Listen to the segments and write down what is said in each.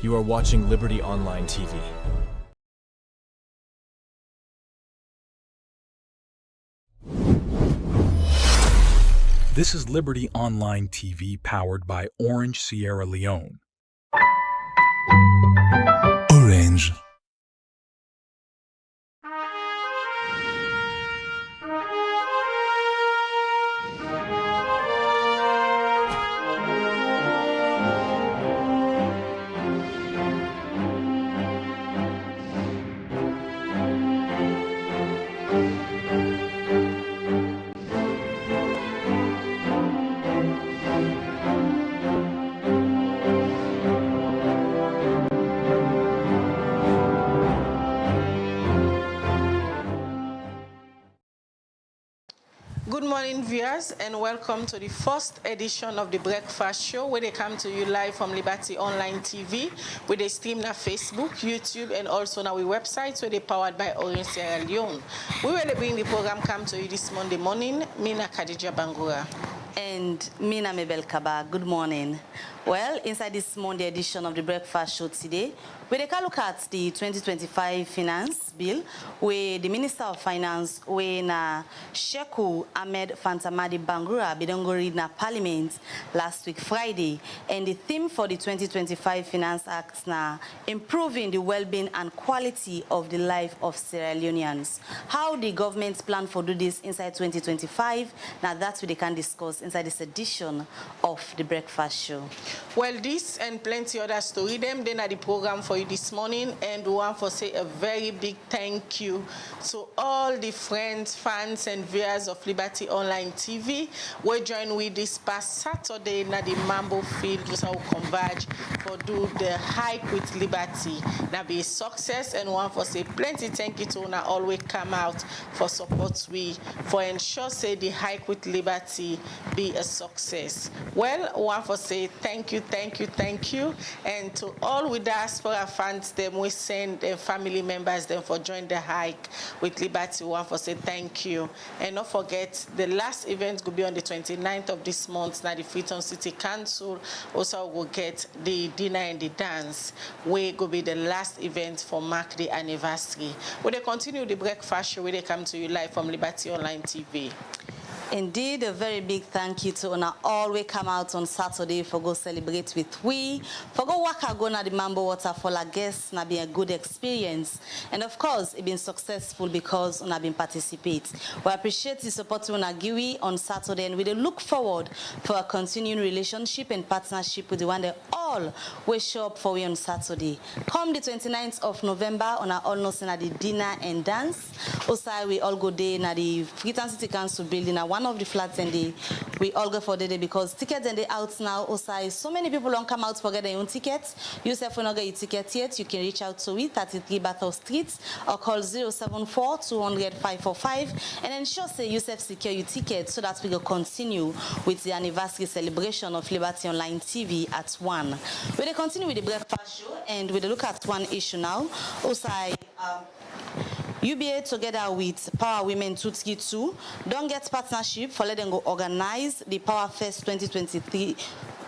You are watching Liberty Online TV. This is Liberty Online TV powered by Orange Sierra Leone. Orange. Good morning, viewers, and welcome to the first edition of the Breakfast Show, where they come to you live from Liberty Online TV, where they stream on Facebook, YouTube, and also on our website, where they powered by Orange Sierra Leone. We will bring the program come to you this Monday morning. Mina Khadija Bangura. And Mina Kpaka. Good morning. Well, inside this Monday edition of the Breakfast Show today, we take a look at the 2025 Finance Bill, where the Minister of Finance, when Sheku Ahmed Fantamadi Bangura bidongori na Parliament last week Friday, and the theme for the 2025 Finance Act na improving the well-being and quality of the life of Sierra Leoneans. How the government plan for do this inside 2025? Now that's what they can discuss inside this edition of the Breakfast Show. Well, this and plenty others to read them, then at the program for you this morning, and we want to say a very big thank you to all the friends, fans, and viewers of Liberty Online TV. We join with this past Saturday in the Mambo Field, which will converge for do the hike with Liberty. Now be a success, and we want to say plenty thank you to una always come out for support for ensure say the hike with Liberty be a success. Well, we want to say thank you, and to all with diaspora fans, them we send their family members them for join the hike with Liberty. We want to say thank you, and don't forget the last event will be on the 29th of this month. Now the Freetown City Council also will get the dinner and the dance. We will be the last event for mark the anniversary. We will continue the breakfast show where they come to you live from Liberty Online TV. Indeed, a very big thank you to una all we come out on Saturday for go celebrate with we. For go work go na the Mambo Waterfall, I guess na been a good experience. And of course, it been successful because una been participate. We appreciate the support una give on Saturday, and we look forward for a continuing relationship and partnership with the one that all we show up for we on Saturday. Come the 29th of November, on our all know na the dinner and dance. Also, we all go there na the Freetown City Council building one of the flats, and we all go for the day because tickets and they out now. Osai, so many people don't come out for get their own tickets. You if you not get your ticket yet, you can reach out to it at 33 Battle Street or call 074-200-545 and ensure say you secure your ticket so that we will continue with the anniversary celebration of Liberty Online TV at 1. We will continue with the breakfast show, and we will look at one issue now. Osai, UBA together with Power Women 232 don't get partnership for letting go organize the Power Fest 2023,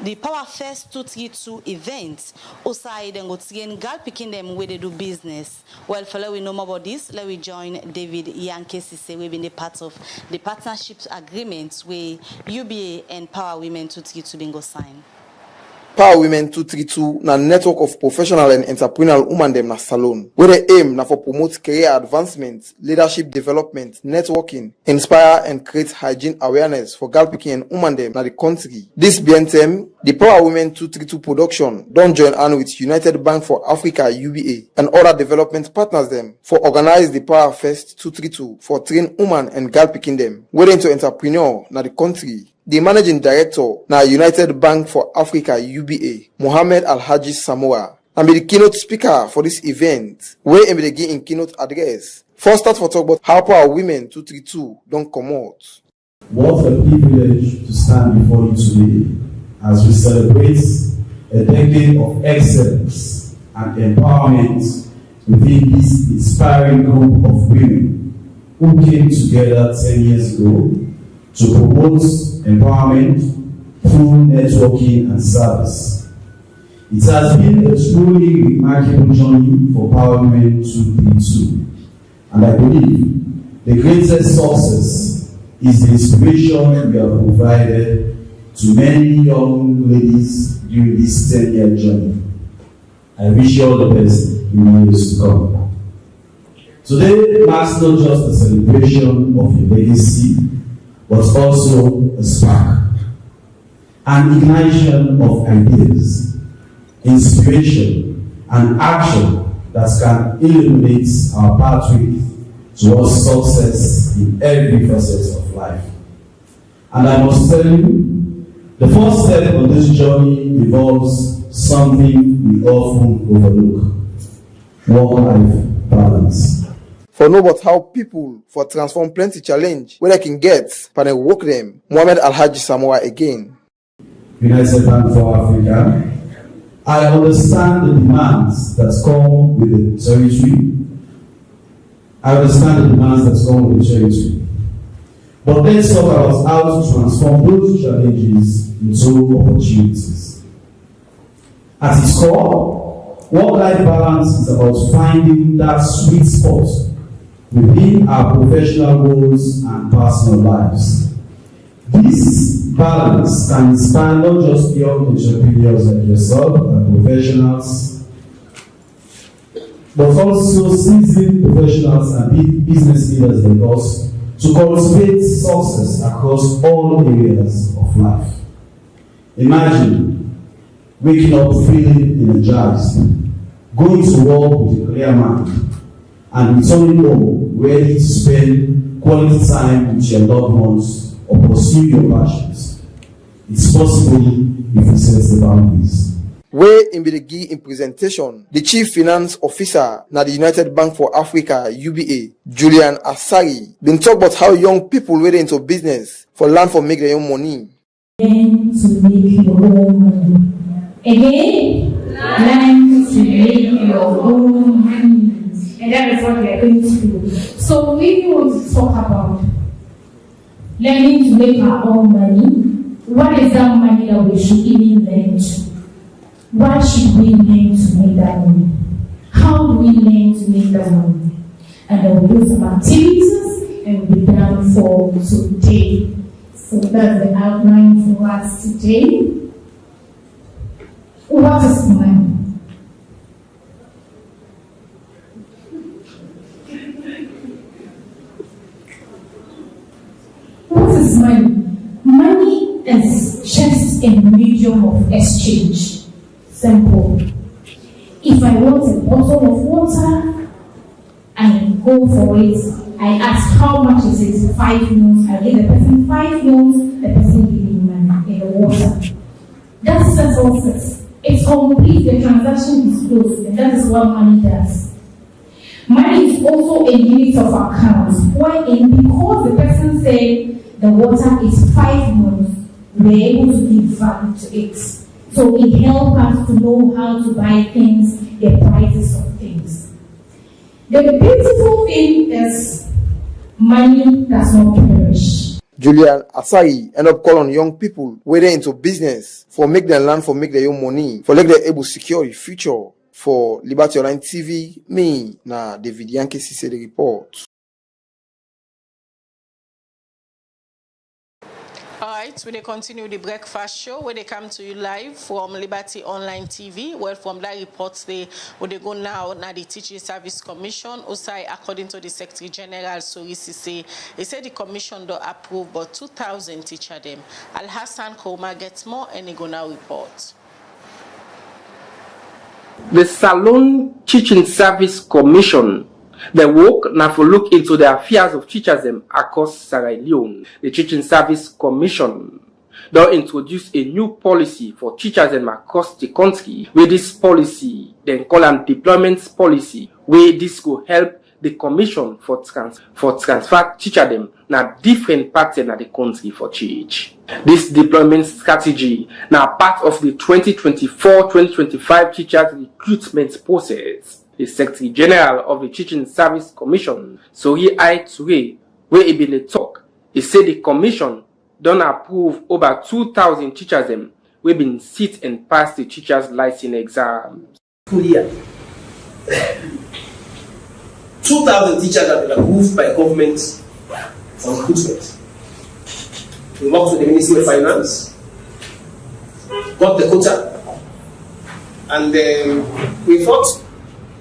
the Power Fest 232 event. Osai then go again girl picking them where they do business. Well, fellow we know more about this. Let we join David Yankee Sise. We've been a part of the partnership agreements where UBA and Power Women 232 bingo sign. Power Women 232 na network of professional and entrepreneurial women dem na salon, where the aim na for promote career advancement, leadership development, networking, inspire and create hygiene awareness for girl picking and women dem na the country. This BNTM, the Power Women 232 production don't join hand with United Bank for Africa UBA and other development partners them for organize the Power Fest 232 for train women and girl picking them, waiting to entrepreneur na the country. The managing director na United Bank for Africa UBA, Mohammed Alhaji Samoa, and be the keynote speaker for this event, where he give in keynote address. First start for talk about how Power Women 232 don't come out. What a privilege to stand before you today as we celebrate a decade of excellence and empowerment within this inspiring group of women who came together 10 years ago to promote empowerment through networking and service. It has been a truly remarkable journey for Power Women 232, and I believe the greatest success is the inspiration we have provided to many young ladies during this 10-year journey. I wish you all the best in the years to come. Today marks not just a celebration of your legacy, but also a spark, an ignition of ideas, inspiration, and action that can illuminate our pathway towards success in every facet of life. And I must tell you, the first step on this journey involves something we often overlook: work-life balance. For know about how people for transform plenty challenge where they can get for they work them. Mohamed Alhaji Samoa again. United Bank for Africa, I understand the demands that come with the territory. But let's talk about how to transform those challenges into opportunities. At its core, work-life balance is about finding that sweet spot within our professional goals and personal lives. This balance can inspire not just young entrepreneurs like yourself and professionals, but also seasoned professionals and business leaders like us to cultivate success across all areas of life. Imagine waking up feeling energized, going to work with a clear mind, and returning home ready to spend quality time with your loved ones or pursue your passions. It's possible if we set the boundaries. Where in the in presentation, the Chief Finance Officer na the United Bank for Africa, UBA, Julian Asari, been talk about how young people were into business for learn for make their own money. Learn to make your own money. Again, learn to make your own money. And that is what we are going to do. So if you want to talk about learning to make our own money, what is that money that we should even learn to? Why should we learn to make that money? How do we learn to make that money? And then we'll do some activities and we'll be done for today. So that's the outline for us today. What is money? What is money? Money is just a medium of exchange. Simple. If I want a bottle of water, I go for it. I ask how much is it? 5 notes. I give the person 5 notes, the person giving money in the water. That settles it. It's complete, the transaction is closed, and that is what money does. Money is also a unit of account, wherein because the person said the water is 5 notes, we're able to give value to it. So it helps us to know how to buy things, the prices of things. The beautiful thing is money does not perish. Julian Asari end up calling young people where they into business for make them learn for make their own money, for like they're able to secure the future. For Liberty Online TV, me na David Yankee Cisse the report. Alright, we continue the breakfast show where they come to you live from Liberty Online TV. Well, from that report, they go now the Teaching Service Commission. Also, according to the Secretary General, Sisi, he said the commission don't approve but 2,000 teacher them. Al Hassan Kouma gets more and he go now report. The Salon Teaching Service Commission, they work now for look into the affairs of teachers across Sierra Leone. The Teaching Service Commission they'll introduce a new policy for teachers across the country. With this policy, then call them deployment policy, where this will help the commission for transfer teacher them now different parts of the country for teach. This deployment strategy now part of the 2024-2025 teachers recruitment process. The Secretary General of the Teaching Service Commission, Toure, where he been a talk, he said the commission don't approve over 2,000 teachers we been sit and pass the teachers' license exam. Full year. 2,000 teachers have been approved by government for recruitment. We worked with the Ministry of Finance, got the quota, and we thought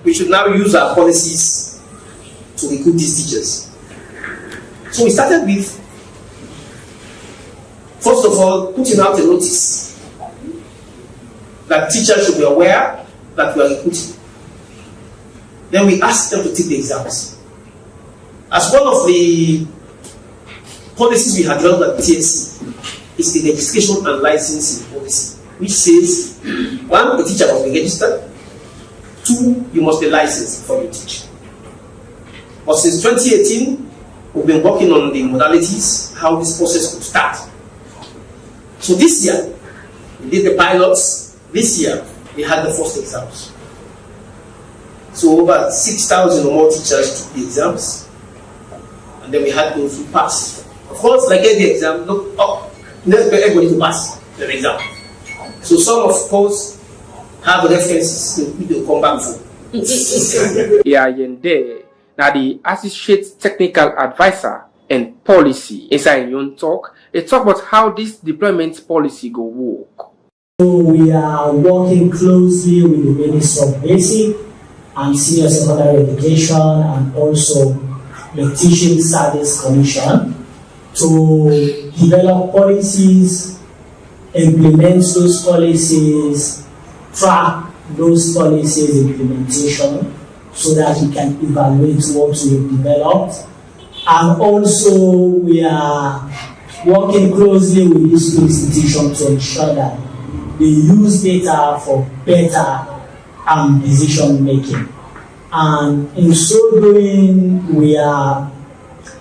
we should now use our policies to recruit these teachers. So we started with, first of all, putting out a notice that teachers should be aware that we are recruiting. Then we asked them to take the exams. As one of the policies we had developed at the TSC is the registration and licensing policy, which says, 1, the teacher must be registered, 2, you must be licensed before you teach. But since 2018, we've been working on the modalities, how this process could start. So this year, we did the pilots. This year, we had the first exams. So over 6,000 or more teachers took the exams, and then we had those who passed. Of course, like every exam, let's get everybody to pass the exam. So some, of course, have references that they'll come back for. Yeah, now the associate technical advisor and policy inside your talk, they talk about how this deployment policy go work. So we are working closely with the Ministry of Basic and Senior Secondary Education and also the Teaching Service Commission to develop policies, implement those policies, track those policies implementation so that we can evaluate what we've developed. And also we are working closely with these two institutions to ensure that they use data for better decision making. And in so doing, we are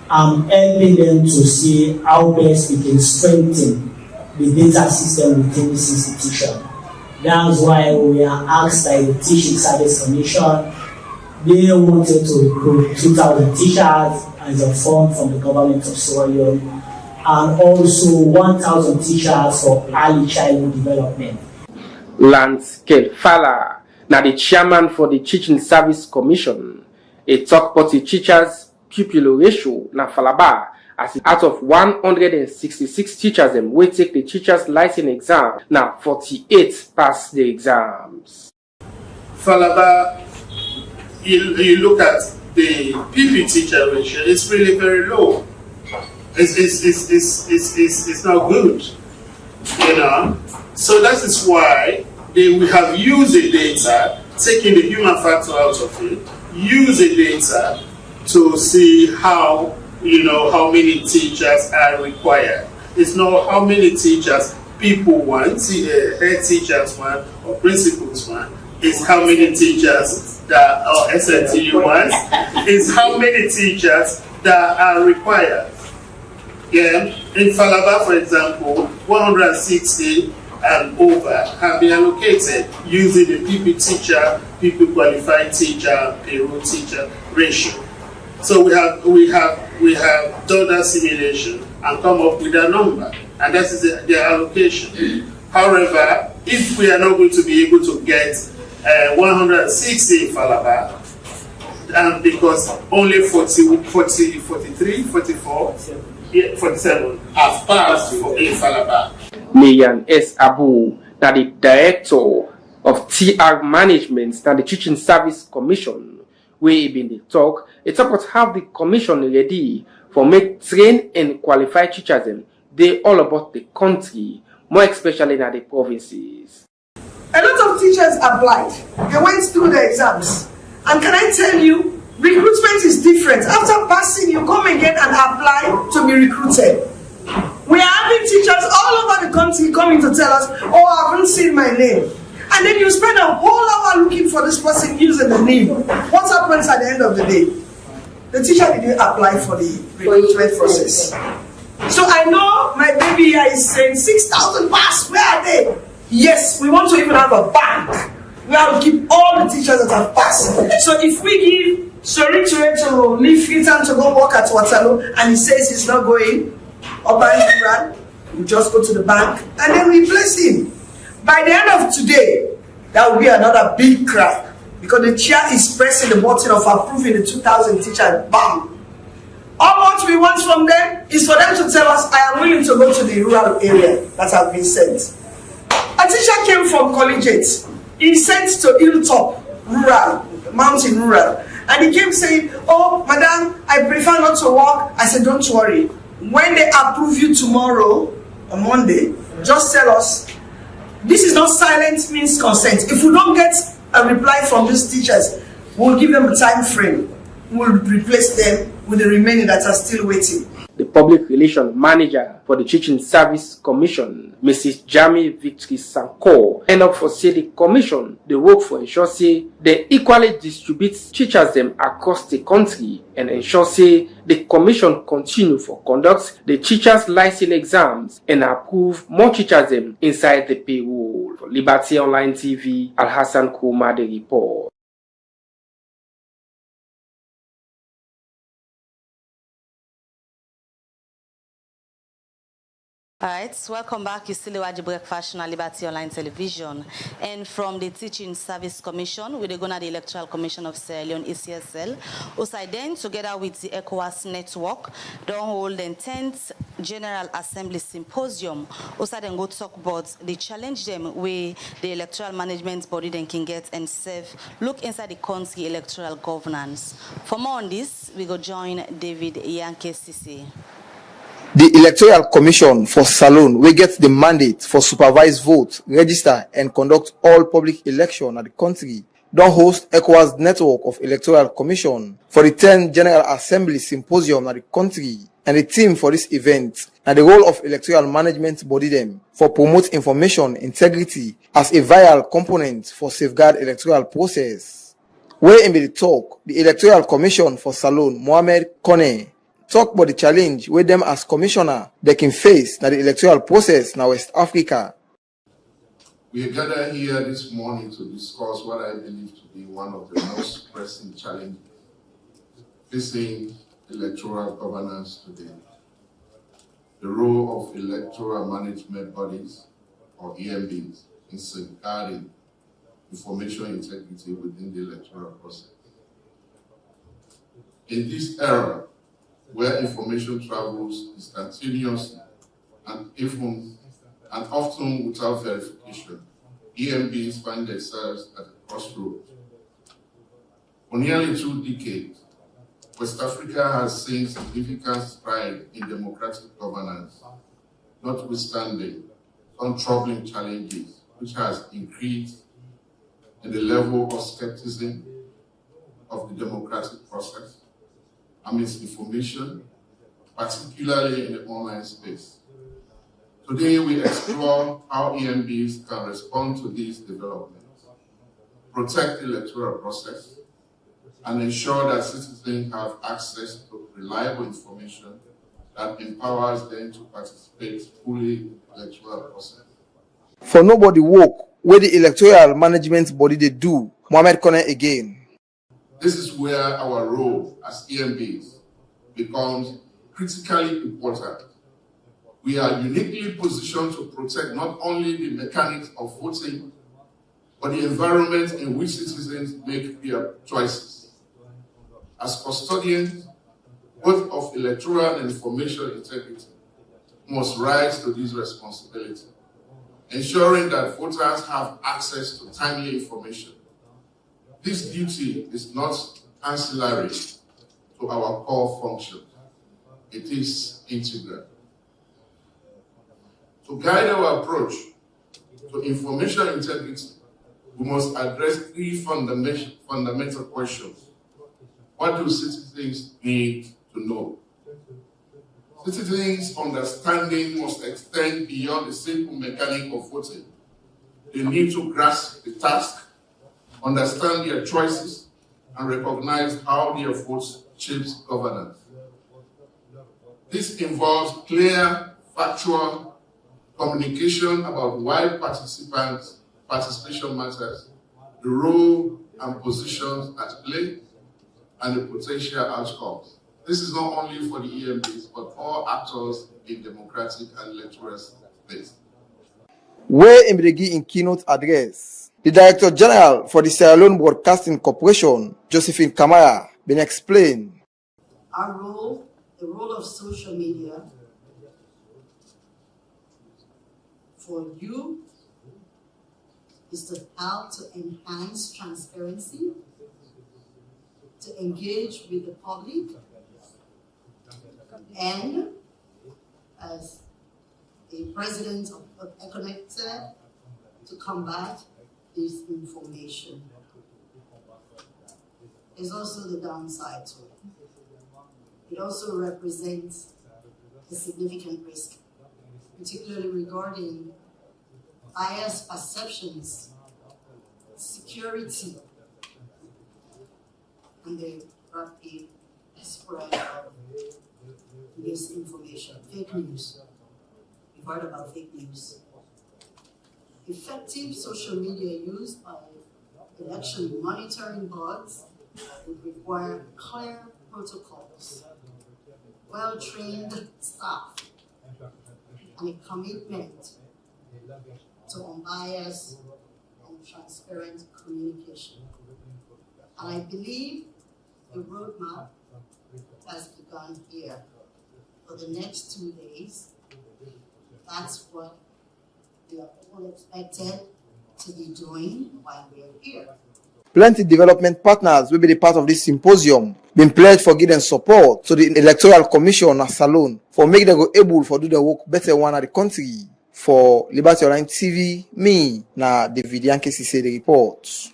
helping them to see how best we can strengthen the data system within this institution. That's why we are asked by the Teaching Service Commission. They wanted to recruit 2,000 teachers as a fund from the government of Sierra Leone, and also 1,000 teachers for early childhood development. Lance Kelfala, now the chairman for the Teaching Service Commission, a talk about the teachers' pupil ratio na Falaba, as out of 166 teachers them we take the teachers' license exam, now 48 pass the exams. Falaba, you look at the PP teacher ratio, it's really very low. It's not good, you know. So that is why we have used the data, taking the human factor out of it, use the data to see how, you know, how many teachers are required. It's not how many teachers people want, head teachers want, or principals want. It's how many teachers that or SNTU wants. It's how many teachers that are required. Yeah, in Falaba, for example, 160 and over have been allocated using the PP teacher, PP qualified teacher, payroll teacher ratio. So we have done that simulation and come up with a number, and that is their allocation. However, if we are not going to be able to get 160 in Falaba, and because only 43, 44, 47 have passed in Falaba. Leon S. Abdul, now the director of TR Management, now the Teaching Service Commission, where he been the talk, it's about how the commission ready for make train and qualified teachers them. They all about the country, more especially in the provinces. A lot of teachers applied. They went through the exams. And can I tell you, recruitment is different. After passing, you come again and apply to be recruited. We are having teachers all over the country coming to tell us, oh, I haven't seen my name. And then you spend a whole hour looking for this person using the name. What happens at the end of the day? The teacher didn't apply for the recruitment process. So I know my baby here is saying 6,000 pass. Where are they? Yes, we want to even have a bank. We have to keep all the teachers that have passed. So if we give Sorry to leave Freetown to go work at Waterloo and he says he's not going, or by we just go to the bank and then we place him. By the end of today, that will be another big cry because the chair is pressing the button of approving the 2,000 teachers. Bam! All what we want from them is for them to tell us, I am willing to go to the rural area that has been sent. A teacher came from Collegiate. He sent to Hilltop, rural, mountain rural. And he came saying, oh, madam, I prefer not to work. I said, don't worry. When they approve you tomorrow, on Monday, just tell us. This is not silent means consent. If we don't get a reply from these teachers, we'll give them a time frame. We'll replace them with the remaining that are still waiting. The Public Relations Manager for the Teaching Service Commission, Mrs. Jami Victory Sanko, and up for say the Commission, they work for ensure say they equally distribute teachers them across the country and ensure say the Commission continue for conduct the teachers' license exams and approve more teachers them inside the payroll. For Liberty Online TV, Al Hassan Kouma, the report. Alright, welcome back. You still watch Breakfast on Liberty Online Television. And from the Teaching Service Commission, we're going to the Electoral Commission of Sierra Leone, ECSL, also then, together with the ECOWAS network, don't hold the 10th General Assembly Symposium. Also then go talk about the challenge them where the electoral management body then can get and serve, look inside the country electoral governance. For more on this, we go join David Yankee Sisi. The Electoral Commission for Salone will get the mandate for supervised vote, register and conduct all public election at the country. Don't host ECOWAS network of Electoral Commission for the 10th General Assembly Symposium at the country. And the theme for this event and the role of electoral management body them for promote information integrity as a vital component for safeguard electoral process. Where in the talk, the Electoral Commission for Salone, Mohamed Kone, talk about the challenge with them as commissioner they can face now the electoral process now West Africa. We are gathered here this morning to discuss what I believe to be one of the most pressing challenges facing electoral governance today. The role of electoral management bodies, or EMBs, in safeguarding information integrity within the electoral process. In this era, where information travels instantaneously and often without verification, EMBs find themselves at a crossroads. For nearly 2 decades, West Africa has seen significant strides in democratic governance, notwithstanding some troubling challenges, which has increased in the level of skepticism of the democratic process and misinformation, particularly in the online space. Today, we explore how EMBs can respond to these developments, protect the electoral process, and ensure that citizens have access to reliable information that empowers them to participate fully in the electoral process. For nobody work where the electoral management body they do, Mohamed Kone again. This is where our role as EMBs becomes critically important. We are uniquely positioned to protect not only the mechanics of voting, but the environment in which citizens make their choices. As custodians, both of electoral and information integrity must rise to this responsibility, ensuring that voters have access to timely information. This duty is not ancillary to our core function. It is integral. To guide our approach to information integrity, we must address 3 fundamental questions. What do citizens need to know? Citizens' understanding must extend beyond the simple mechanic of voting. They need to grasp the task, understand their choices, and recognize how their votes shapes governance. This involves clear, factual communication about why participation matters, the role and positions at play, and the potential outcomes. This is not only for the EMBs, but all actors in democratic and electoral space. where Mbedegi in keynote address, the Director General for the Sierra Leone Broadcasting Corporation, Josephine Kamara, been explained. Our role, the role of social media for you is to help to enhance transparency, to engage with the public, and as the president of Econet said, to combat disinformation. There's also the downside to it. It also represents a significant risk, particularly regarding biased perceptions, security, and the rapid spread of misinformation, fake news. We've heard about fake news. Effective social media used by election monitoring boards would require clear protocols, well-trained staff, and a commitment to unbiased and transparent communication. And I believe the roadmap has begun here. For the next 2 days, that's what we are all expected to be doing while we are here. Plenty development partners will be the part of this symposium, been pledged for giving support to the Electoral Commission at Salone for make them go able for do the work better one at the country. For Liberty Online TV, me, na David Yankesi say the report.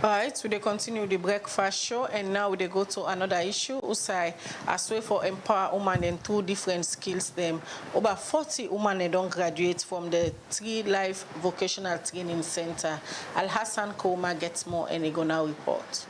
All right, we continue the breakfast show, and now we go to another issue. Usai, as way for empower women in 2 different skills. Them over 40 women don't graduate from the 3 Life Vocational Training Center. Al Hassan Kouma gets more, and he gonna report.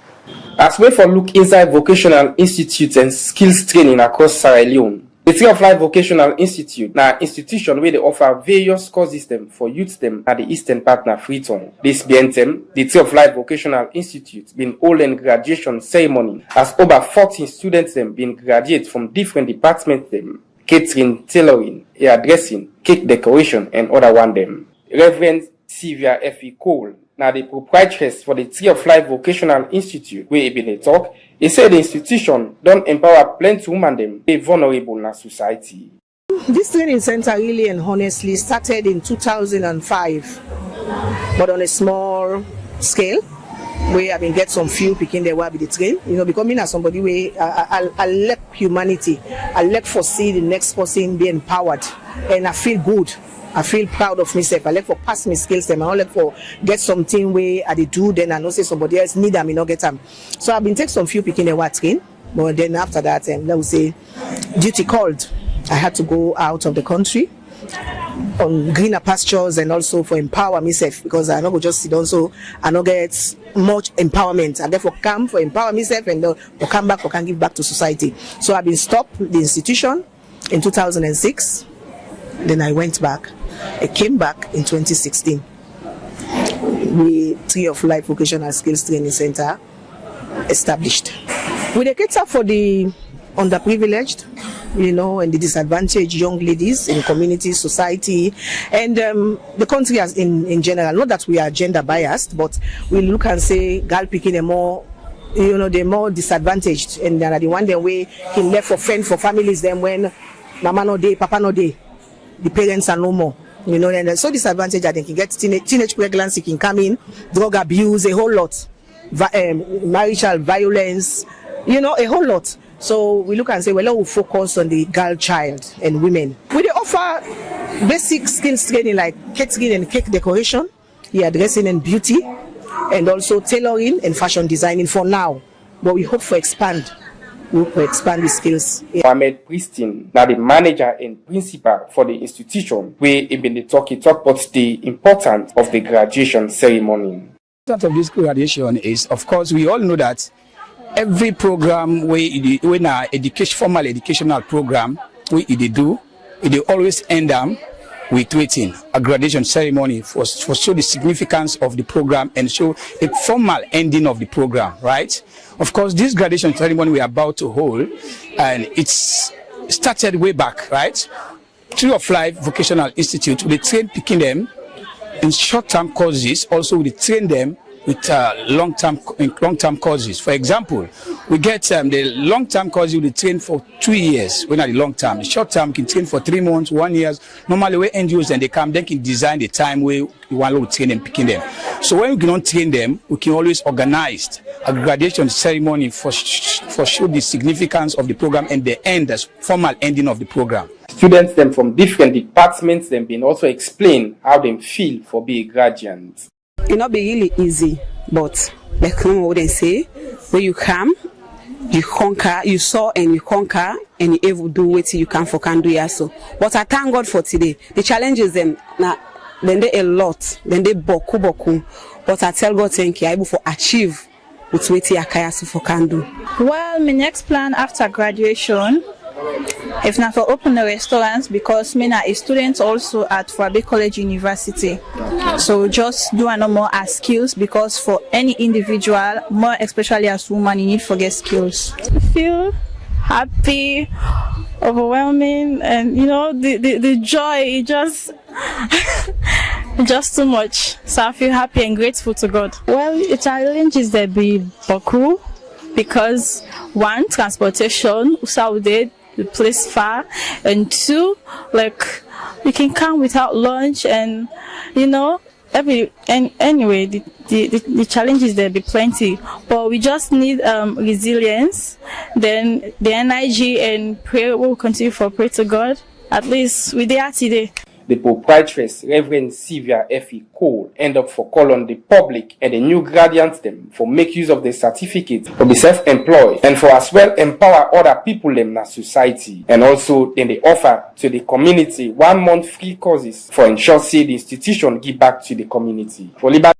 As way for look inside vocational institutes and skills training across Sierra Leone, the Tree of Life Vocational Institute na institution where they offer various courses them for youth them at the Eastern Partner Freetown. This being them, the Tree of Life Vocational Institute been holding graduation ceremony as over 14 students them been graduate from different departments them, catering, tailoring, hairdressing, cake decoration, and other one them. Reverend Sylvia F.E. Cole, now the proprietress for the Tree of Life Vocational Institute, where he been a talk, he said the institution don't empower plenty women them be vulnerable in our society. This training center really and honestly started in 2005, but on a small scale, where I been get some few picking their way with the train. You know, becoming as somebody where I like humanity, I like foresee the next person be empowered, and I feel good. I feel proud of myself. I like for pass my skills them. I like for get something where I do then I know say somebody else need them, you know, get them. So I've been take some few picking the what train, but then after that, let me say duty called. I had to go out of the country on greener pastures and also for empower myself, because I not just sit down, so I not get much empowerment. I therefore come for empower myself and for come back or can give back to society. So I've been stopped the institution in 2006. Then I went back. I came back in 2016. The Tree of Life Vocational Skills Training Center established. We cater for the underprivileged, you know, and the disadvantaged young ladies in community, society, and the country as in general. Not that we are gender biased, but we look and say, girl picking a more, you know, they're more disadvantaged, and they're the one the way he left for fend for families. Then when mama no day, papa no day, the parents are no more. You know, and they're so disadvantaged that they can get teenage pregnancy, can come in, drug abuse, a whole lot, marital violence, you know, a whole lot. So we look and say, well, we'll focus on the girl child and women. We offer basic skills training like catering and cake decoration, hairdressing and beauty, and also tailoring and fashion designing for now. But we hope for expand. We hope to expand the skills. Ahmed Pristine, now the manager and principal for the institution, where he been the talk about the importance of the graduation ceremony. Part of this graduation is, of course, we all know that every program when our formal educational program we do, it always end with waiting a graduation ceremony for show the significance of the program and show a formal ending of the program, right? Of course, this graduation ceremony we are about to hold, and it's started way back, right? Tree of Life Vocational Institute, we train picking them in short-term courses. Also, we train them with long-term courses. For example, we get the long-term course we train for 2 years. When are the long-term, the short-term can train for 3 months, 1 year. Normally, when end users and they come, they can design the time where we want to train them, picking them. So when we cannot train them, we can always organize a graduation ceremony for show the significance of the program and the end, the formal ending of the program. Students them from different departments then been also explain how they feel for being graduates. It not be really easy, but like what they say, when you come, you conquer, you saw and you conquer, and you able to do what you can do also. But I thank God for today. The challenges them now, then they a lot, then they boku. But I tell God thank you, I able to achieve with what I can do. Well, my next plan after graduation, if not for open the restaurants, because me na a student also at Fabe College University. So just do no more as skills, because for any individual, more especially as woman, you need to get skills. I feel happy, overwhelming, and you know the joy just just too much. So I feel happy and grateful to God. Well, the challenges there be Baku, because 1, transportation, Saudi, the place far, and 2, like you can come without lunch, and you know anyway the challenges there be plenty, but we just need resilience, then the energy, and pray. We'll continue to pray to God. At least we there today. The proprietress, Reverend Sylvia F.E. Cole, end up for call on the public and the new graduates them for make use of the certificate to be self-employed and for as well empower other people in the society. And also then they offer to the community 1 month free courses for ensure say the institution give back to the community. For Liberty.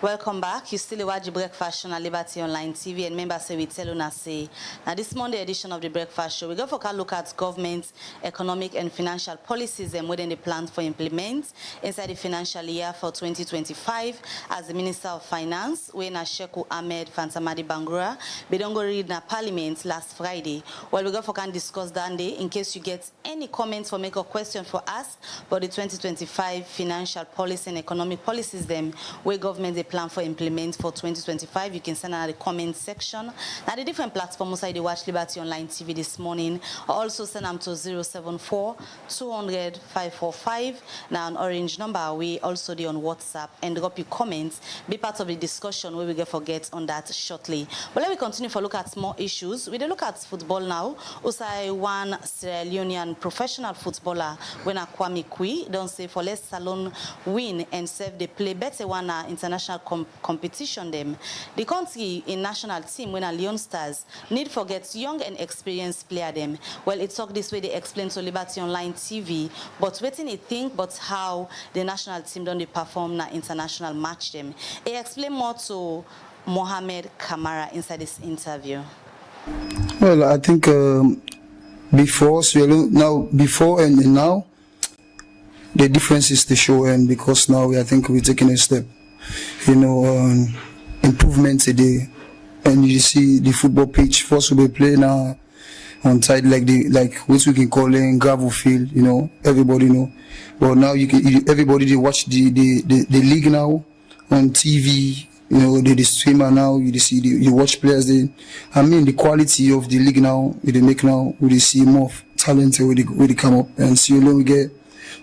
Welcome back. You still watch the Breakfast Show on Liberty Online TV, and members say we tell you say now this Monday edition of the Breakfast Show we go for a look at government economic and financial policies and within the plan for implement inside the financial year for 2025. As the Minister of Finance, when Sheku Ahmed Fantamadi Bangura, we don't go read na Parliament last Friday. Well, we go for can discuss that day in case you get any comments or make a question for us about the 2025 financial policy and economic policies them where government they plan for implement for 2025. You can send out the comment section. Now the different platforms I watch Liberty Online TV this morning. Also send them to 074-200-545. Now an orange number. We also do on WhatsApp, and drop your comments. Be part of the discussion where we get forget on that shortly. But let me continue for look at more issues. We look at football now. Usai one Sierra Leonean professional footballer when Kwame Kui don't say for less salon win and serve they play better one international competition them. The country in national team when a Leon Stars need forget young and experienced player them. Well, it talk this way they explain to Liberty Online TV, but waiting they think but how the national team don't they perform na international match them. He explain more to Mohamed Kamara inside this interview. Well, I think before and now the difference is to show, and because now I think we're taking a step. Improvements today, and you see the football pitch first we play now on side like what we can call in gravel field, everybody know. But now everybody they watch the league now on TV, the streamer now, you watch players the quality of the league now they make now, we see more talent where they come up, and so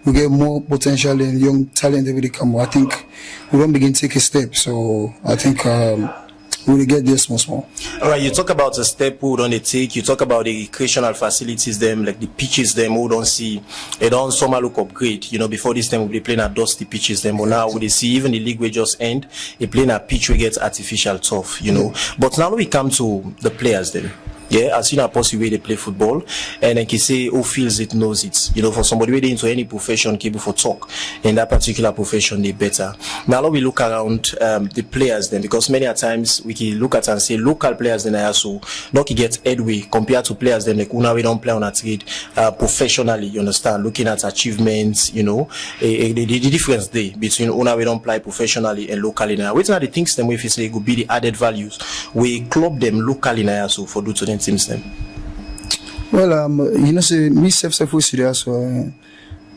we get more potential and young talent every come. I think we don't begin to take a step. So I think we will get this small. All right, you talk about a step we don't take. You talk about the recreational facilities, them like the pitches, them we don't see. They don't somehow look upgrade. Before this time we be playing at dusty pitches, them. But now we see even the league we just end, they playing a pitch we get artificial turf. But now we come to the players, then. Yeah, as soon as possible they play football, and then can say who feels it knows it. You know, for somebody who into any profession, capable for talk in that particular profession, they better. Now let we look around the players then, because many a times we can look at and say local players then are also not get headway compared to players then like we don't play on a trade professionally. You understand? Looking at achievements, you know, the difference there between we don't play professionally and locally now. Which are the things then we feel say could be the added values we club them locally now so for do to them teams then. Well, you know, say me self-serious, so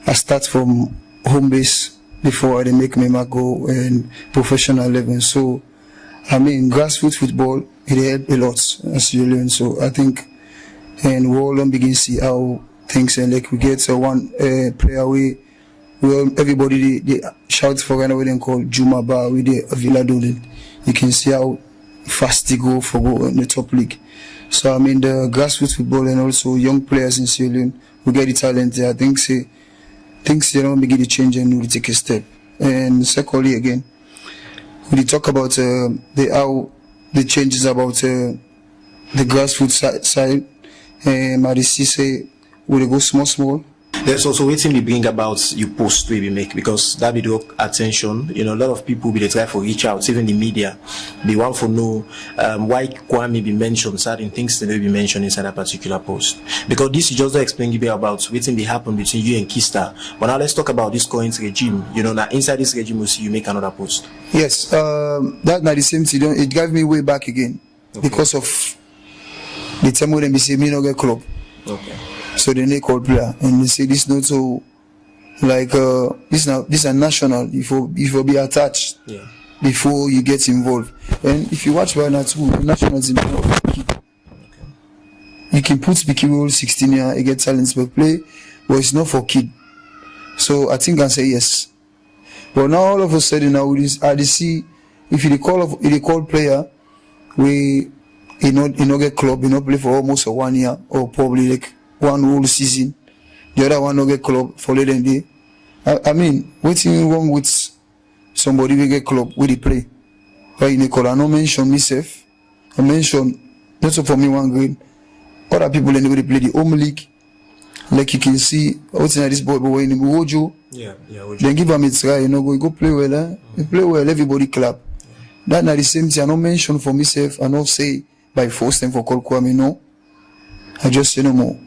I start from home base before I make me go and professional level. So, I mean, grassroots football it help a lot as you learn. So I think, and we all begin to see how things and like we get one player we everybody they shout for another they call Juma Bar with the Villa Dolin. You can see how fast they go in the top league. So I mean the grassroots football and also young players in Sierra Leone who get the talent there. I think things they don't begin to change and we take a step. And secondly again, we talk about how the changes about the grassroots side. I see say we go small. There's also waiting we bring about you post we make because that be the attention. You know, a lot of people be they try for reach out, even the media. They want to know why Kwame be mentioned certain things that will be mentioned inside a particular post. Because this is just to explain a bit about waiting be happen between you and Kista. But now let's talk about this current regime. You know, now inside this regime we'll see you make another post. Yes, that not the same thing. It gave me way back again because of the time when they say me no get club. Okay. So they call player and they say this not so like this are national if you be attached before you get involved. And if you watch right now too, national team you can put Speaky World 16 year you get talents but play, but it's not for kid. So I think I say yes. But now all of a sudden now with this I see if you call player we he not get club, he not play for almost 1 year or probably like one whole season. The other one no get club for later day. I mean, what's wrong with somebody we get club with the play? Right in the call, I no mention myself. I mention not so for me one grade. Other people in the way they play the home league. Like you can see, what's in this boy in the Wojo. Then give him a try, you know, go play well, You play well, everybody clap. That not the same thing. I no mention for myself, I no say by force them for call Kwame, no. I just say no more.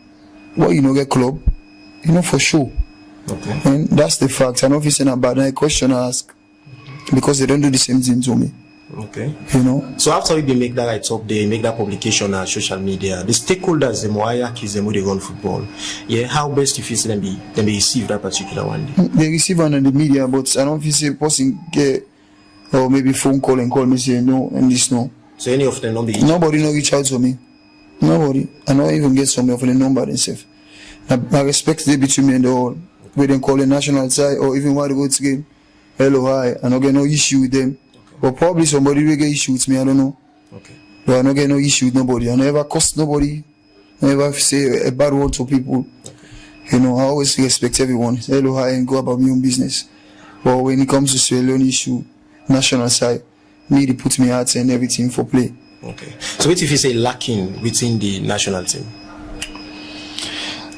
Well, you know, get club, you know, for sure. Okay. And that's the fact. I know if it's not bad, I question I ask because they don't do the same thing to me. Okay. You know. So after we make that right up there, make that publication on social media, the stakeholders, the hierarchies, them who they run football. Yeah, how best if you see them be receive that particular one day? They receive on the media, but I don't feel say person get or maybe phone call and call me say no and this no. So any of them don't be nobody no reach out to me. Nobody. I don't even get some of the number themselves. I respect the between me and the all. We then call a national side or even while they go to game. Hello, hi. I don't get no issue with them. Okay. But probably somebody will get issue with me, I don't know. Okay. But I don't get no issue with nobody. I never cost nobody. I never say a bad word to people. Okay. You know, I always respect everyone. Hello, hi, and go about my own business. But when it comes to Sierra Leone issue, national side, me they put me heart and everything for play. Okay. So what if you say lacking within the national team?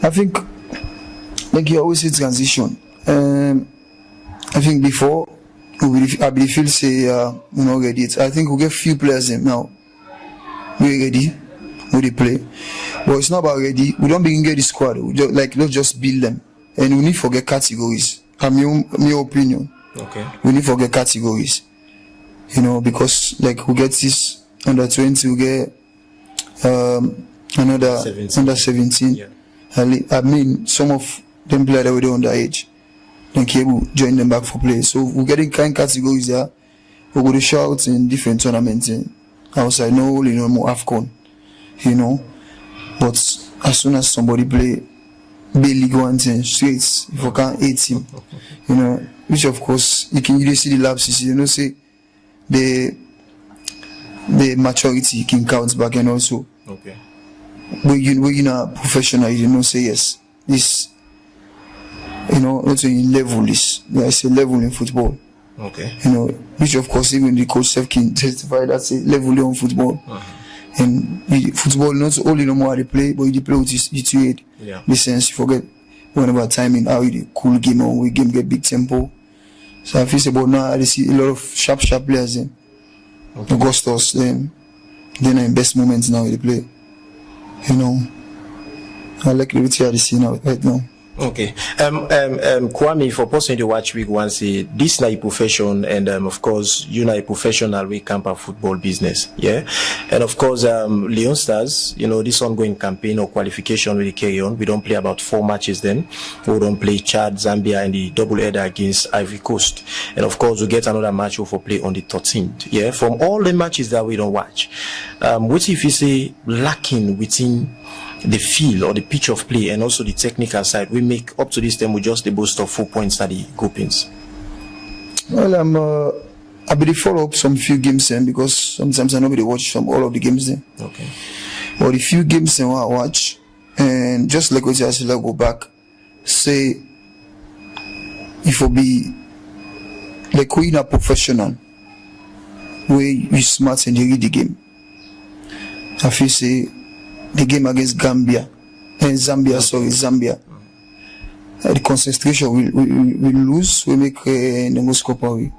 I think, like you always say, transition. I think before, I feel say, we not ready. I think we get few players them now. We ready, we play. But it's not about ready. We don't begin get the squad. We just, let's just build them. And we need to forget categories. My opinion. Okay. We need to forget categories. You know, because like we get this under 20, we get another 17. Under 17. Yeah. I mean, some of them players that were underage, then Cable join them back for play. So we're getting kind categories there. We go to shout in different tournaments outside, no, you know, more AFCON, you know. But as soon as somebody play B-League 1 thing, straight, if you can't hate him, you know, which of course you can really see the lapses, you know, say the maturity can count back and also. Okay. When you're a professional, you know, say yes. This, you know, also in level is there's a level in football. Okay. You know, which of course even the coach self can testify that's a level on football. And football not only no more they play, but you play with your head. Yeah. In the sense you forget whenever timing how you cool game on we game get big tempo. So I feel about now I see a lot of sharp players then. Okay. Augustus then in best moments now they play. You know. I like the way I see now right now. Okay. Kwame, for person to watch week one say this na a profession, and of course you know a professional we camp a football business. Yeah. And of course Leon Stars, you know, this ongoing campaign or qualification will carry on. We don't play about 4 matches then. We don't play Chad, Zambia and the double header against Ivory Coast. And of course we get another match for play on the 13th. Yeah. From all the matches that we don't watch, what if you say lacking within the feel or the pitch of play and also the technical side, we make up to this time with just the boost of 4 points at the groupings? Well, I believe follow up some few games then because sometimes I nobody watch all of the games then. Okay. But the few games then I watch, and just like what I said, I go back, say if you be like we in a professional where you smart and you read the game. I feel say the game against Zambia, the concentration we lose, we make the scope away.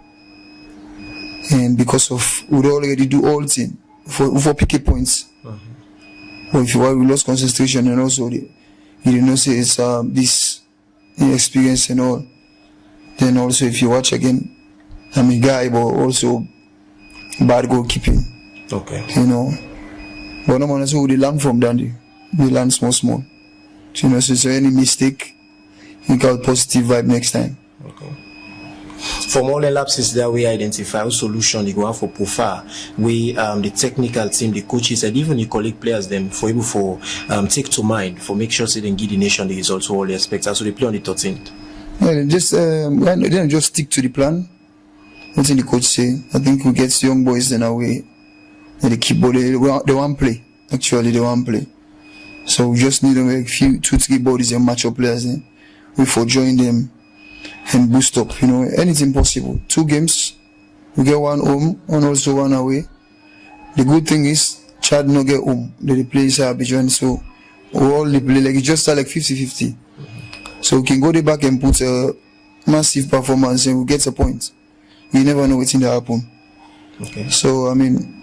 And because of we already do all things for pick points. But if we lost concentration and also you didn't say it's this experience and all, then also if you watch again, I'm a guy but also bad goalkeeping. Okay. You know. But no man, so they learn from Dandy. They learn small. You know, so any mistake, you got positive vibe next time. Okay. From all the lapses that we identify, a solution they go out for profile, we the technical team, the coaches, and even the colleague players, them for able for take to mind for make sure they then give the nation the results all they expect. So they play on the 13th. Yeah, then just stick to the plan. What did the coach say? I think we get young boys in our way. They keep they want play. Actually, they want play. So we just need to make 2-3 bodies and match up players. We for join them and boost up. You know, anything possible. 2 games, we get 1 home and also 1 away. The good thing is Chad no get home. They play inside Abidjan, so we all they play like it just start like 50-50. So we can go there back and put a massive performance and we get a point. You never know what's in the happen. Okay. So I mean.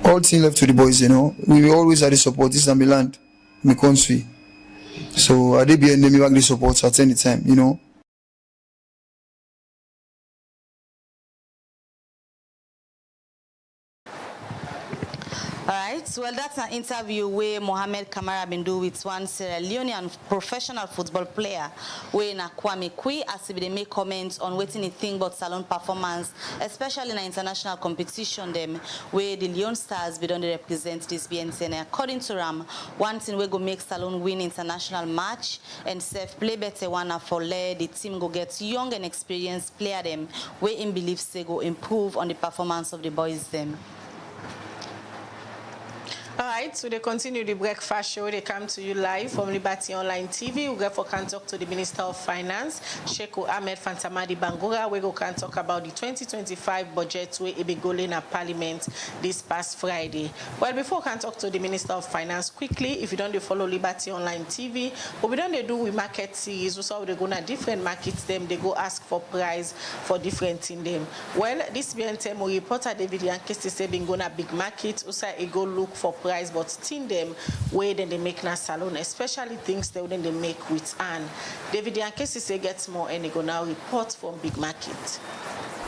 All things left to the boys, you know. We will always have the support. This is my land, my country. So I did be enemy back the support at any time, you know. Alright, well that's an interview where Mohamed Kamara been do with one Sierra Leonean professional football player where na Kwame Kui as they make comments on waiting a thing about salon performance, especially in an international competition them where the Leon Stars be done represent this BNC. According to Ram, one thing we go make salon win international match and self play better one for lay the team go get young and experienced player them where in beliefs they go improve on the performance of the boys them. All right, so they continue the breakfast show. They come to you live from Liberty Online TV. We go for can talk to the Minister of Finance, Sheku Ahmed Fantamadi Bangura. We go can talk about the 2025 budget where it be going at Parliament this past Friday. Well, before we can talk to the Minister of Finance quickly, if you don't follow Liberty Online TV, what we don't do with market series, so they go to different markets them, they go ask for price for different in them. Well, this BNTM reporter David Yankes say been going to big market, also it go look for price, but tin them way then they make na salon, especially things that then they make with Anne. David Yankes say gets more and they go now report from big market.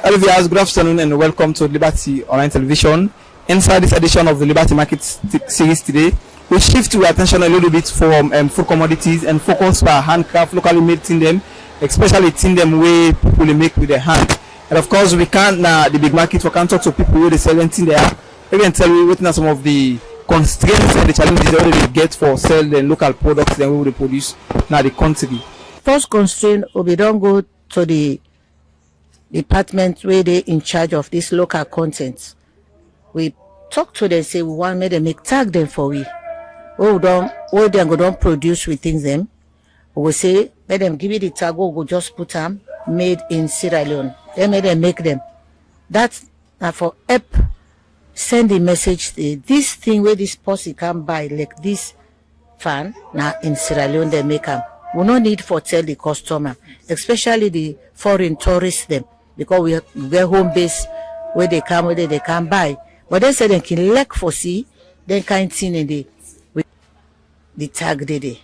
Olivia, good afternoon and welcome to Liberty Online Television. Inside this edition of the Liberty Market series today, we shift to attention a little bit from food commodities and focus by handcraft, locally made tin them, especially tin them way people they make with their hand. And of course, we can't the big market. We can't talk to people who they sell tin there. We can tell you what some of the constraints and the challenges they already get for sell the local products that we will produce now the country. First constraint, we don't go to the department where they in charge of this local content. We talk to them, say we want me to make tag them for we. Oh, they don't produce within them. We say let them give you the tag. We go just put them made in Sierra Leone. They made them make them. That's for help send the message this thing where this person can buy like this fan now in Sierra Leone they make them. We no need for tell the customer, especially the foreign tourists them, because we get home base where they can buy. But they say they can elect for see, then kind thing in the tag they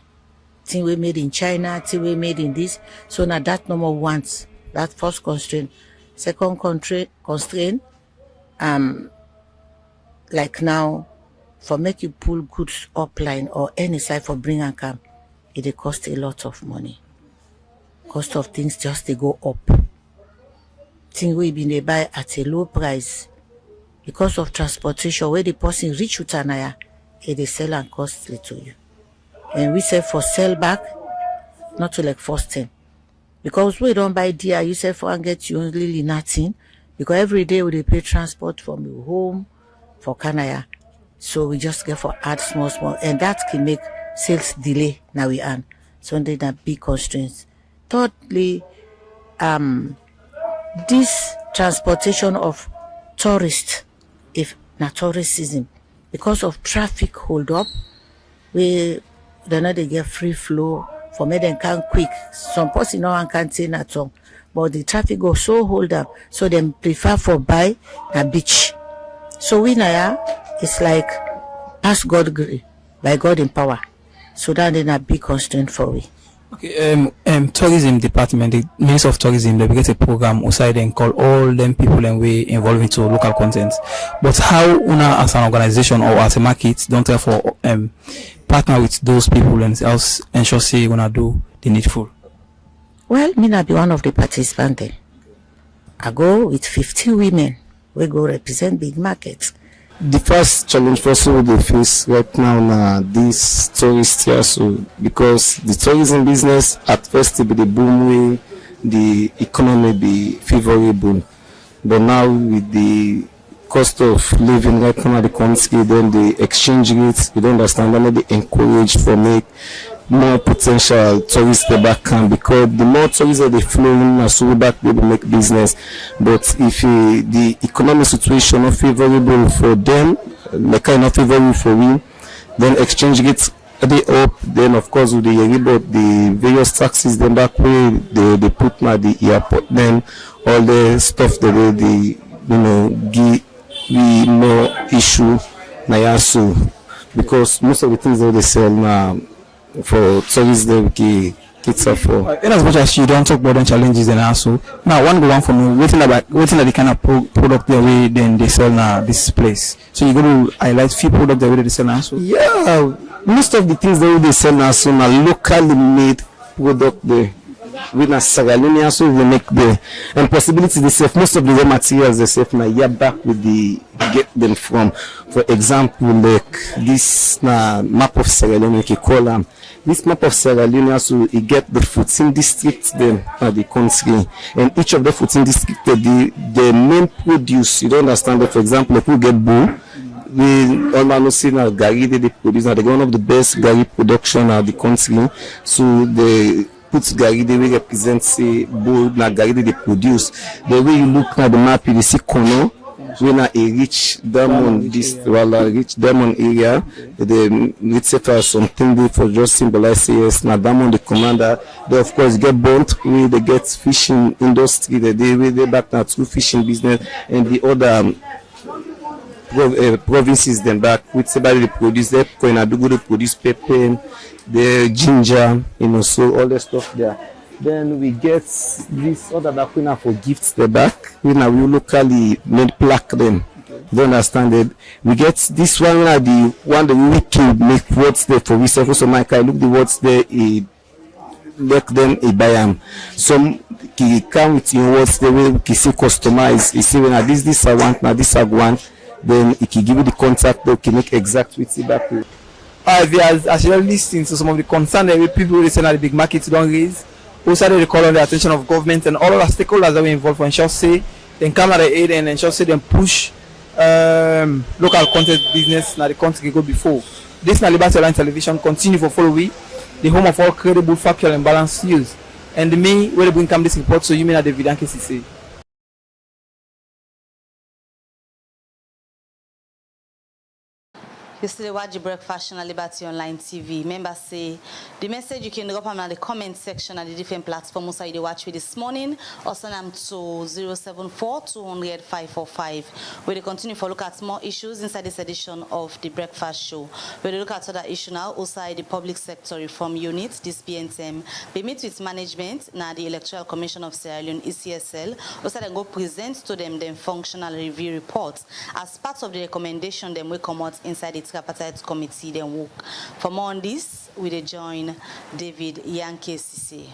thing we made in China, thing we made in this. So now that number one, that first constraint. Second constraint, like now, for make you pull goods upline or any side for bring and come, it cost a lot of money. Cost of things just they go up. Thing we been they buy at a low price because of transportation. Where the person reach Utanaya, they sell and costly to you. And we say for sell back, not to like first thing. Because we don't buy dear, you say for and get you really nothing. Because every day we pay transport from your home for Kanaya. So we just get for add small, and that can make sales delay now we earn. So they that big constraints. Thirdly, this transportation of tourists, if not tourist season, because of traffic hold up, they get free flow for me then can quick. Some person no one can say at all. But the traffic go so hold up, so they prefer for buy a beach. So we now it's like ask God by God in power. So that is a big constraint for we. Okay, tourism department, the Ministry of Tourism, they get a program outside and call all them people and we involve into local content. But how una as an organization or as a market don't therefore partner with those people and else ensure say you gonna do the needful? Well, me not be one of the participants there. I go with 50 women. We go represent big markets. The first challenge for us we face right now na this tourist here, so because the tourism business at first be the boom way, the economy be favorable, but now with the cost of living right now the country, then the exchange rates, you don't understand, then they encourage for make more potential tourists they back can, because the more tourists that they flow in so back they will make business. But if the economic situation not favorable for them, like kind of favorable for we, then exchange rates they up, then of course with the about the various taxes then back way they put now the airport, then all the stuff that they give we more issue now, so because most of the things that they sell now for tourists they kids are for. In as much as you don't talk about the challenges and also now one go on for me waiting at the kind of product the way then they sell now this place. So you go to highlight few product the way they sell now. So yeah, most of the things that they sell now so now locally made product there. With a Sierra Leone so they make the and possibility they save most of the raw materials they save now year back with the get them from. For example, like this map of Sierra Leone we call them. This map of Sierra Leone so you get the 14 districts then the country, and each of the 14 districts the main produce, you don't understand that. For example, like we get bull, we almost see now Gary they produce now, they one of the best Gary production of the country, so they put Gary they will represent say bull na Gary they produce. The way you look at the map you see Kono when a rich diamond rich diamond area, the let's say for something they for just symbolize say yes na diamond the commander. They of course get burnt where they get fishing industry, they back now to fishing business, and the other provinces then back with somebody they produce their coin they produce pepper, the ginger, so all the stuff there. Then we get this other that we for gifts the back. We locally made plaque them. Don't understand it. We get this one the one that we can make words there for research. So Mike, I look the words there, let them buy them. Some he come with your words there will he see customize. He see when this I want, now this I want. Then he can give you the contact that can make exact with it back. As you are listening to some of the concerns that people listen at the big markets don't raise. Also they call on the attention of government and all of the stakeholders that we involved for ensure say then come at the aid and ensure say then push local content business na the country go before. This na Liberty Online Television continue for follow we, the home of all credible, factual and balanced news. And me where they bring come this report so you mean at the Vidan KCC. Yesterday, watch the breakfast on Liberty Online TV. Members say the message you can drop them in the comment section at the different platforms you watch with this morning, or send them to 074-200-545. We will continue to look at more issues inside this edition of the breakfast show. We will look at other issues now outside the public sector reform unit, this BNTM. We meet with management, now the Electoral Commission of Sierra Leone, ECSL, also then go present to them the functional review report as part of the recommendation them we come out inside the tripartite committee then work. For more on this, we join David Yankee Sisi.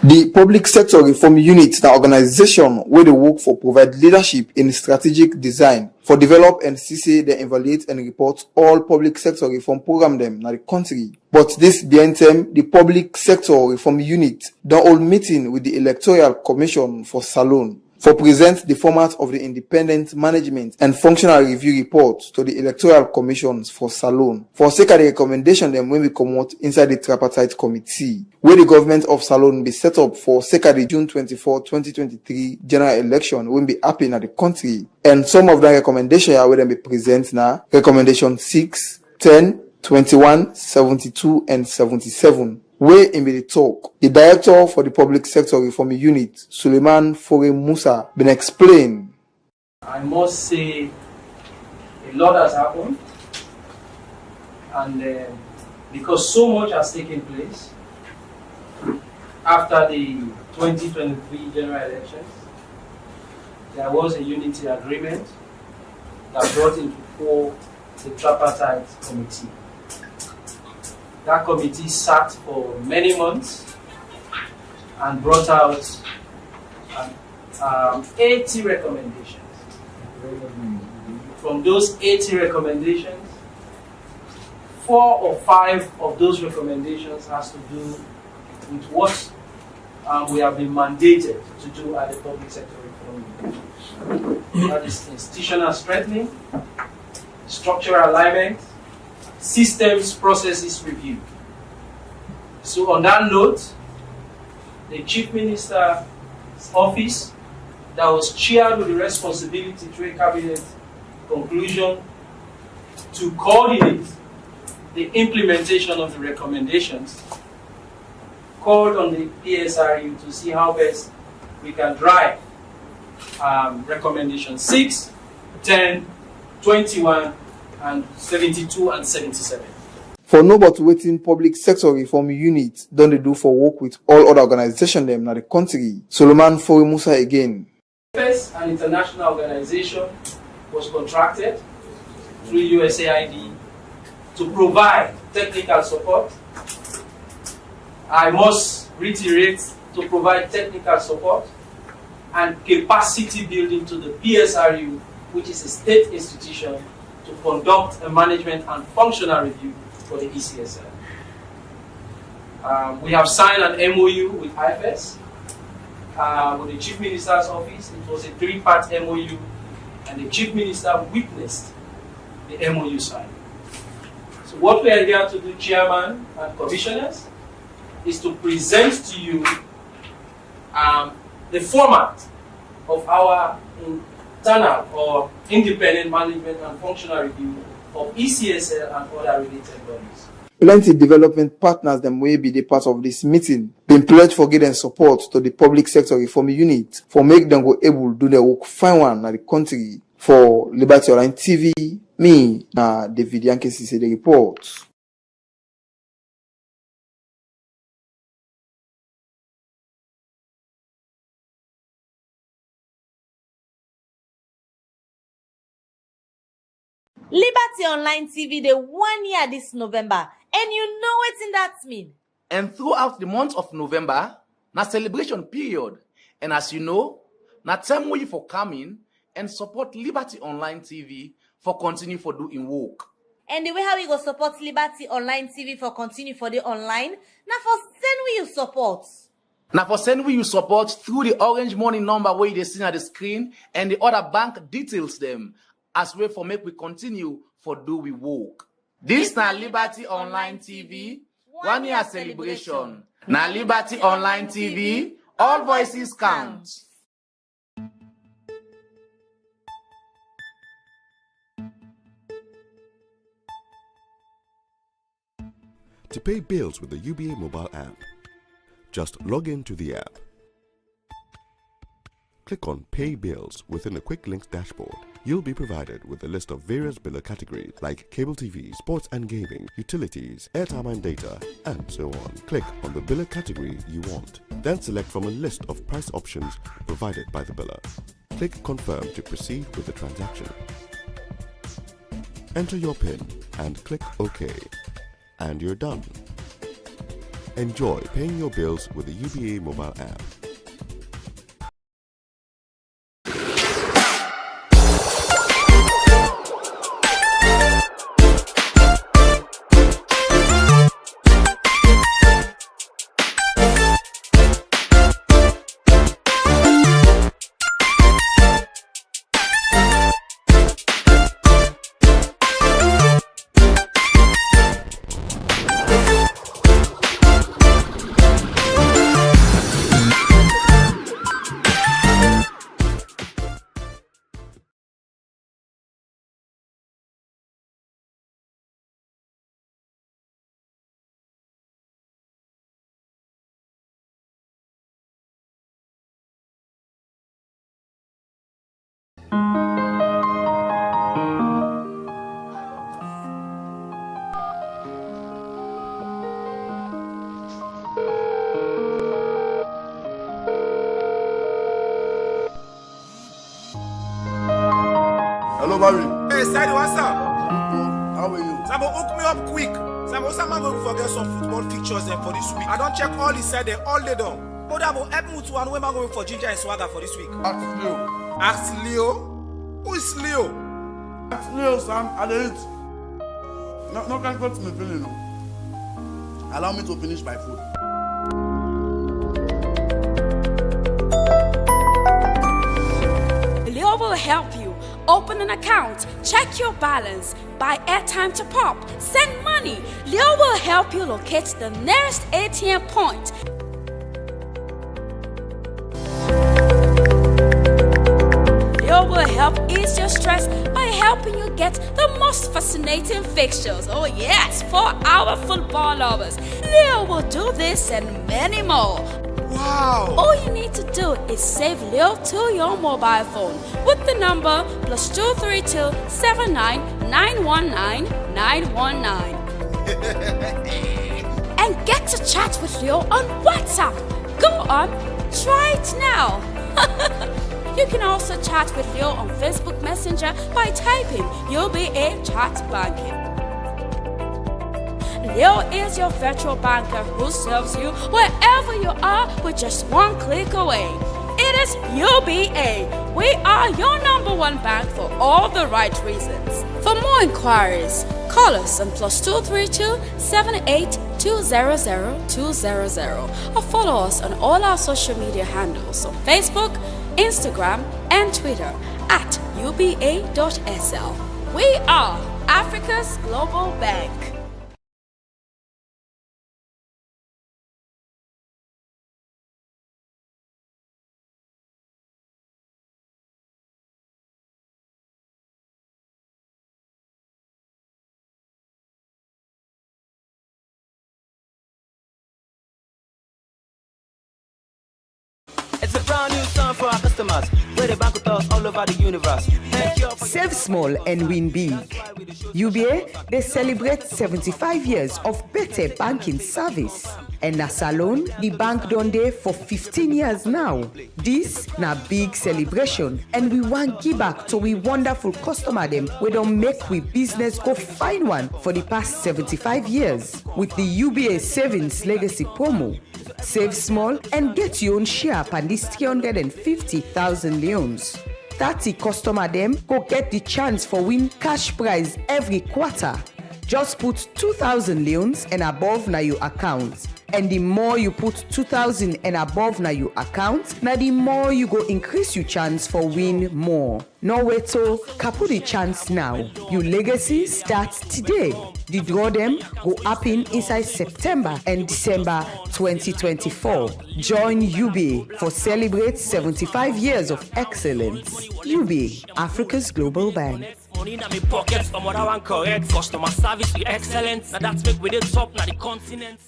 The Public Sector Reform Unit, the organization where they work for provide leadership in strategic design for develop and CC they evaluate and report all public sector reform program them in the country. But this BNTM, the Public Sector Reform Unit, don't hold meeting with the Electoral Commission for Salon for present the format of the independent management and functional review report to the Electoral Commissions for Salon. For sake of the recommendation them when we come out inside the tripartite committee, where the government of Salon be set up for sake of the June 24, 2023 general election will be happening at the country. And some of the recommendations are where they be present now. Recommendation 6, 10, 21, 72, and 77. Where in the talk, the director for the Public Sector Reform Unit, Suleiman Fore Musa, been explained. I must say a lot has happened, and because so much has taken place after the 2023 general elections, there was a unity agreement that brought into fore the tripartite committee. That committee sat for many months and brought out 80 recommendations. From those 80 recommendations, 4 or 5 of those recommendations has to do with what we have been mandated to do at the Public Sector Reform Unit. That is institutional strengthening, structural alignment, systems, processes review. So on that note, the Chief Minister's office that was chaired with the responsibility through a cabinet conclusion to coordinate the implementation of the recommendations called on the PSRU to see how best we can drive recommendation 6, 10, 21, and 72 and 77. For no but waiting Public Sector Reform Unit don't they do for work with all other organizations them in the country. Suleiman Fore Musa again. First, an international organization was contracted through USAID to provide technical support. I must reiterate, to provide technical support and capacity building to the PSRU, which is a state institution, to conduct a management and functional review for the ECSL. We have signed an MOU with IFS, with the Chief Minister's office. It was a 3-part MOU, and the Chief Minister witnessed the MOU sign. So what we are here to do, Chairman and Commissioners, is to present to you the format of our internal or independent management and functional review of ECSL and other related bodies. Plenty development partners them will be the part of this meeting. Been pledged for getting support to the Public Sector Reform Unit for make them go able to do their work fine one at the country. For Liberty Online TV, me, David Yankee Sisi, the report. Liberty Online TV, the 1 year this November, and you know what in that mean. And throughout the month of November, na celebration period. And as you know, na time we for coming and support Liberty Online TV for continue for doing work. And the way how we go support Liberty Online TV for continue for the online, na for send we you support. Now for send we you support through the orange money number where you see on the screen and the other bank details them. As well for make we continue for do we work. This na Liberty Online TV, 1 year celebration. Na Liberty Online TV, all voices count. to pay bills with the UBA mobile app. Just log into the app. Click on Pay Bills within the Quick Links dashboard. You'll be provided with a list of various biller categories like cable TV, sports and gaming, utilities, airtime and data, and so on. Click on the biller category you want. Then select from a list of price options provided by the biller. Click Confirm to proceed with the transaction. Enter your PIN and click OK. And you're done. Enjoy paying your bills with the UBA mobile app. Hello, Barry. Hey, Sadie, what's up? How are you? Samo, hook me up quick. Samo, someone going to forget some football pictures then for this week. I don't check all the side there, all day done. But I will help me to one. Where am I going for ginger and swagger for this week? Ask Leo. Ask Leo? Who is Leo? Ask Leo, Sam. I did it. No, can't go to me, feeling. Allow me to finish my food. Leo will help you. Open an account, check your balance, buy airtime to pop, send money. Leo will help you locate the nearest ATM point. Leo will help ease your stress by helping you get the most fascinating fixtures. Oh yes, for our football lovers. Leo will do this and many more. Wow! All you need to do is save Leo to your mobile phone with the number +232 79 919 919 and get to chat with Leo on WhatsApp. Go on, try it now. You can also chat with Leo on Facebook Messenger by typing UBA Chat Banking. Leo is your virtual banker who serves you wherever you are with just one click away. It is UBA. We are your #1 bank for all the right reasons. For more inquiries, call us on +232 78 200 200 or follow us on all our social media handles on Facebook, Instagram, and Twitter at uba.sl. We are Africa's Global Bank. It's a brand new song for our customers. Where they bank with us all over the universe. Save small and win big. UBA, they celebrate 75 years of better banking service. And as alone, the bank done there for 15 years now. This na big celebration, and we want give back to we wonderful customer them. We don't make we business go find one for the past 75 years with the UBA Savings Legacy promo. Save small and get your own share on this 350,000 leones. 30 customer them go get the chance for win cash prize every quarter. Just put 2,000 leones and above na your account. And the more you put 2,000 and above na your account, na the more you go increase your chance for win more. No wait till kapu the chance now. Your legacy starts today. The draw them go happen inside September and December 2024. Join UBA for celebrate 75 years of excellence. UBA, Africa's Global Bank. money in my pocket, some other one correct. Customer service be excellent. Now that's make with it top, now the continent.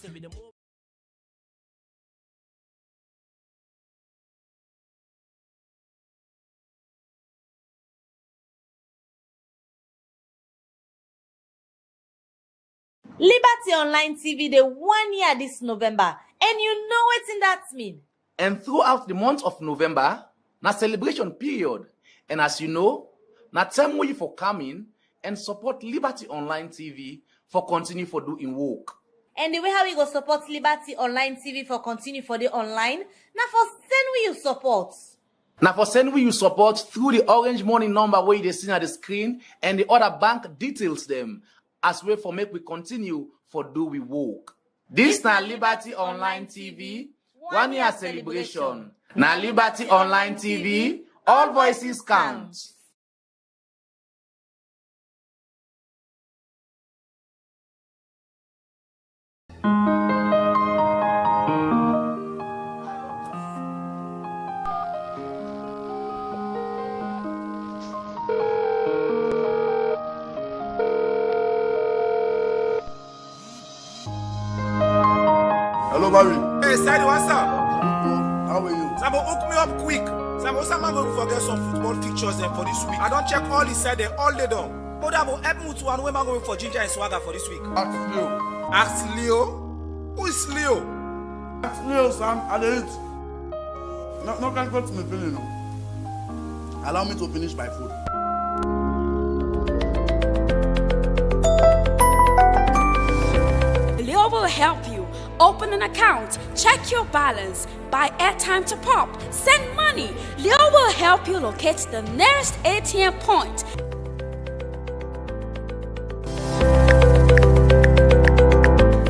Liberty Online TV, the 1 year this November. And you know what's in that mean? And throughout the month of November, na celebration period. And as you know, na time we for coming and support Liberty Online TV for continue for doing work. And the way how we go support Liberty Online TV for continue for the online, now for send we you support. Now for send we you support through the orange money number where you see on the screen and the other bank details them as way for make we continue for do we work. This na Liberty Online TV, 1 year celebration. Na Liberty Online TV, all voices count. Hello, Barry. Hey, Sadie, what's up? How are you? Samo, hook me up quick. Samo, someone going to forget some football pictures then for this week. I don't check all he said there, all day done. But I will help me to one way I'm going for ginger and swagger for this week. Ask Leo. Ask Leo? Who is Leo? Ask Leo, Sam. I did it. No, can't go to me, feeling. Allow me to finish my food. Leo will help you. Open an account, check your balance, buy airtime to pop, send money. Leo will help you locate the nearest ATM point.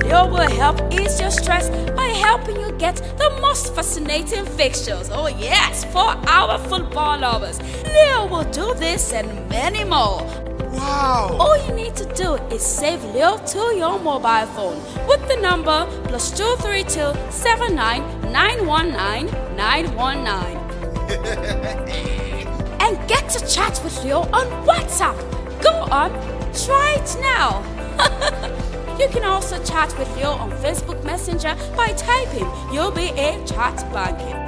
Leo will help ease your stress by helping you get the most fascinating fixtures. Oh yes, for our football lovers. Leo will do this and many more. Wow! All you need to do is save Leo to your mobile phone with the number +232 79 919 919 and get to chat with Leo on WhatsApp. Go on, try it now. You can also chat with Leo on Facebook Messenger by typing UBA Chat Banking.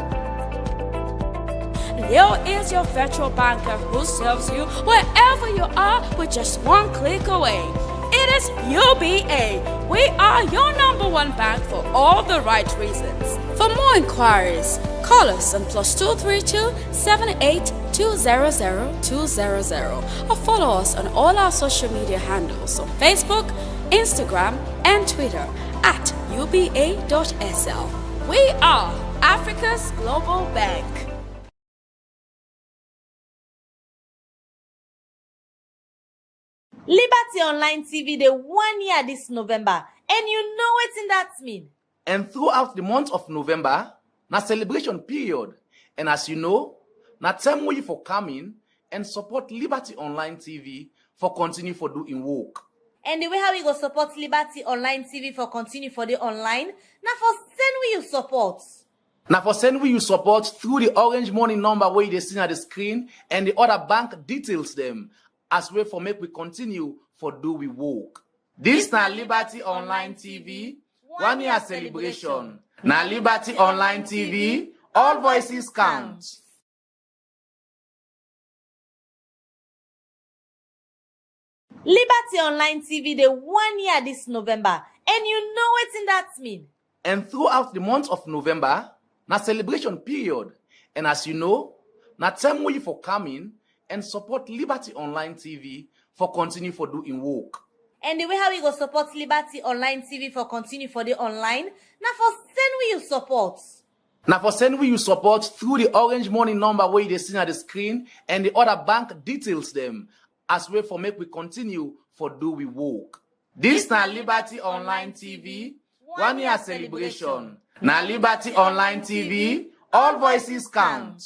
Leo is your virtual banker who serves you wherever you are with just one click away. It is UBA. We are your #1 bank for all the right reasons. For more inquiries, call us on +232 78 200 200 or follow us on all our social media handles on Facebook, Instagram, and Twitter at uba.sl. We are Africa's global bank. Liberty Online TV, the 1 year this November. And you know what's in that mean? And throughout the month of November, na celebration period. And as you know, na time we for coming and support Liberty Online TV for continue for doing work. And the way how we go support Liberty Online TV for continue for the online, now for send we you support. Now for send we you support through the orange money number where you see on the screen and the other bank details them as way for make we continue for do we work. This na Liberty Online TV, 1 year celebration. Na Liberty Online TV, all voices count. Liberty Online TV, the 1 year this November. And you know what's in that mean? And throughout the month of November, na celebration period. And as you know, na time we for coming and support Liberty Online TV for continue for doing work. And the way how we go support Liberty Online TV for continue for the online, now for send we you support. Now for send we you support through the orange money number where you see on the screen and the other bank details them as way for make we continue for do we work. This na Liberty Online TV, 1 year celebration. Na Liberty Online TV, all voices count.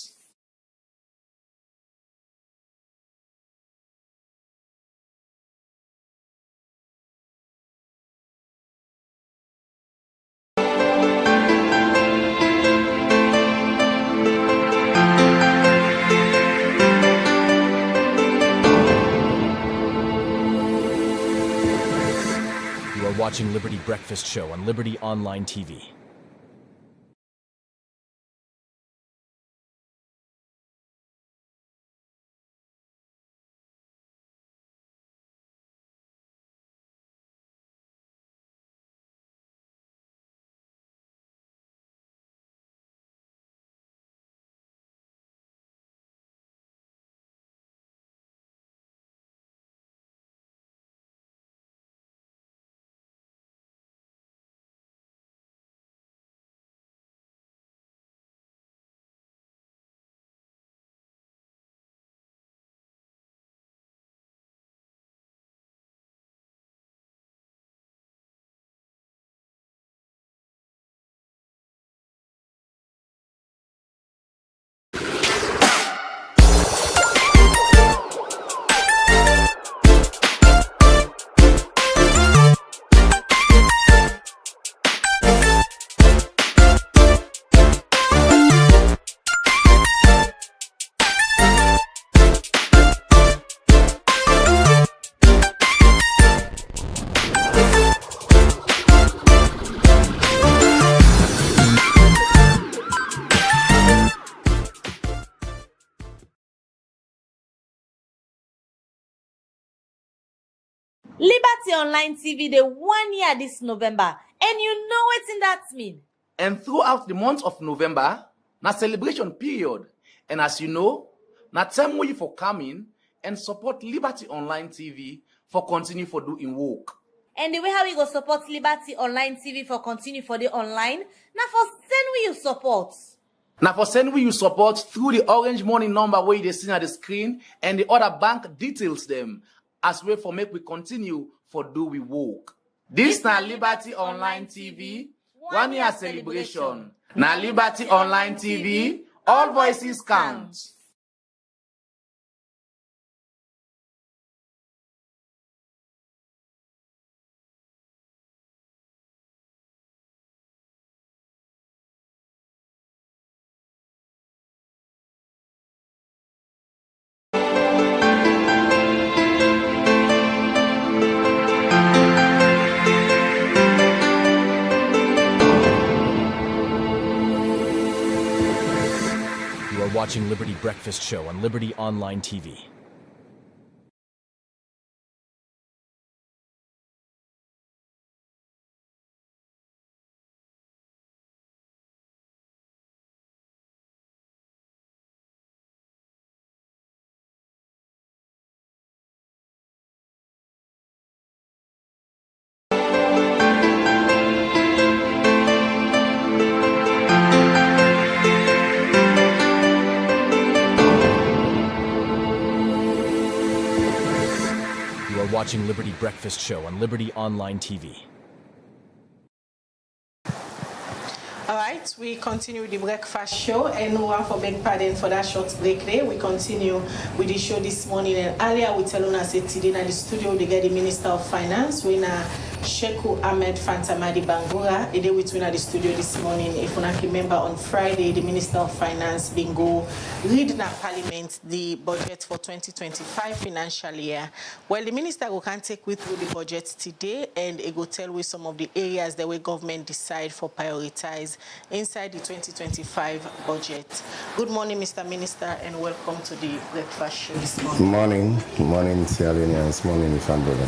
watching Liberty Breakfast Show on Liberty Online TV. Liberty Online TV, the 1 year this November, and you know what in that mean. And throughout the month of November, na celebration period. And as you know, na time we for coming and support Liberty Online TV for continue for doing work. And the way how we go support Liberty Online TV for continue for the online, na for send we you support. Now for send we you support through the orange money number where you see on the screen and the other bank details them as way for make we continue for do we work. This na Liberty Online TV, 1 year celebration. Na Liberty Online TV, all voices count. Watching Liberty Breakfast Show on Liberty Online TV. Watching Liberty Breakfast Show on Liberty Online TV. All right, we continue with the breakfast show, and we want for beg pardon for that short break there. We continue with the show this morning, and earlier we tell us that today in the studio they get the Minister of Finance, we na Sheku Ahmed Fantamadi Bangura. They with we in the studio this morning. If you not remember, on Friday the Minister of Finance been go read in Parliament the budget for 2025 financial year. Well, the minister can take with through the budget today, and it go tell with some of the areas that way government decide for prioritize inside the 2025 budget. Good morning, Mr. Minister, and welcome to the breakfast show this morning. Good morning, Sierra Leoneans. Morning, Abdul.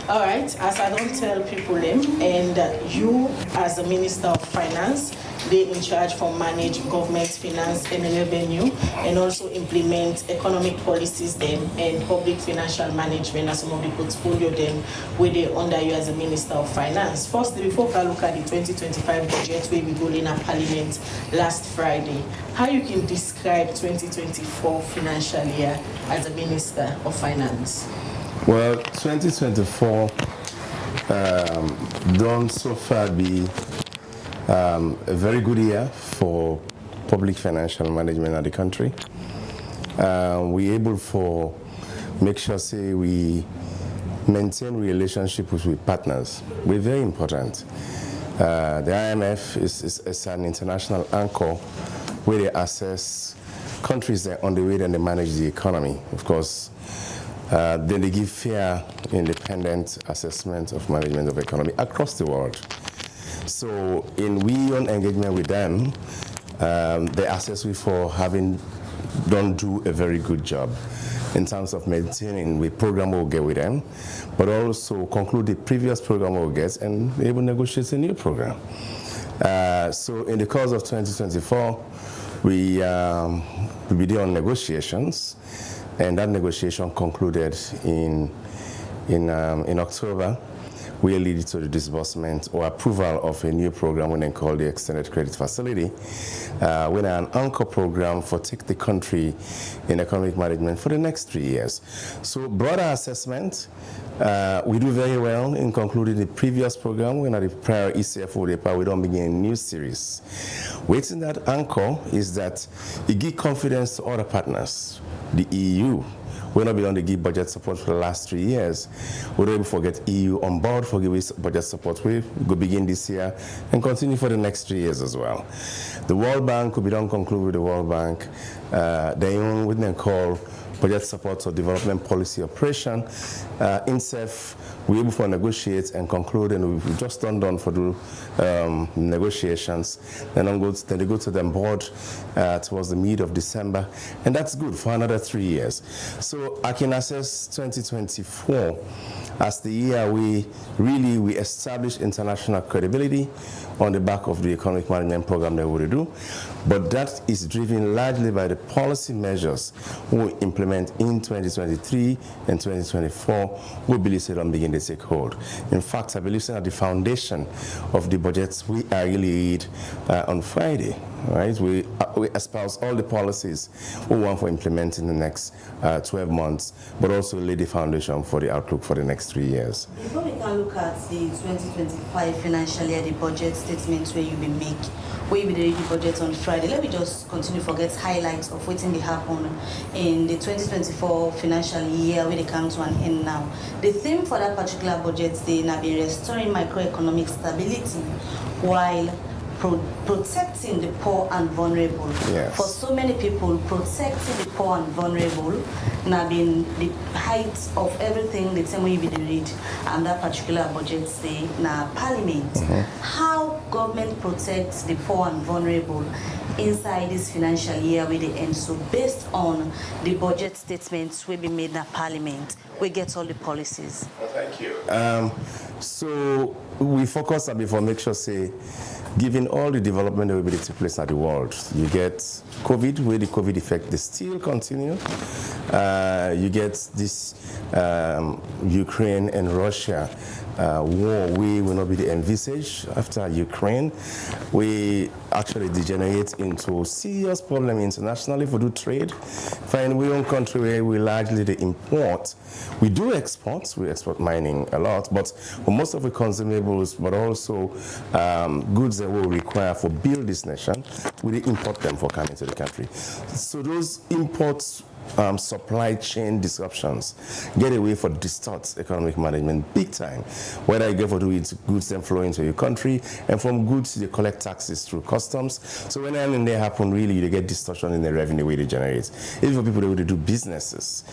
All right, as I don't tell people them, and you as the Minister of Finance, they in charge for manage government finance and revenue, and also implement economic policies them and public financial management as some of the portfolio them where they under you as a Minister of Finance. First, before I look at the 2025 budget where we go in a Parliament last Friday, how you can describe 2024 financial year as a Minister of Finance? Well, 2024 don't so far be a very good year for public financial management of the country. We're able to make sure say we maintain relationship with partners. We're very important. The IMF is an international anchor where they assess countries that are on the way and they manage the economy. Of course, Then they give fair, independent assessment of management of economy across the world. So in we on engagement with them, they assess we for having do a very good job in terms of maintaining the program we'll get with them, but also conclude the previous program we'll get and be able to negotiate a new program. So in the course of 2024, we began on negotiations, and that negotiation concluded in October. We lead to the disbursement or approval of a new program we call the Extended Credit Facility, with an anchor program for take the country in economic management for the next 3 years. So broader assessment, we do very well in concluding the previous program. When at the prior ECFO, we don't begin a new series. Waiting that anchor is that it gives confidence to other partners, the EU. We're not been on the give budget support for the last 3 years. We don't even forget EU on board for giving budget support. We go begin this year and continue for the next 3 years as well. The World Bank, we don't conclude with the World Bank. They own what they call budget support or development policy operation. INSEF, we're able to negotiate and conclude, and we've just done for the negotiations. Then they go to the board towards the mid of December, and that's good for another 3 years. So I can assess 2024 as the year we establish international credibility on the back of the economic management program that we do, but that is driven largely by the policy measures we implement in 2023 and 2024. We believe they don't begin to take hold. In fact, I believe that the foundation of the budgets we read on Friday. Right, we espouse all the policies we want for implementing the next 12 months, but also lay the foundation for the outlook for the next 3 years. Before we can look at the 2025 financial year, the budget statements where you will make, where you will read the budget on Friday, let me just continue to get highlights of what will happen in the 2024 financial year where they come to an end now. The theme for that particular budget day has been restoring macroeconomic stability while protecting the poor and vulnerable. Yes. For so many people, protecting the poor and vulnerable now been the height of everything the time we read and that particular budget say now Parliament. How government protects the poor and vulnerable inside this financial year where they end. So based on the budget statements will be made in Parliament, we get all the policies. Well, thank you. So we focus on before make sure say given all the development that will be take place at the world, you get COVID, where the COVID effect they still continue. You get this Ukraine and Russia war. We will not be the envisaged after Ukraine. We actually degenerate into serious problem internationally for do trade. Find we own country where we largely the import. We do export. We export mining a lot, but for most of the consumables, but also goods that will require for build this nation, we import them for coming to the country. So those imports supply chain disruptions get away for distort economic management big time. Whether you get for do it goods then flow into your country, and from goods they collect taxes through customs. So when anything they happen, really they get distortion in the revenue way they generate. Even for people that would do businesses,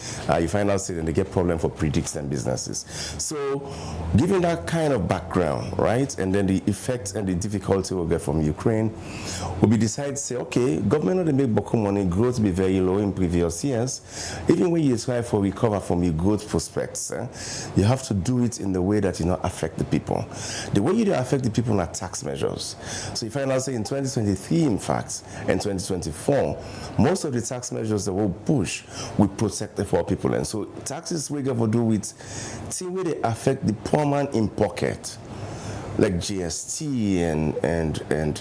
you find out that they get problem for predicts and businesses. So given that kind of background, right, and then the effects and the difficulty we'll get from Ukraine, we decide to say, okay, government will make boku money, growth be very low in previous years. Even when you try for recover from your growth prospects, you have to do it in the way that you not affect the people. The way you don't affect the people are tax measures. So you find out say in 2023, in fact, and 2024, most of the tax measures that will push will protect the poor people. And so taxes we got to do with see where they affect the poor man in pocket, like GST and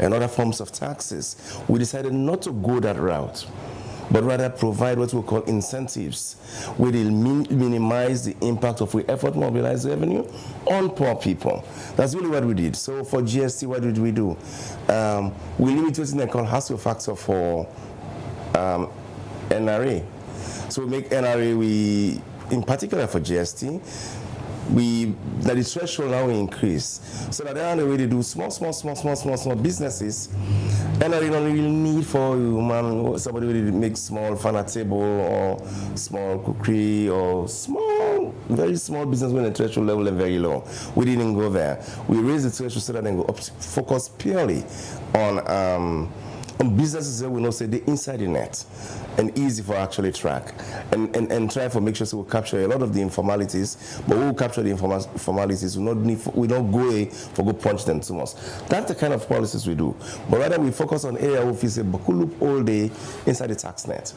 other forms of taxes. We decided not to go that route, but rather provide what we call incentives, where they minimize the impact of we effort mobilize revenue on poor people. That's really what we did. So for GST, what did we do? We limited what they call hassle factor for NRA. So we make NRA, in particular for GST, that the threshold now increase. So that the only way they do small businesses, and they don't really need for somebody who makes small furniture table or small cookery or very small business when the threshold level is very low. We didn't go there. We raised the threshold so that they go up, focus purely on businesses that we know say they're inside the net and easy for actually track and try for make sure so we capture a lot of the informalities, but we'll capture the formalities. We don't go for go punch them too much. That's the kind of policies we do. But rather we focus on area where we say loop all day inside the tax net.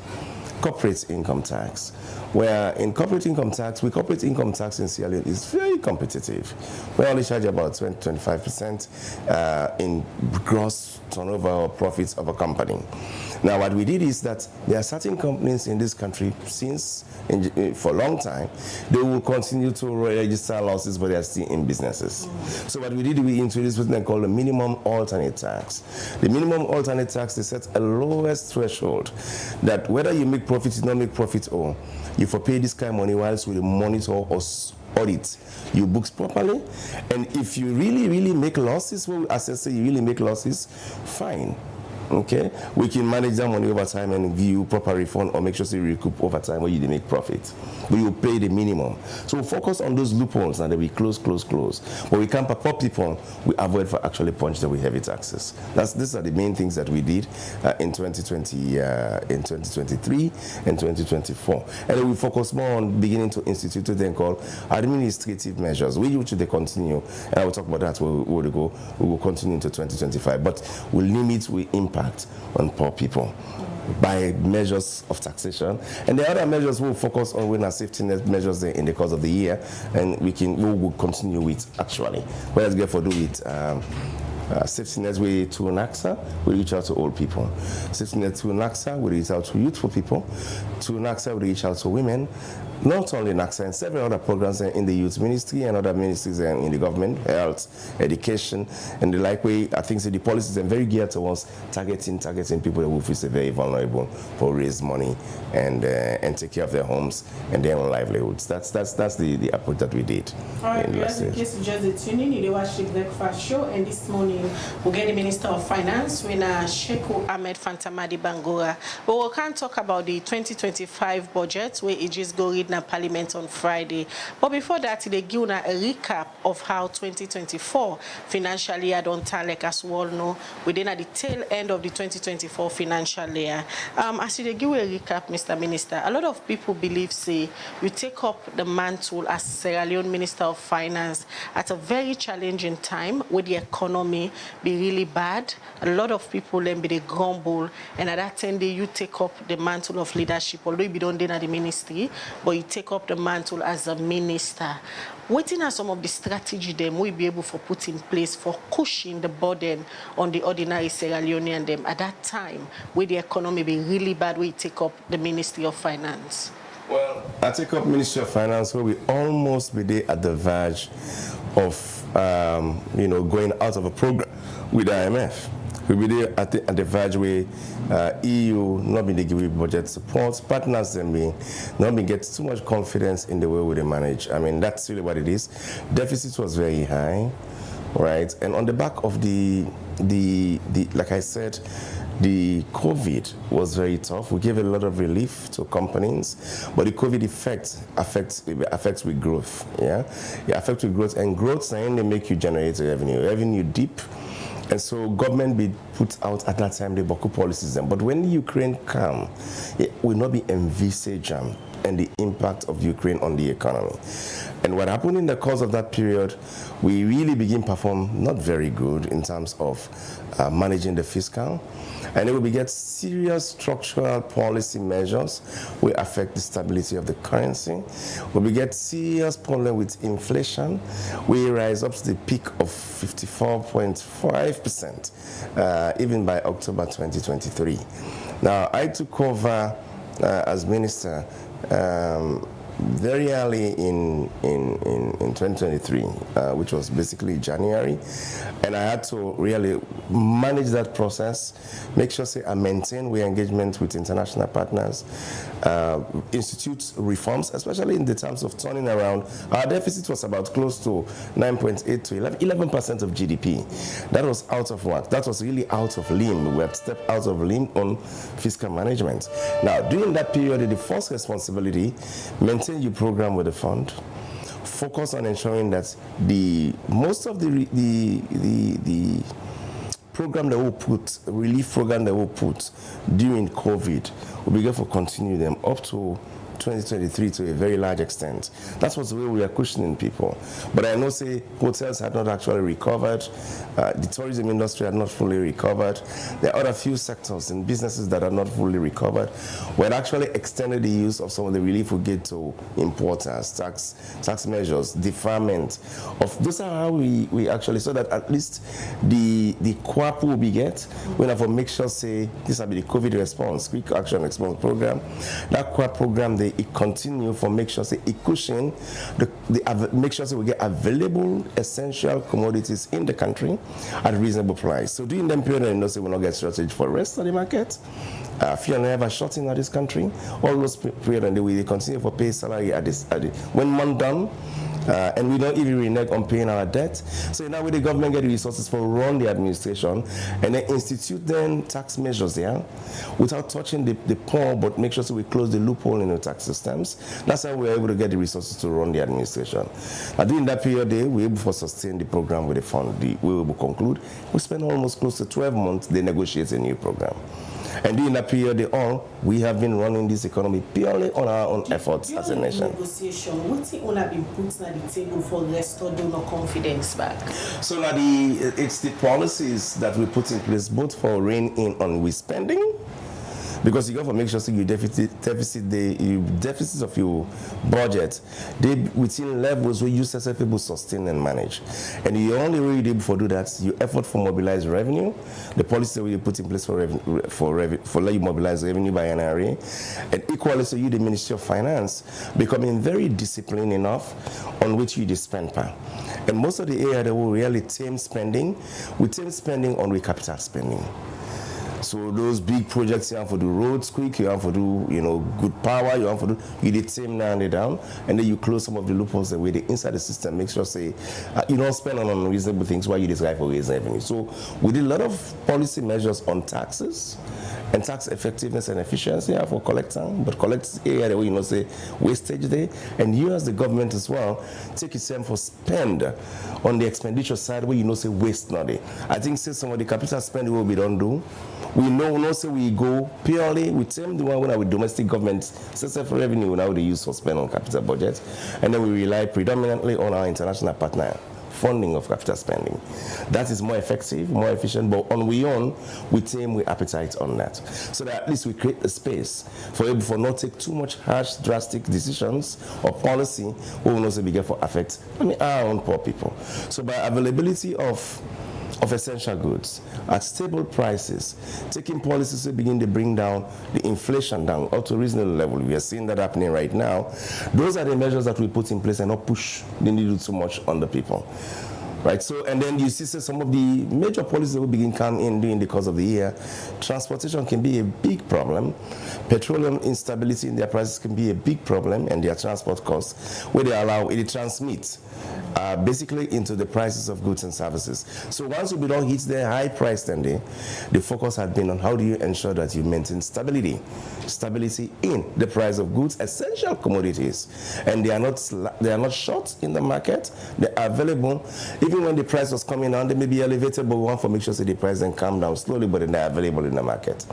Corporate income tax, where in corporate income tax in Sierra Leone is very competitive. We only charge about 20-25% in gross turnover or profits of a company. Now, what we did is that there are certain companies in this country for a long time, they will continue to register losses, but they are still in businesses. So what we did, we introduced what they call the minimum alternate tax. The minimum alternate tax, they set a lowest threshold that whether you make profit, you don't make profit, or you for pay this kind of money whilst we monitor or audit your books properly. And if you really make losses, we will assess that you really make losses, fine. Okay, we can manage that money over time and give you proper refund or make sure you recoup over time where you make profit. But you pay the minimum. So we focus on those loopholes and then we close. But we can't pop people, we avoid for actually punch that we heavy taxes. These are the main things that we did in 2023 and 2024. And then we focus more on beginning to institute what they call administrative measures, which they continue. And I will talk about that where we go. We will continue into 2025, but we'll limit, we impact on poor people by measures of taxation, and the other measures we'll focus on when our safety net measures in the course of the year, and we will continue with actually. Whereas get for do it. Safety net way to NAXA, we reach out to old people. Safety net to NAXA, we reach out to youthful people. To NAXA, we reach out to women. Not only NAXA, and several other programs in the youth ministry and other ministries in the government, health, education, and the like way. I think the policies are very geared towards targeting people who feel very vulnerable for raise money and take care of their homes and their own livelihoods. That's the approach that we did. All right, in case you just tune in, you watch the breakfast show, and this morning we'll get the Minister of Finance, Sheku Ahmed Fantamadi Bangura. But we can't talk about the 2025 budget where it just go read in Parliament on Friday. But before that, they give a recap of how 2024 financial year don't turn, like as we all know, within at the tail end of the 2024 financial year. As they give a recap, Mr. Minister, a lot of people believe, say, you take up the mantle as Sierra Leone Minister of Finance at a very challenging time with the economy be really bad. A lot of people then be they grumble, and at that time you take up the mantle of leadership, although you don't do the ministry, but you take up the mantle as a minister. What are some of the strategy them will be able to put in place for cushioning the burden on the ordinary Sierra Leonean them at that time where the economy be really bad, where you take up the Ministry of Finance? Well, I take up Ministry of Finance where we almost be there at the verge of going out of a program with IMF. We'll be there at the verge where EU not be giving budget support, partners them not be get too much confidence in the way we manage. I mean, that's really what it is. Deficit was very high, right? And on the back of the like I said, the COVID was very tough. We gave a lot of relief to companies, but the COVID affects with growth. Yeah, it affects with growth, and growth only make you generate revenue deep. And so government be put out at that time the Baku policies. But when Ukraine come, it will not be envisaged and the impact of Ukraine on the economy. And what happened in the course of that period, we really begin perform not very good in terms of managing the fiscal. And then we get serious structural policy measures will affect the stability of the currency. We get serious problem with inflation. We rise up to the peak of 54.5%, even by October 2023. Now, I took over as minister very early in 2023, which was basically January, and I had to really manage that process, make sure I maintain engagement with international partners, institute reforms, especially in the terms of turning around. Our deficit was about close to 9.8 to 11% of GDP. That was out of what? That was really out of limb. We had stepped out of limb on fiscal management. Now, during that period, the first responsibility, maintain your program with the fund, focus on ensuring that most of the program that we put, relief program that we put during COVID, we'll be able to continue them up to 2023 to a very large extent. That was the way we are cushioning people. But I know, say, hotels had not actually recovered. The tourism industry had not fully recovered. There are other few sectors and businesses that are not fully recovered. We had actually extended the use of some of the relief we get to importers, tax measures, deferment. Those are how we actually, so that at least the QAP we get, we have to make sure, say, this will be the COVID response, quick action response program. That QAP program, it continue for make sure say it cushion make sure we get available essential commodities in the country at a reasonable price. So during them period, say we not get shortage for the rest of the market. Fear never shorting at this country. All those period and they continue for pay salary at when month done. And we don't even renege on paying our debt. So now with the government get the resources for run the administration and then institute then tax measures there without touching the poor, but make sure so we close the loophole in the tax systems. That's how we're able to get the resources to run the administration. And during that period, we're able to sustain the program with the fund. We will conclude. We spend almost close to 12 months, they negotiate a new program. And during that period, we have been running this economy purely on our own efforts as a nation. Negotiation, what thing una been put on the table for restore donor confidence back? So now it's the policies that we put in place both for rein in on we spending, because you got to make sure so your deficits of your budget, they within levels where you successfully sustain and manage. And the only way you're able to do that, your effort for mobilize revenue, the policy that you put in place for let you mobilize revenue by NRA, and equally so you, the Ministry of Finance, becoming very disciplined enough on which you spend per. And most of the area that will really tame spending, we tame spending on we capital spending. So those big projects, you have to do roads quick, you have to do, good power, you have to do, you did same now and down, and then you close some of the loopholes the way they inside the system, make sure, say, you don't spend on unreasonable things while you decide for raise revenue. So we did a lot of policy measures on taxes and tax effectiveness and efficiency for collecting, but collect area the way say wastage there, and you as the government as well, take it for spend on the expenditure side where say waste not there. I think say some of the capital spending will be done do. We know say we go purely with the one when our domestic government successful revenue now they use for spend on capital budget, and then we rely predominantly on our international partner funding of capital spending. That is more effective, more efficient, but on we tame we appetite on that. So that at least we create a space for not take too much harsh, drastic decisions or policy who will also begin for affect our own poor people. So by availability of essential goods at stable prices, taking policies to begin to bring down the inflation down up to a reasonable level. We are seeing that happening right now. Those are the measures that we put in place and not push the needle too much on the people. Right, so and then you see some of the major policies that will begin come in during the course of the year. Transportation can be a big problem. Petroleum instability in their prices can be a big problem, and their transport costs, where they transmit basically into the prices of goods and services. So once we don't hit their high price, then the focus had been on how do you ensure that you maintain stability in the price of goods, essential commodities, and they are not short in the market. They are available. Even when the price was coming down, they may be elevated, but we want to make sure that the price then come down slowly, but then they're available in the market.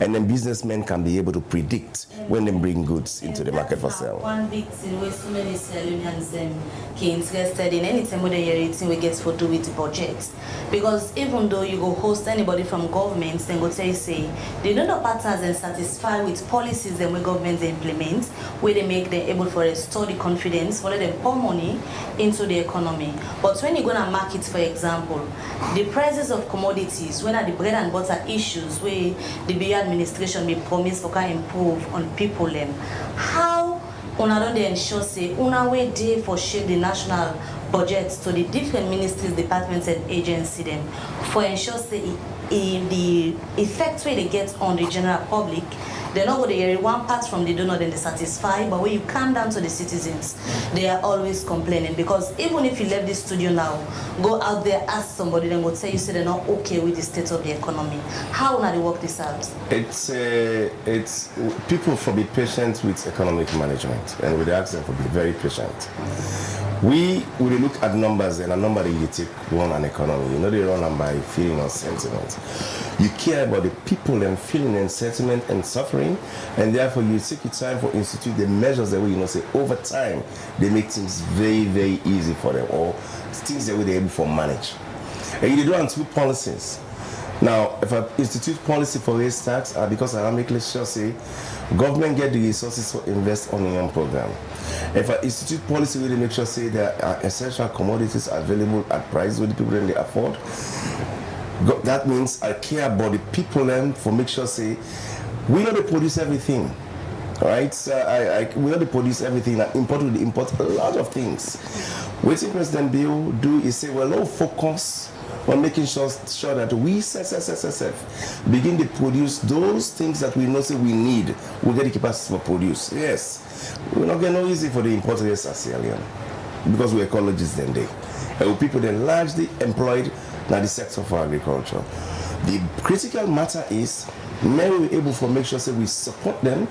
And then businessmen can be able to predict when they bring goods into the market for sale. One big thing where so many Leoneans are interested in anything where they we get for do with the budget. Because even though you go host anybody from governments, then go tell you say, they don't know partners and satisfied with policies that where governments implement, where they make them able for restore the confidence, for them pour money into the economy. But when you go to market, for example, the prices of commodities, when are the bread and butter issues where the BA administration may promise for can improve on people them, how una don dey ensure say una wey dey for shape the national budget to the different ministries, departments and agencies them for ensure say the effect wey they get on the general public, they're not going to hear one part from the donor then they satisfy, but when you come down to the citizens, they are always complaining. Because even if you left this studio now, go out there, ask somebody, then will tell you say they're not okay with the state of the economy. How will they work this out? It's people for be patient with economic management, and we ask them to be very patient. We look at numbers, and a number that you take run an economy. You know they run them by feeling or sentiment. You care about the people and feeling and sentiment and suffering, and therefore you take your time for institute the measures that way say over time they make things very, very easy for them, or things that way they're able to manage. And you do on two policies. Now, if I institute policy for raise tax, because I make sure say government get the resources to invest on the young program. If I institute policy, we make sure say there are essential commodities available at price where the people then they afford. That means I care about the people and for make sure say we know they produce everything. Right? So we know they produce everything and import a lot of things. What President Bill do is say, well, no focus on making sure that we begin to produce those things that we know say we need. We get the capacity to produce. Yes, we're not getting no easy for the importers as Sierra Leone because we're ecologists then they. And people then largely employed in the sector for agriculture. The critical matter is, may we able to make sure say we support them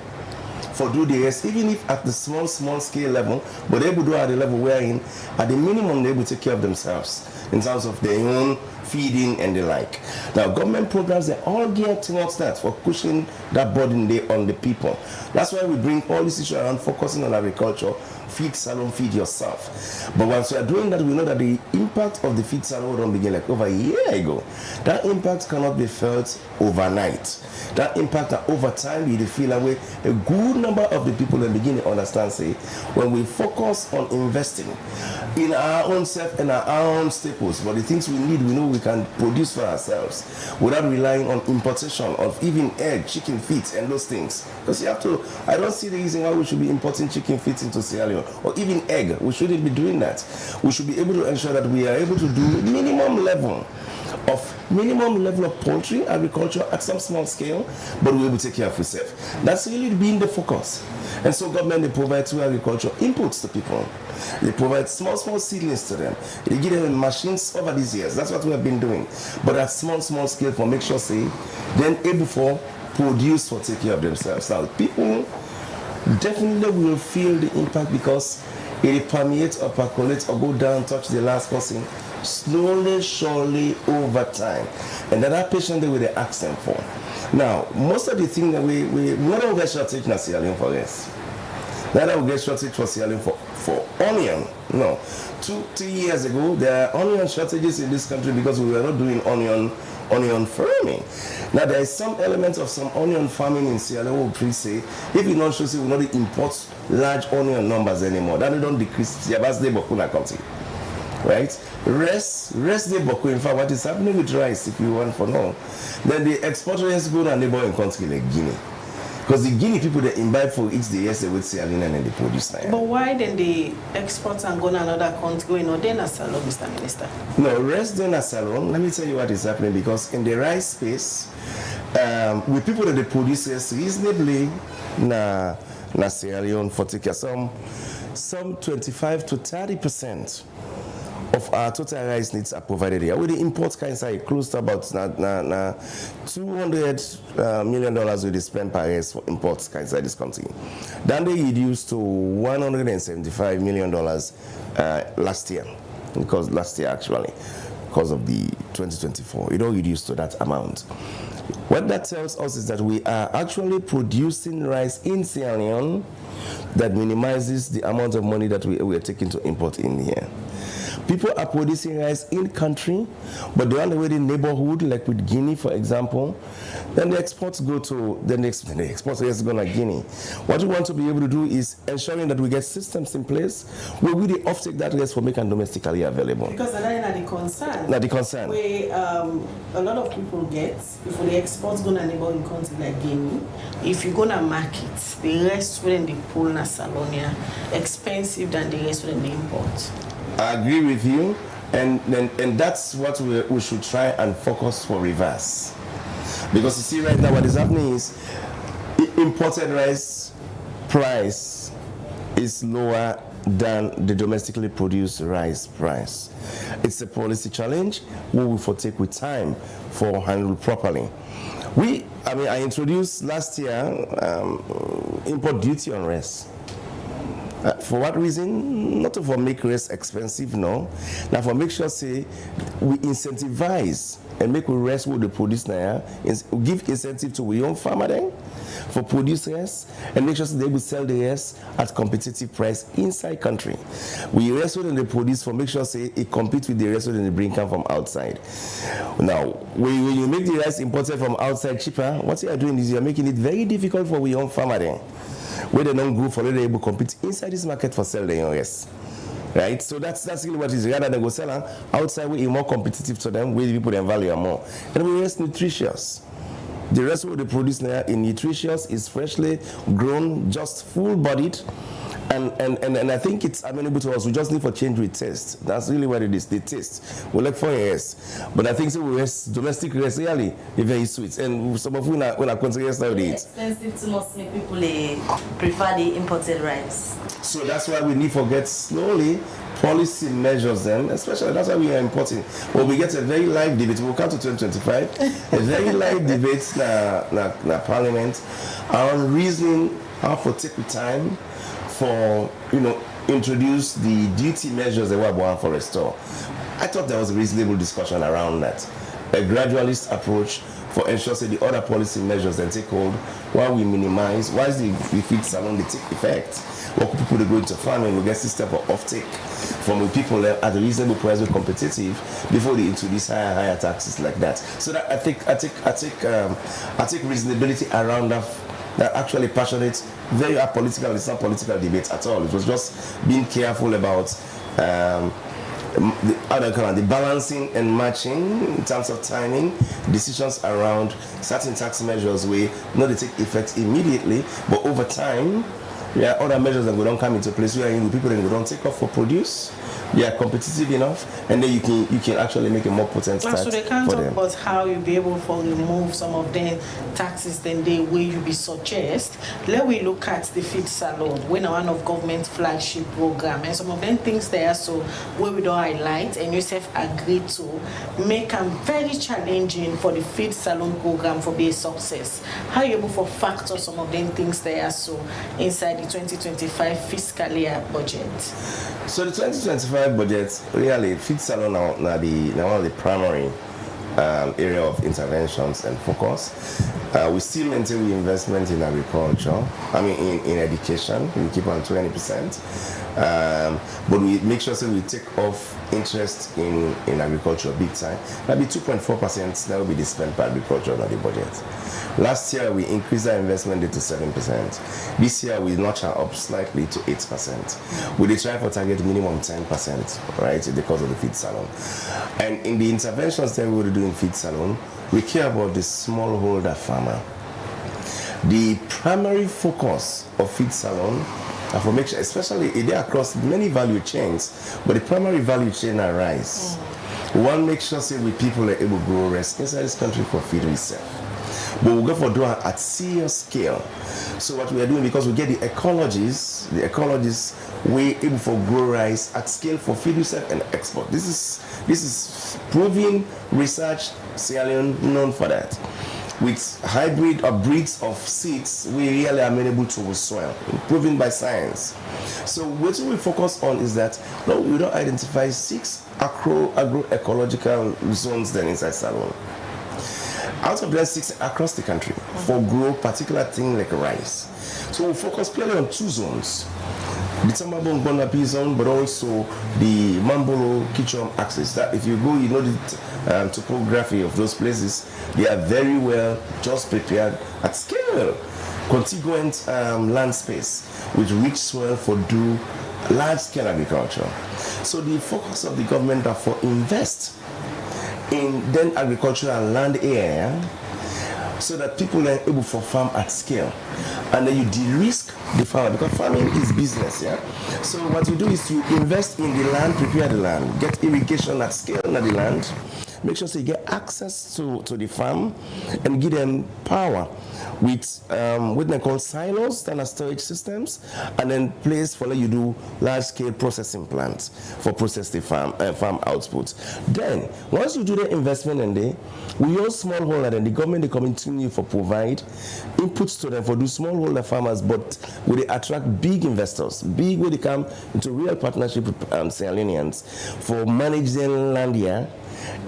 for do the rest, even if at the small scale level, but they will do at the level we're in, at the minimum they will take care of themselves in terms of their own feeding and the like. Now government programs, they're all geared towards that, for pushing that burden on the people. That's why we bring all this issue around focusing on agriculture, feed salon, feed yourself. But once we are doing that, we know that the impact of the feed salon don't begin like over a year ago. That impact cannot be felt overnight. That impact that over time you feel away. A good number of the people that begin to understand say when we focus on investing in our own self and our own staples, but the things we need, we know we can produce for ourselves without relying on importation of even egg, chicken feet and those things. Because you have to, I don't see the reason why we should be importing chicken feet into Sierra Leone or even egg. We shouldn't be doing that. We should be able to ensure that we are able to do minimum level of poultry agriculture at some small scale, but we're able to take care of ourselves. That's really been the focus. And so government, they provide through agriculture inputs to people. They provide small seedlings to them. They give them machines over these years. That's what we have been doing. But at small scale for make sure say then able for produce for take care of themselves. Now people definitely will feel the impact because it permeates or percolates or go down, touch the last person slowly, surely over time. And that patient that we ask them for. Now, most of the things that we don't get shortage in Sierra Leone for this. Neither we get shortage for Sierra Leone for onion. No. 2-3 years ago, there are onion shortages in this country because we were not doing onion farming. Now there is some element of some onion farming in Sierra Leone. Please say, if you not sure, we will not import large onion numbers anymore. That don't decrease. Right? Rest the boku. In fact, what is happening with rice, if you want for now, then the exporters go and neighboring country like Guinea. Because the Guinea people, they imbibe for each day, yes, they would Sierra Leone and they produce now. But why then they export and go to another country, going on then a salon, Mr. Minister? No, rest then a salon. Let me tell you what is happening, because in the rice space, with people that they produce reasonably na Sierra Leone for take some 25 to 30% of our total rice needs are provided here. With the import kinds are close to about $200 million we they spend per year for imports kinds of this country. Then they reduced to $175 million last year, because last year actually, because of the 2024, it all reduced to that amount. What that tells us is that we are actually producing rice in Sierra Leone that minimizes the amount of money that we are taking to import in here. People are producing rice in country, but they're on the way in neighborhood, like with Guinea, for example. Then the exports go to the exports is going to Guinea. What we want to be able to do is ensuring that we get systems in place where we really offtake that rice for making domestically available. Because that's the concern. Not the concern. Where a lot of people get, if the exports go to neighboring country like Guinea, if you go to market, the rest when they pull na Salonia expensive than the rest when they import. I agree with you, and that's what we should try and focus for reverse. Because you see right now what is happening is imported rice price is lower than the domestically produced rice price. It's a policy challenge we will take with time for handle properly. I introduced last year import duty on rice. For what reason? Not to make rice expensive, no. Now for make sure say we incentivize and make rice what they produce now, give incentive to we own farmer then for producers and make sure they will sell the rice at competitive price inside country. We rice what they produce for make sure say it compete with the rice what they bring come from outside. Now when you make the rice imported from outside cheaper, what you are doing is you are making it very difficult for we own farmer then. Where they don't grow for they able to compete inside this market for sell their own rice. Right? So that's really what it is. Rather than go sell outside where it's more competitive to them, where the people then value more. And we rest nutritious. The rest of what they produce now is nutritious, is freshly grown, just full-bodied. And I think it's amenable to us. We just need for change with taste. That's really what it is. The taste. We look for yes. But I think so we rest domestic rice really is very sweet. And some of you when I consider yes nowadays. Expensive to most make people prefer the imported rice. So that's why we need to get slowly policy measures them, especially that's why we are importing. But we get a very live debate. We'll come to 2025. A very live debate na Parliament on reasoning how to take the time for introduce the duty measures that were born for restore. I thought there was a reasonable discussion around that. A gradualist approach for ensuring the other policy measures that take hold while we minimize, while the feed salon they take effect. What people they go into farming, we get system of offtake from the people at a reasonable price, we're competitive before they introduce higher taxes like that. So that I take reasonability around that. They're actually passionate, very apolitical. It's not political debate at all. It was just being careful about the balancing and matching in terms of timing, decisions around certain tax measures where not they take effect immediately, but over time, there are other measures that we don't come into place where people that we don't take off for produce. They are competitive enough, and then you can actually make a more potent tax so they can't for talk them. about how you be able to remove some of the taxes then the way you be suggest. Let we look at the feed salon when one of government flagship program and some of them things there so where we don't highlight and yourself agree to make them very challenging for the feed salon program for be a success. How you able to factor some of them things there so inside the 2025 fiscal year budget? So the 2025 budget, really, feed salon now one of the primary area of interventions and focus. We still maintain the investment in agriculture, in education, we keep on 20%. But we make sure that we take off interest in agriculture big time. That'll be 2.4%, that will be the spent by agriculture on the budget. Last year, we increased our investment to 7%. This year, we notched her up slightly to 8%. We try for target minimum 10%, right, because of the feed salon. And in the interventions that we will do in feed salon, we care about the smallholder farmer. The primary focus of feed salon, and for make sure, especially they across many value chains, but the primary value chain are rice. One, make sure say we people are able to grow rice inside this country for feed resale. But we'll go for doing at serious scale. So what we are doing, because we get the ecologists we able for grow rice at scale for feed resale and export. This is proven research, Sierra Leone known for that. With hybrid or breeds of seeds, we really are amenable to soil, proven by science. So what we focus on is that we don't identify 6 agroecological zones then inside Salon. Out of them 6 across the country for grow particular thing like rice. So we focus purely on 2 zones. the Tambabong Bonapi zone, but also the Mambolo Kichom axis. That if you go, you know the topography of those places, they are very well just prepared at scale. Contiguous land space with rich soil for do large-scale agriculture. So the focus of the government are for invest in then agricultural land area so that people are able to farm at scale. And then you de-risk the farmer because farming is business, yeah? So what you do is you invest in the land, prepare the land, get irrigation at scale in the land, make sure so you get access to the farm and give them power with what they call silos, standard storage systems, and then place for you do large-scale processing plants for process the farm outputs. Then, once you do the investment in there, we use smallholder, and the government they continue for provide inputs to them for do smallholder farmers, but will they attract big investors, big where they come into real partnership with Sierra Leoneans for managing land here.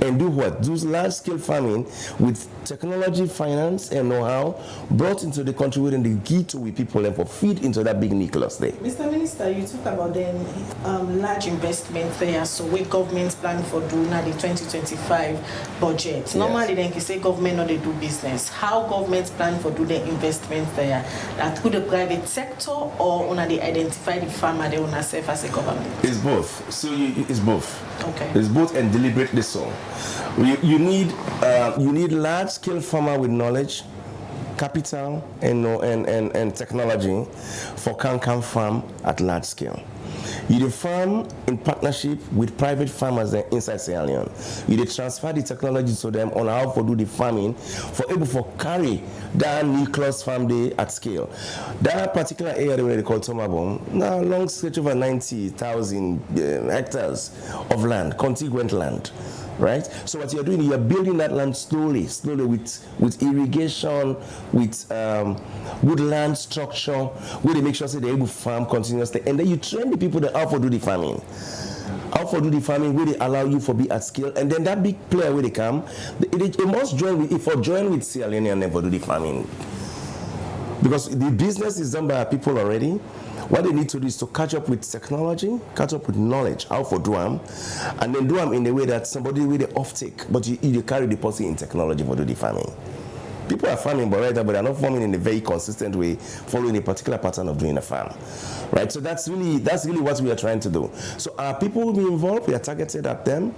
And do what? Do large-scale farming with technology, finance, and know-how brought into the country within the key to we people and for feed into that big nucleus there. Mr. Minister, you talk about the large investments there, so we governments plan for doing the 2025 budget. Yes. Normally, then you say government not they do business. How governments plan for do the investments there? That could the private sector or on they identify the farmer they want to serve as a government? It's both. So it's both. Okay. It's both and deliberately so. You need large-scale farmer with knowledge, capital, and technology for can farm at large scale. You farm in partnership with private farmers inside Sierra Leone. You transfer the technology to them on how to do the farming for able to carry that nucleus farm day at scale. That particular area where they call Tomabong, now long stretch over 90,000 hectares of land, contiguous land. Right? So what you're doing, you're building that land slowly with irrigation, with good land structure, where they make sure that they're able to farm continuously. And then you train the people that how to do the farming. How to do the farming where they allow you to be at scale. And then that big player where they come, they must join with Sierra Leone and never do the farming. Because the business is done by people already. What they need to do is to catch up with technology, catch up with knowledge, how for do them, and then do them in a way that somebody with the off-take, but you carry the policy in technology for do the farming. People are farming, but they're not farming in a very consistent way, following a particular pattern of doing a farm. Right? So that's really what we are trying to do. So our people will be involved, we are targeted at them.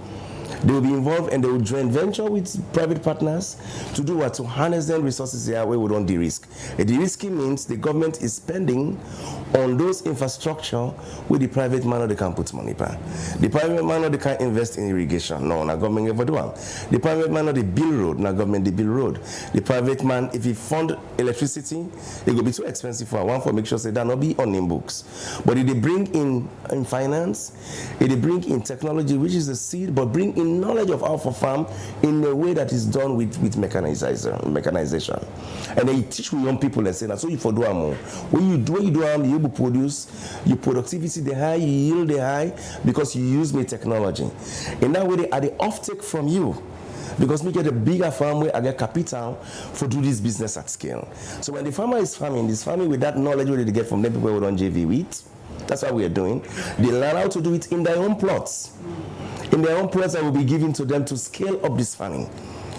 They will be involved and they will join venture with private partners to do what? To harness them resources here where we don't de-risk. A de-risking means the government is spending on those infrastructure where the private man they can put money back. The private man they can invest in irrigation. No, not government ever do one. The private man they build road, not government they build road. The private man, if he fund electricity, it will be too expensive for one for make sure that not be on in books. But if they bring in finance, if they bring in technology, which is the seed, but bring in knowledge of how to farm in a way that is done with mechanization. And then you teach young people and say, that's what you for do more. When you do you able to produce, your productivity the high, you yield the high, because you use me technology. In that way, they are the off-take from you. Because we get a bigger farm where I get capital for do this business at scale. So when the farmer is farming, he's farming with that knowledge where they get from them people who don't JV with. That's what we are doing. They learn how to do it in their own plots. In their own plots that will be given to them to scale up this farming.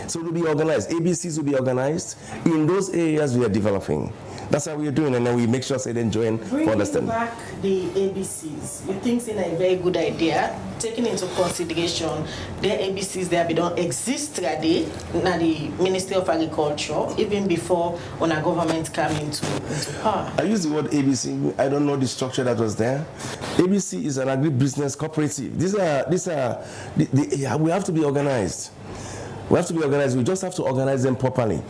So it will be organized. ABCs will be organized in those areas we are developing. That's how we are doing, and then we make sure they then join for understanding. Bringing back the ABCs, you think it's a very good idea, taking into consideration the ABCs that don't exist today in the Ministry of Agriculture, even before when our government came into power. I use the word ABC. I don't know the structure that was there. ABC is an agribusiness cooperative. We have to be organized. We have to be organized. We just have to organize them properly.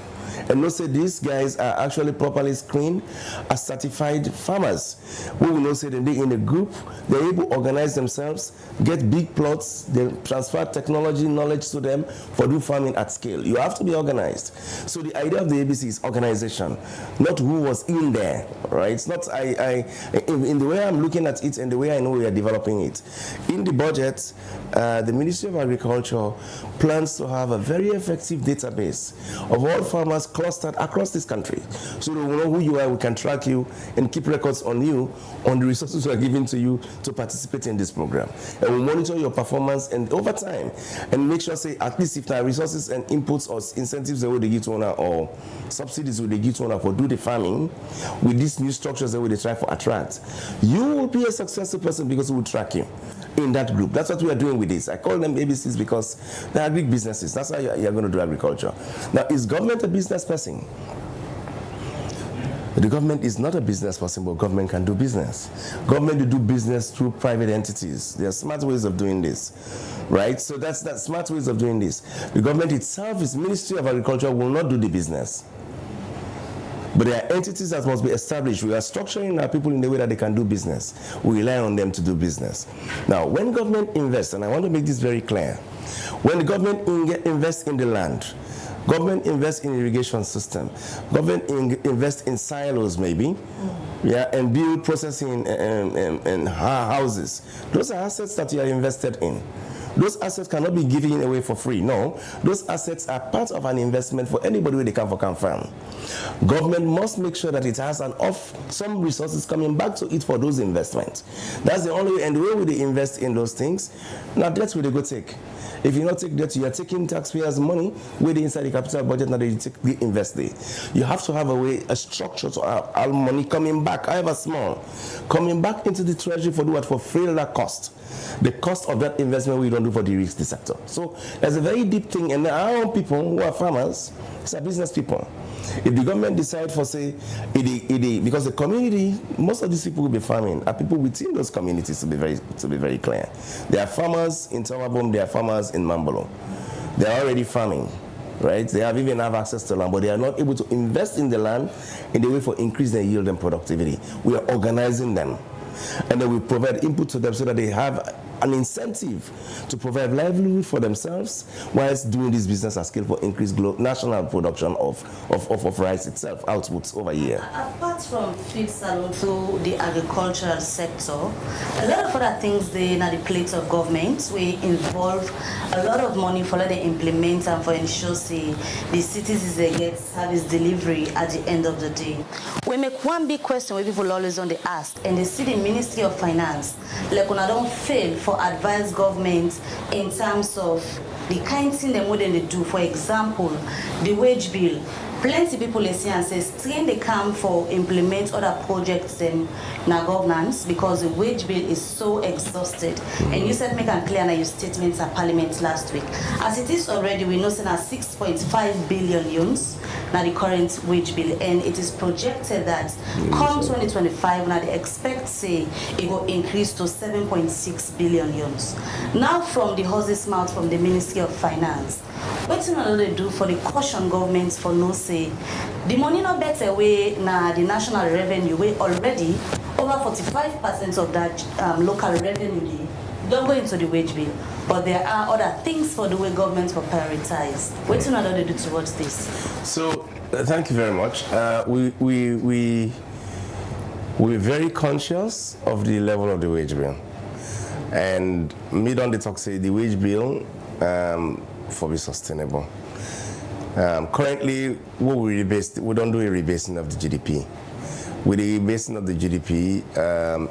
And not say these guys are actually properly screened as certified farmers. We will not say that they in a group, they're able to organize themselves, get big plots, they transfer technology knowledge to them for do farming at scale. You have to be organized. So the idea of the ABC is organization, not who was in there, right? It's not in the way I'm looking at it and the way I know we are developing it. In the budget, the Ministry of Agriculture plans to have a very effective database of all farmers clustered across this country. So we know who you are, we can track you and keep records on you, on the resources we are giving to you to participate in this program. And we monitor your performance and over time and make sure, say, at least if there are resources and inputs or incentives that they give to owner or subsidies they give to owner for do the farming with these new structures that they try for attract, you will be a successful person because we will track you in that group. That's what we are doing with this. I call them ABCs because they are big businesses. That's how you're going to do agriculture. Now, is government a business person? The government is not a business person, but government can do business. Government will do business through private entities. There are smart ways of doing this, right? So that's smart ways of doing this. The government itself, its Ministry of Agriculture, will not do the business. But there are entities that must be established. We are structuring our people in the way that they can do business. We rely on them to do business. Now, when government invests, and I want to make this very clear, when the government invests in the land, government invests in irrigation system, government invests in silos maybe, yeah, and build processing and houses. Those are assets that you are invested in. Those assets cannot be given away for free. No, those assets are part of an investment for anybody where they can farm. Government must make sure that it has some resources coming back to it for those investments. That's the only way, and the way they invest in those things, now that's where they go take. If you not take that, you are taking taxpayers' money with inside the capital budget, now they invest there. You have to have a structure to have all money coming back, however small, coming back into the treasury for what? For free that cost. The cost of that investment we don't do for the risky sector. So there's a very deep thing, and our own people who are farmers, these are business people. If the government decides for, say, because the community, most of these people will be farming, are people within those communities, to be very clear. They are farmers in Tawabom, they are farmers in Mambolo. They are already farming, right? They even have access to land, but they are not able to invest in the land in the way for increasing their yield and productivity. We are organizing them. And then we provide input to them so that they have an incentive to provide livelihood for themselves whilst doing this business at scale for increased national production of rice itself, outputs over here. Apart from feed salon to the agricultural sector, a lot of other things they na the plate of government. We involve a lot of money for the implement and for ensure say the citizens they get service delivery at the end of the day. We make one big question where people always on the ask, and they see the Ministry of Finance like when I don't fail for advise government in terms of the kind of thing they wouldn't do. For example, the wage bill. Plenty people see and say strain they come for implement other projects in governance because the wage bill is so exhausted. And you said make and clear in your statements at Parliament last week. As it is already, we know that 6.5 billion euros now the current wage bill, and it is projected that come 2025 now they expect say it will increase to 7.6 billion euros. Now from the horse's mouth from the Ministry of Finance, what do they do for the caution governments for no say the money no better way now the national revenue way already over 45% of that local revenue don't go into the wage bill, but there are other things for the way government will prioritize. What do they do towards this? So thank you very much. We're very conscious of the level of the wage bill, and mid on the talk say the wage bill for be sustainable. Currently, what we don't do a rebasing of the GDP. With the rebasing of the GDP,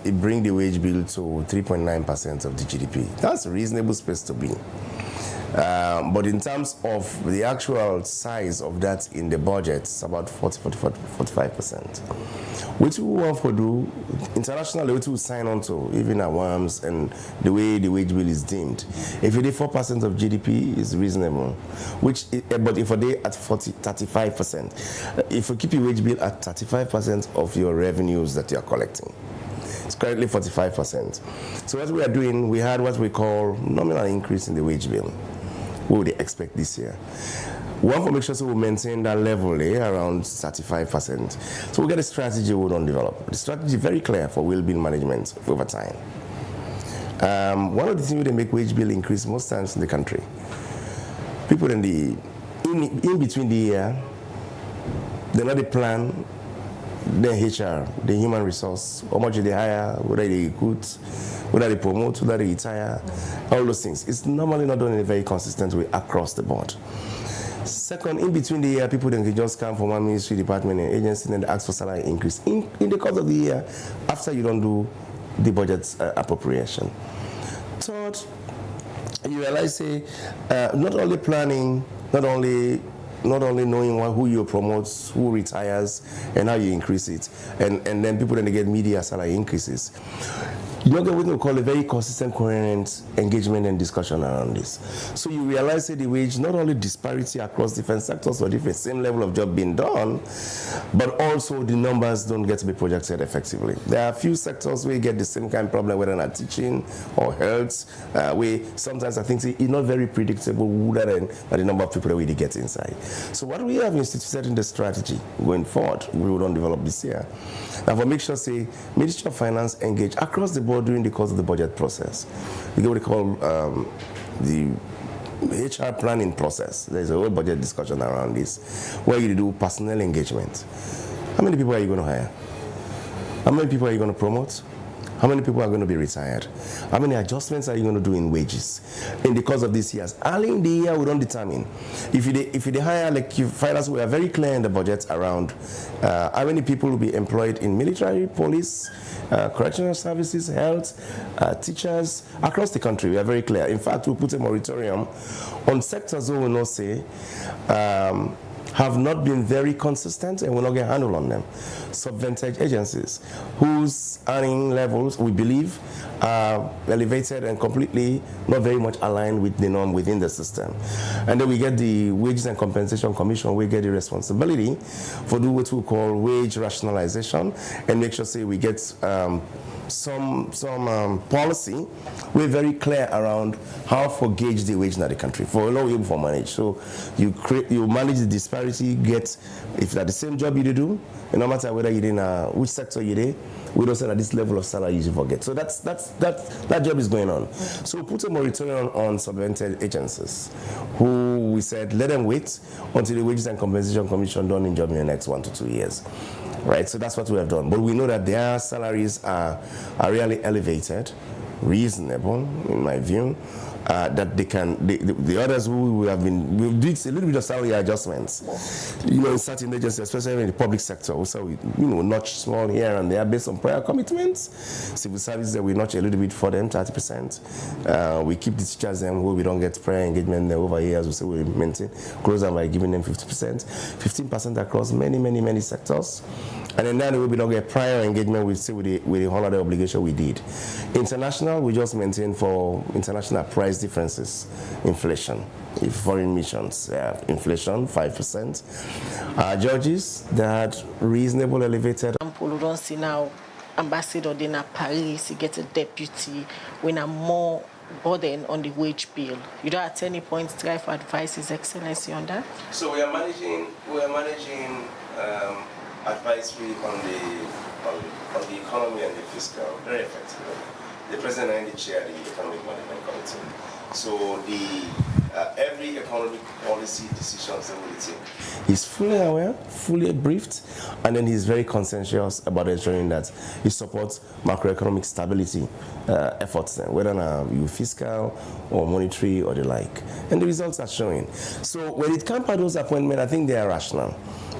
it brings the wage bill to 3.9% of the GDP. That's a reasonable space to be. But in terms of the actual size of that in the budget, it's about 45%. Which we want to do internationally, which we sign on to, even at WAMS and the way the wage bill is deemed. If it is 4% of GDP, is reasonable. But if they at 35%, if you keep your wage bill at 35% of your revenues that you are collecting, it's currently 45%. So what we are doing, we had what we call nominal increase in the wage bill. What would they expect this year? We want to make sure so we maintain that level around 35%. So we get a strategy we don't develop. The strategy is very clear for well-being management over time. One of the things they make wage bill increase most times in the country. People in between the year, they know the plan, the HR, the human resource, how much they hire, whether they recruit, whether they promote, whether they retire, all those things. It's normally not done in a very consistent way across the board. Second, in between the year, people then can just come from one ministry, department, and agency and ask for salary increase. In the course of the year, after you don't do the budget appropriation. Third, you realize, not only planning, not only knowing who you promote, who retires, and how you increase it, and then people then get media salary increases. You don't get what we call a very consistent, coherent engagement and discussion around this. So you realize that the wage, not only disparity across different sectors or different same level of job being done, but also the numbers don't get to be projected effectively. There are a few sectors where you get the same kind of problem, whether not teaching or health, where sometimes I think it's not very predictable whether the number of people that we get inside. So what we have instituted in the strategy going forward, we will not develop this year. Now, for make sure, say, Ministry of Finance engage across the board during the course of the budget process. We get what we call the HR planning process. There's a whole budget discussion around this, where you do personnel engagement. How many people are you going to hire? How many people are you going to promote? How many people are going to be retired? How many adjustments are you going to do in wages in the course of these years? Early in the year, we don't determine. If you hire, like you find us, we are very clear in the budget around how many people will be employed in military, police, correctional services, health, teachers, across the country. We are very clear. In fact, we put a moratorium on sectors who will not say, have not been very consistent and will not get handled on them. Subvented agencies whose earning levels we believe are elevated and completely not very much aligned with the norm within the system. And then we get the Wages and Compensation Commission, we get the responsibility for do what we call wage rationalization and make sure, say, we get some policy. We're very clear around how to gauge the wage in the country for low you for manage. So you manage the disparity, get if that's the same job you do, and no matter whether you're in which sector you're in, we don't say that this level of salary you forget. So that job is going on. So we put a moratorium on subvented agencies, who we said let them wait until the Wages and Compensation Commission done in job in the next 1 to 2 years. Right, so that's what we have done. But we know that their salaries are really elevated, reasonable, in my view, that they can, the others who we have been, we've did a little bit of salary adjustments, in certain agencies, especially in the public sector. So we, notch small here and there based on prior commitments. Civil services, we notch a little bit for them, 30%. We keep the teachers them who we don't get prior engagement over years. We say we maintain, close them by giving them 50%, 15% across many sectors. And then that we don't get prior engagement with the holiday obligation we did. International, we just maintain for international price differences, inflation. If foreign missions, inflation 5%. Judges that reasonable elevated. We don't see now ambassador in Paris, you get a deputy when a more burden on the wage bill. You don't at any point try to advise His Excellency on that? So we are managing advisory on the economy and the fiscal very effectively. The President and the Chair of the Economic Management Committee. So every economic policy decisions that we take, he's fully aware, fully briefed, and then he's very conscientious about ensuring that he supports macroeconomic stability efforts, whether you fiscal or monetary or the like. And the results are showing. So when it comes to those appointments, I think they are rational.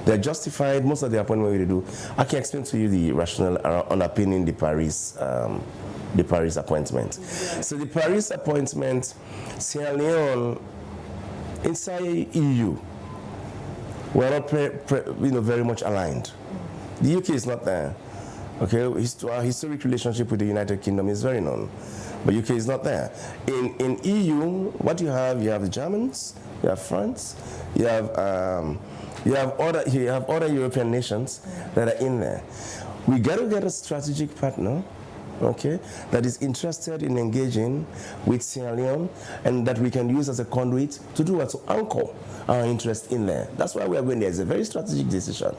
They're justified. Most of the appointments we do, I can explain to you the rationale underpinning the Paris appointment. So the Paris appointment, Sierra Leone, inside EU, we're not very much aligned. The UK is not there. Okay, our historic relationship with the United Kingdom is very known, but UK is not there. In EU, what you have the Germans, you have France, you have other European nations that are in there. We got to get a strategic partner, okay, that is interested in engaging with Sierra Leone and that we can use as a conduit to do what, to anchor our interest in there. That's why we are going there. It's a very strategic decision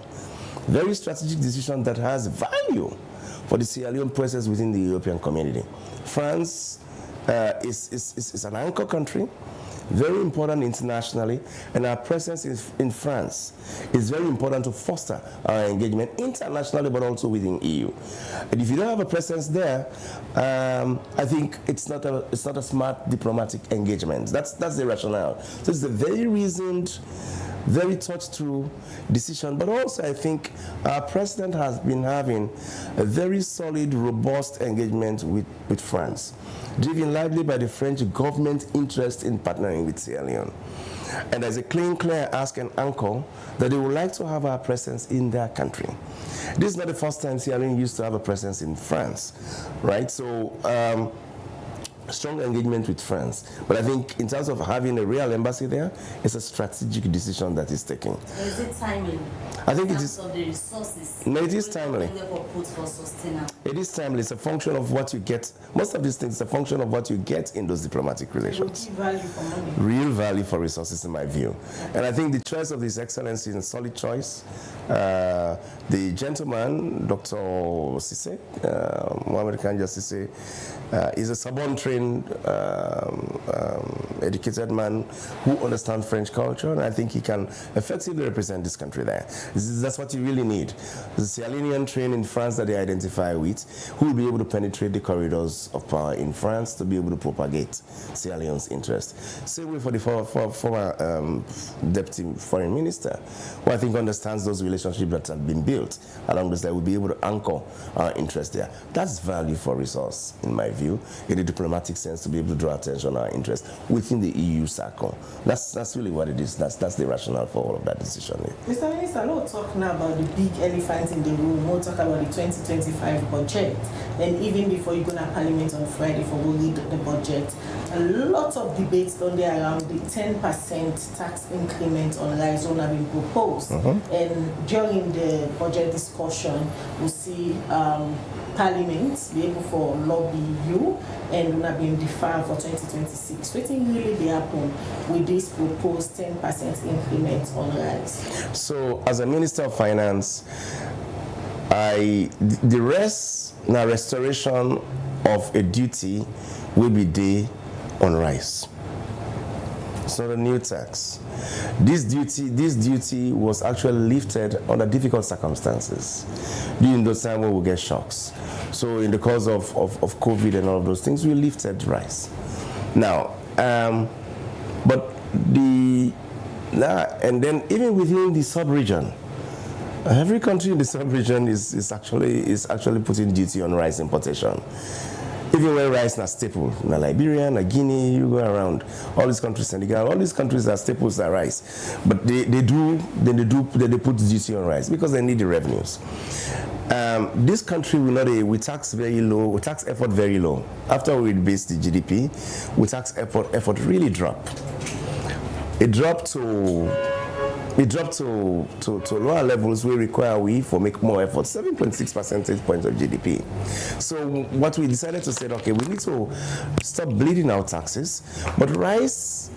that has value for the Sierra Leone process within the European community. France is an anchor country. very important internationally, and our presence in France is very important to foster our engagement internationally, but also within EU. And if you don't have a presence there, I think it's not a smart diplomatic engagement. That's the rationale. So it's a very reasoned, very thought through decision, but also I think our president has been having a very solid, robust engagement with France, driven largely by the French government interest in partnering with Sierra Leone. And there's a clear ask and anchor that they would like to have our presence in their country. This is not the first time Sierra Leone used to have a presence in France, right? So strong engagement with France. But I think in terms of having a real embassy there, it's a strategic decision that is taken. Is it timely? I think it is. Of the resources. No, it is timely. For sustainable. It is timely. It's a function of what you get. Most of these things, it's a function of what you get in those diplomatic relations. Value for money. Real value for resources, in my view. And I think the choice of His Excellency is a solid choice. The gentleman, Dr. Sisse, Mohamed Kanja Sisse, is a Sorbonne-trained, educated man who understands French culture, and I think he can effectively represent this country there. That's what you really need. The Sierra Leonean trained in France that they identify with, who will be able to penetrate the corridors of power in France to be able to propagate Sierra Leone's interest. Same way for the former Deputy Foreign Minister, who I think understands those relationships that have been built along this line, will be able to anchor our interest there. That's value for resource, in my view, in the diplomatic sense, to be able to draw attention on our interest within the EU circle. That's really what it is. That's the rationale for all of that decision. Mr. Minister, a lot talk now about the big elephant in the room. We'll talk about the 2025 budget. And even before you go to Parliament on Friday for we'll read the budget, a lot of debates done there around the 10% tax increment on rice have been proposed. And during the budget discussion, we'll see Parliament be able for lobby you and will be deferred for 2026. What really be happen with this proposed 10% increment on rice? So, as a Minister of Finance, the restoration of a duty will be there on rice. It's not a new tax. This duty was actually lifted under difficult circumstances during those times when we get shocks. So in the course of COVID and all of those things, we lifted rice. Now, and then even within the sub-region, every country in the sub-region is actually putting duty on rice importation. Even when rice is staple, na Liberia, na Guinea, you go around, all these countries, Senegal, all these countries are staples are rice. But they put duty on rice because they need the revenues. This country we tax very low, we tax effort very low. After we base the GDP, we tax effort really drop. It dropped to lower levels where require we for make more effort, 7.6 percentage points of GDP. So what we decided to say, okay, we need to stop bleeding out taxes, but rice,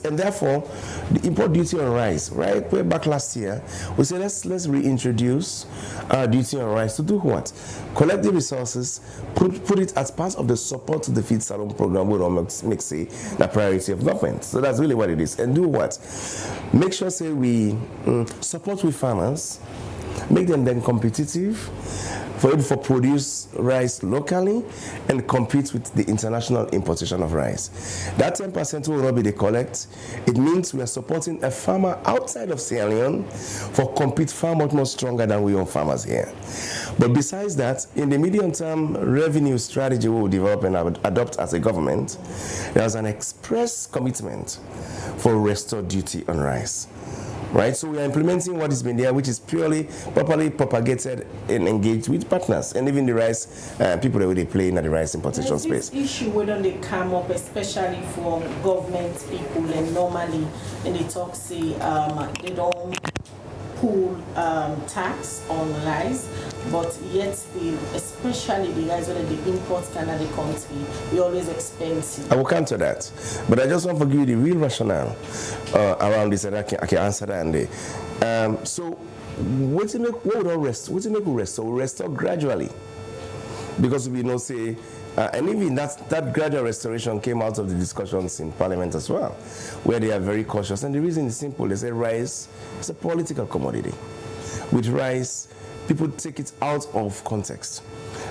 and therefore the import duty on rice, right? Way back last year, we said let's reintroduce our duty on rice to do what? Collect the resources, put it as part of the support to the feed salon program. We don't make say the priority of government. So that's really what it is. And do what? Make sure say we support with farmers, make them then competitive, for able to produce rice locally and compete with the international importation of rice. That 10% will not be the collect. It means we are supporting a farmer outside of Sierra Leone for compete far much more stronger than we own farmers here. But besides that, in the medium-term revenue strategy we will develop and adopt as a government, there's an express commitment for restored duty on rice. Right, so we are implementing what has been there, which is properly propagated and engaged with partners, and even the rice people that they play in the rice importation space. This issue wouldn't they come up, especially for government people, and normally when they talk, say they don't pull tax on rice, but yet especially the rice that they import Canada country, we always expensive. I will come to that, but I just want to give you the real rationale around this, and I can answer that. So, what to make we restore? We restore gradually, because we know say And even that gradual restoration came out of the discussions in Parliament as well, where they are very cautious. And the reason is simple. They say rice is a political commodity. With rice, people take it out of context,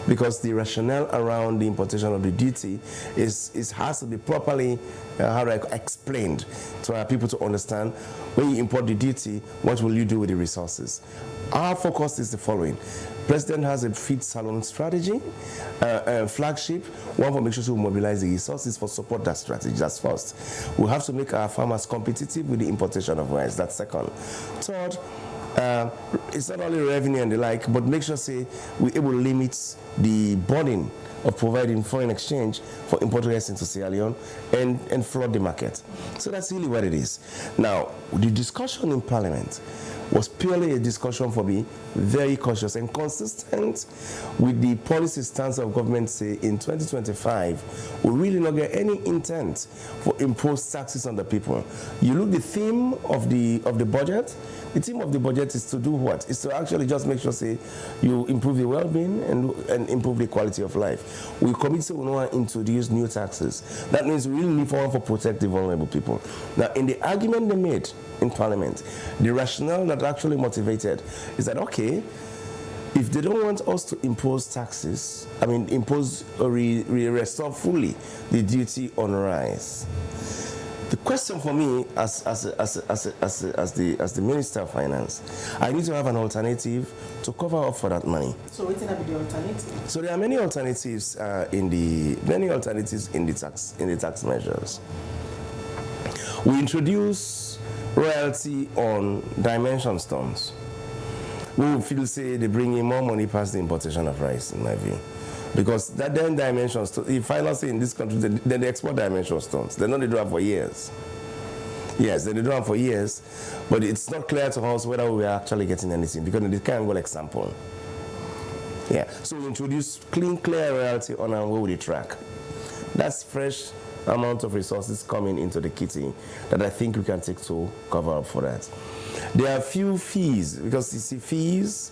because the rationale around the importation of the duty has to be properly explained to our people to understand. When you import the duty, what will you do with the resources? Our focus is the following. President has a feed salon strategy, flagship, one for make sure we mobilize the resources for support that strategy. That's first. We have to make our farmers competitive with the importation of rice. That's second. Third, it's not only revenue and the like, but make sure we're able to limit the burden of providing foreign exchange for imported rice into Sierra Leone and flood the market. So that's really what it is. Now, the discussion in Parliament was purely a discussion for me, very cautious and consistent with the policy stance of government. Say in 2025, we really not get any intent for imposed taxes on the people. You look the theme of the budget. The theme of the budget is to do what? Is to actually just make sure you improve the well-being and improve the quality of life. We commit to not introduce new taxes. That means we really need for protect the vulnerable people. Now, in the argument they made in Parliament, the rationale that actually motivated is that, okay, if they don't want us to impose taxes, impose or restore fully the duty on rice. The question for me, as the Minister of Finance, I need to have an alternative to cover up for that money. So what's going to be the alternative? So there are many alternatives in the tax measures. We introduce royalty on dimension stones. We will feel they bring in more money past the importation of rice, in my view. Because that then dimension stones, if I say in this country, then they export dimension stones. They know they do them for years. Yes, they do them for years, but it's not clear to us whether we are actually getting anything, because in this kind of example. Yeah, so we introduce clear royalty on our way with the track. That's fresh amount of resources coming into the kitty that I think we can take to cover up for that. There are few fees, because you see, fees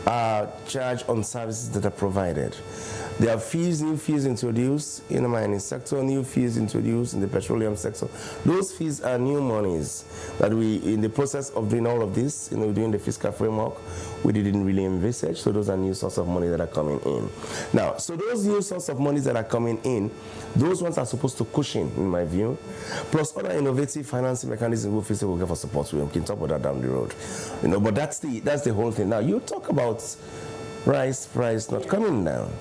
are charged on services that are provided. There are new fees introduced in the mining sector, new fees introduced in the petroleum sector. Those fees are new monies that we, in the process of doing all of this, doing the fiscal framework, we didn't really envisage. So those are new sources of money that are coming in. Now, so those new sources of money that are coming in, those ones are supposed to cushion, in my view, plus other innovative financing mechanisms we'll get for support. We can talk about that down the road. But that's the whole thing. Now, you talk about rice price not coming down.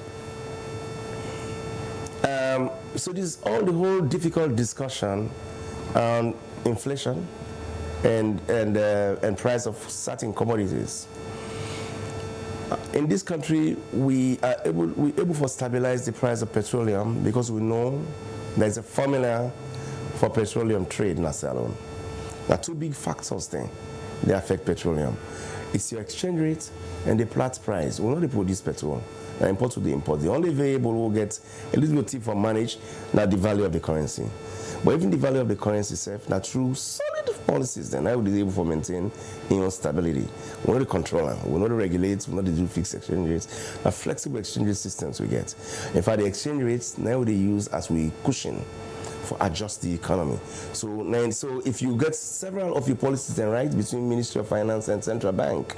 So this is all the whole difficult discussion on inflation and price of certain commodities. In this country, we're able to stabilize the price of petroleum because we know there's a formula for petroleum trade in Sierra Leone. There are two big factors there. They affect petroleum. It's your exchange rate and the Platts price. We know they produce petrol. They import to the import. The only variable we'll get a little bit for manage now the value of the currency. But even the value of the currency itself, now through solid policies, then I will be able to maintain stability. We know the controller, we know the regulate, we know the do fixed exchange rates, a flexible exchange rate systems we get. In fact, the exchange rates now they use as we cushion for adjust the economy. So if you get several of your policies then right between Ministry of Finance and Central Bank,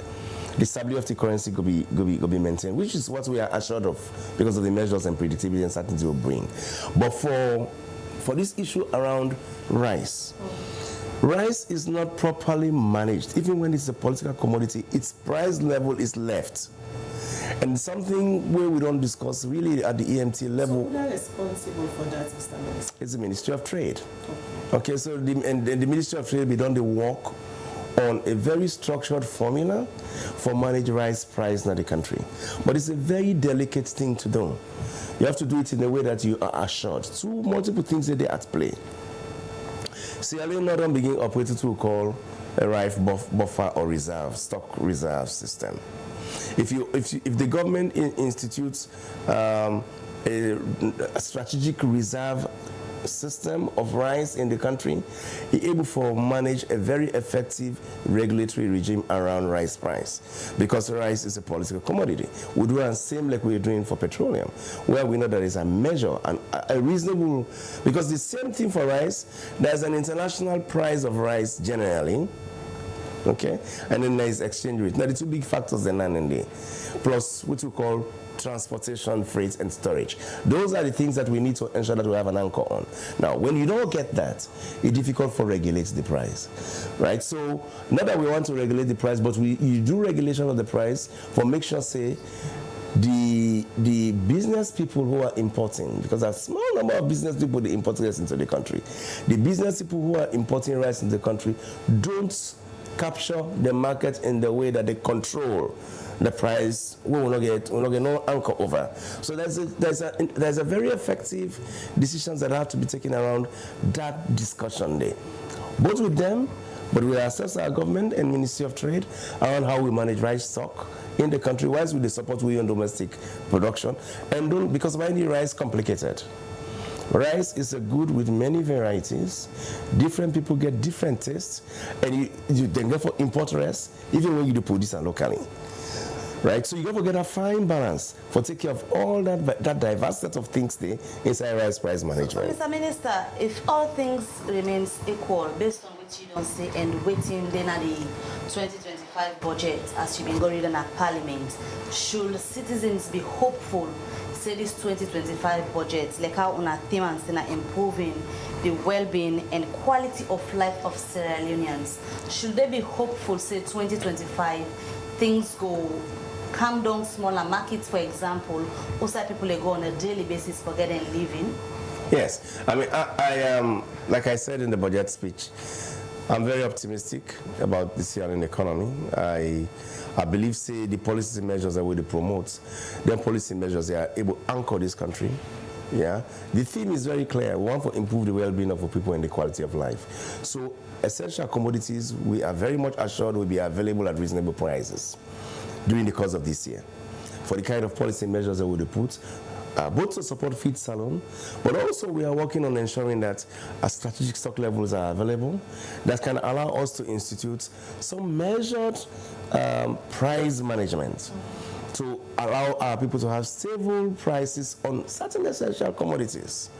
the stability of the currency could be maintained, which is what we are assured of because of the measures and predictability and certainty will bring. But for this issue around rice is not properly managed. Even when it's a political commodity, its price level is left. And something where we don't discuss really at the EMT level. So who are responsible for that, Mr. Minister? It's the Ministry of Trade. Okay, so the Ministry of Trade, we done the work on a very structured formula for manage rice price in the country. But it's a very delicate thing to do. You have to do it in a way that you are assured. Two multiple things that they at play. Sierra Leone not begin operating to call a rice buffer or reserve, stock reserve system. If the government institutes a strategic reserve system of rice in the country, is able to manage a very effective regulatory regime around rice price, because rice is a political commodity. We do the same like we're doing for petroleum, where we know there is a measure and a reasonable, because the same thing for rice, there's an international price of rice generally, okay, and then there is exchange rate. Now the two big factors are none in there, plus what we call transportation, freight, and storage. Those are the things that we need to ensure that we have an anchor on. Now, when you don't get that, it's difficult for regulate the price, right? So, not that we want to regulate the price, but you do regulation of the price for make sure, say, the business people who are importing, because a small number of business people they import rice into the country. The business people who are importing rice in the country don't capture the market in the way that they control the price. We will not get no anchor over. So there's a very effective decisions that have to be taken around that discussion there, both with them, but with ourselves, our government and Ministry of Trade, around how we manage rice stock in the country, whilst with the support we on domestic production, and don't, because finding rice complicated. Rice is a good with many varieties. Different people get different tastes, and you then therefore import rice even when you do produce it locally. Right, so you got to get a fine balance for take care of all that diverse set of things there inside rice price management. So, Mr. Minister, if all things remains equal based on what you don't say and waiting then at the 2025 budget as you've been going on at Parliament, should citizens be hopeful? Say this 2025 budget, like how on a theme and saying improving the well-being and quality of life of Sierra Leoneans, should they be hopeful? Say 2025, things go calm down smaller markets, for example, also people they go on a daily basis for getting living? Yes, I mean, I am, like I said in the budget speech, I'm very optimistic about this year in the economy. I believe, say, the policy measures that we promote, them policy measures, they are able to anchor this country. Yeah, the theme is very clear. We want to improve the well-being of the people and the quality of life. So, essential commodities, we are very much assured will be available at reasonable prices during the course of this year. For the kind of policy measures that we put, both to support feed salon, but also we are working on ensuring that strategic stock levels are available that can allow us to institute some measured price management to allow our people to have stable prices on certain essential commodities.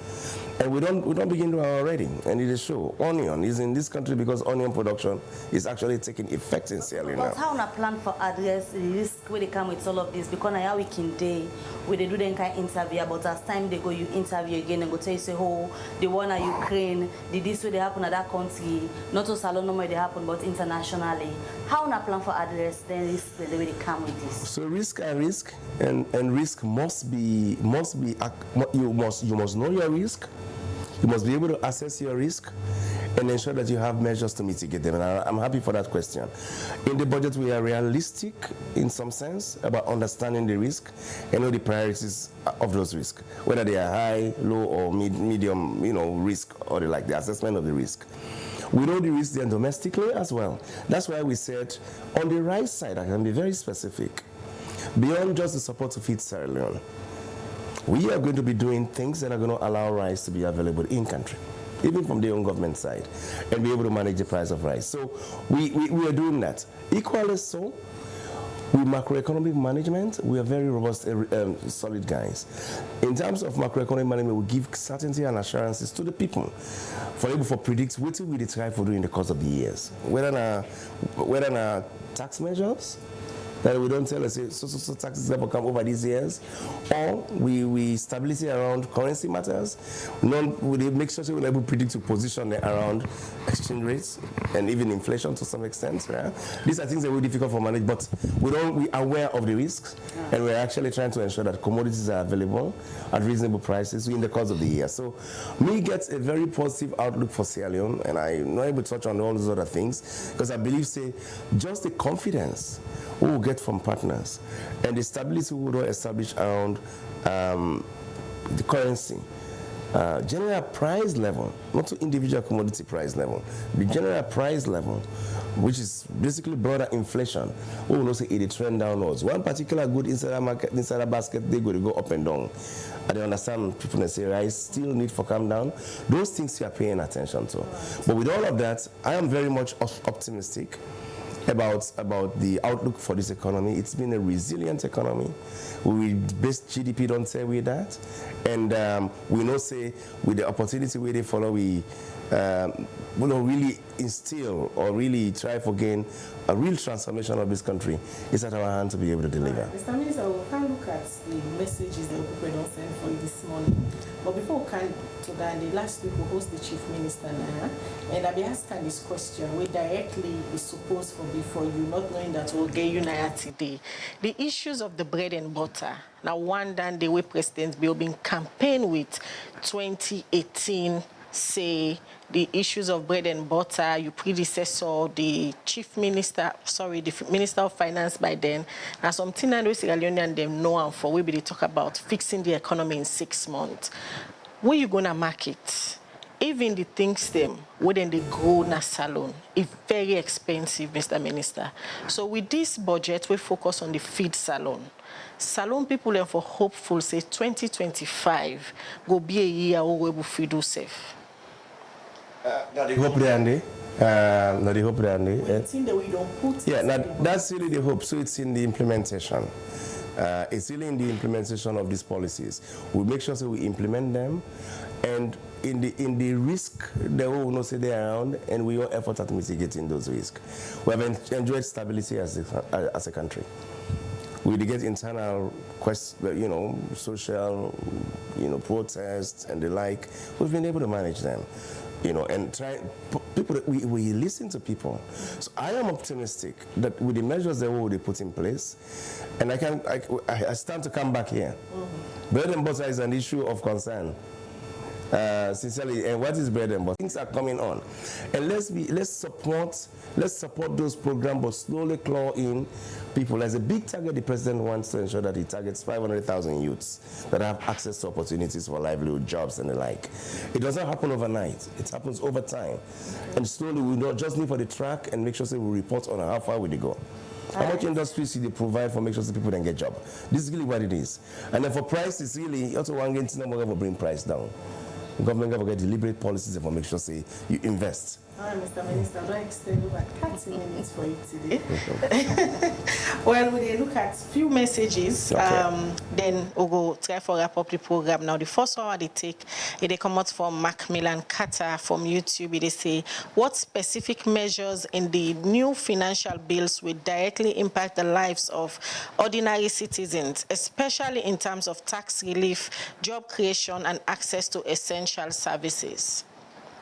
And we don't begin to already, and it is true. Onion is in this country because onion production is actually taking effect in Sierra Leone. But how on a plan for address the risk where they come with all of this? Because now we can day where they do them kind of interview, but as time they go, you interview again and go tell you say, oh, the one at Ukraine, did this way they happen at that country, not to Salon no more they happen, but internationally. How on a plan for address then risk the way they come with this? So risk and risk must be you must know your risk. You must be able to assess your risk and ensure that you have measures to mitigate them. And I'm happy for that question. In the budget, we are realistic in some sense about understanding the risk and know the priorities of those risks, whether they are high, low, or medium, risk, or the assessment of the risk. We know the risk then domestically as well. That's why we said on the rice side, I can be very specific. Beyond just the support to feed Sierra Leone, we are going to be doing things that are going to allow rice to be available in country, even from the own government side, and be able to manage the price of rice. So we are doing that. Equally so, with macroeconomic management, we are very robust, solid guys. In terms of macroeconomic management, we give certainty and assurances to the people for able to predict what we try for during the course of the years. Whether tax measures, that we don't tell us so taxes never come over these years, or we stability around currency matters. We make sure we're able to predict to position around exchange rates and even inflation to some extent. Yeah? These are things that are very difficult for manage, but we are aware of the risks, and we're actually trying to ensure that commodities are available at reasonable prices in the course of the year. So, me gets a very positive outlook for Sierra Leone, and I'm not able to touch on all those other things because I believe, say, just the confidence we will get from partners and the stability we will establish around the currency general price level, not to individual commodity price level, the general price level, which is basically broader inflation, we will not say it trend downwards. One particular good inside a market, inside a basket, they go up and down. I don't understand people that say rice still need for come down. Those things you are paying attention to. But with all of that, I am very much optimistic about the outlook for this economy. It's been a resilient economy. We best GDP don't say with that, and we know say with the opportunity where they follow, we will really instill or really try to gain a real transformation of this country. It's at our hand to be able to deliver. Mr. Minister, we can look at the messages that people don't send for you this morning. But before we can to that, the last week we host the Chief Minister now, and I'll be asking this question, we directly is supposed to be for you, not knowing that we'll get you now today. The issues of the bread and butter. Now, one day the way President Bill being campaigned with 2018, say the issues of bread and butter, your predecessor, the Chief Minister, sorry, the Minister of Finance by then, and something that we Sierra Leone and them know and for we be talk about fixing the economy in 6 months. Where you gonna market? Even the things them, where then they grow na salon, it's very expensive, Mr. Minister. So with this budget, we focus on the feed salon. Salon people are for hopeful, say 2025, go be a year where we will feed safe. Now the hope there, Andy. Now the hope there, Andy. It's in the we don't put. Yeah, now that's really the hope. So it's in the implementation. It's really in the implementation of these policies. We make sure that we implement them, and in the risk that we will not say they're around, and we all effort at mitigating those risks. We have enjoyed stability as a country. We get internal social, protests and the like. We've been able to manage them, and we listen to people. So I am optimistic that with the measures that we will put in place, and I stand to come back here. Mm-hmm. Bread and butter is an issue of concern. Sincerely, and what is bread and butter? Things are coming on, and let's support those programs, but slowly claw in people. There's a big target the president wants to ensure that he targets 500,000 youths that have access to opportunities for livelihood, jobs, and the like. It doesn't happen overnight. It happens over time, and slowly we don't just need for the track and make sure that we report on how far we go. How much industries do they provide for make sure that people don't get job? This is really what it is. And then for price, it's really also one getting number of bring price down. The government have to get deliberate policies for make sure say you invest. All right, Mr. Minister, don't extend over 30 minutes for you today. Well, we look at few messages, okay. Then we'll go try for wrap up the program. Now, the first one they take, they come out from Macmillan Carter from YouTube. They say, what specific measures in the new financial bills will directly impact the lives of ordinary citizens, especially in terms of tax relief, job creation, and access to essential services?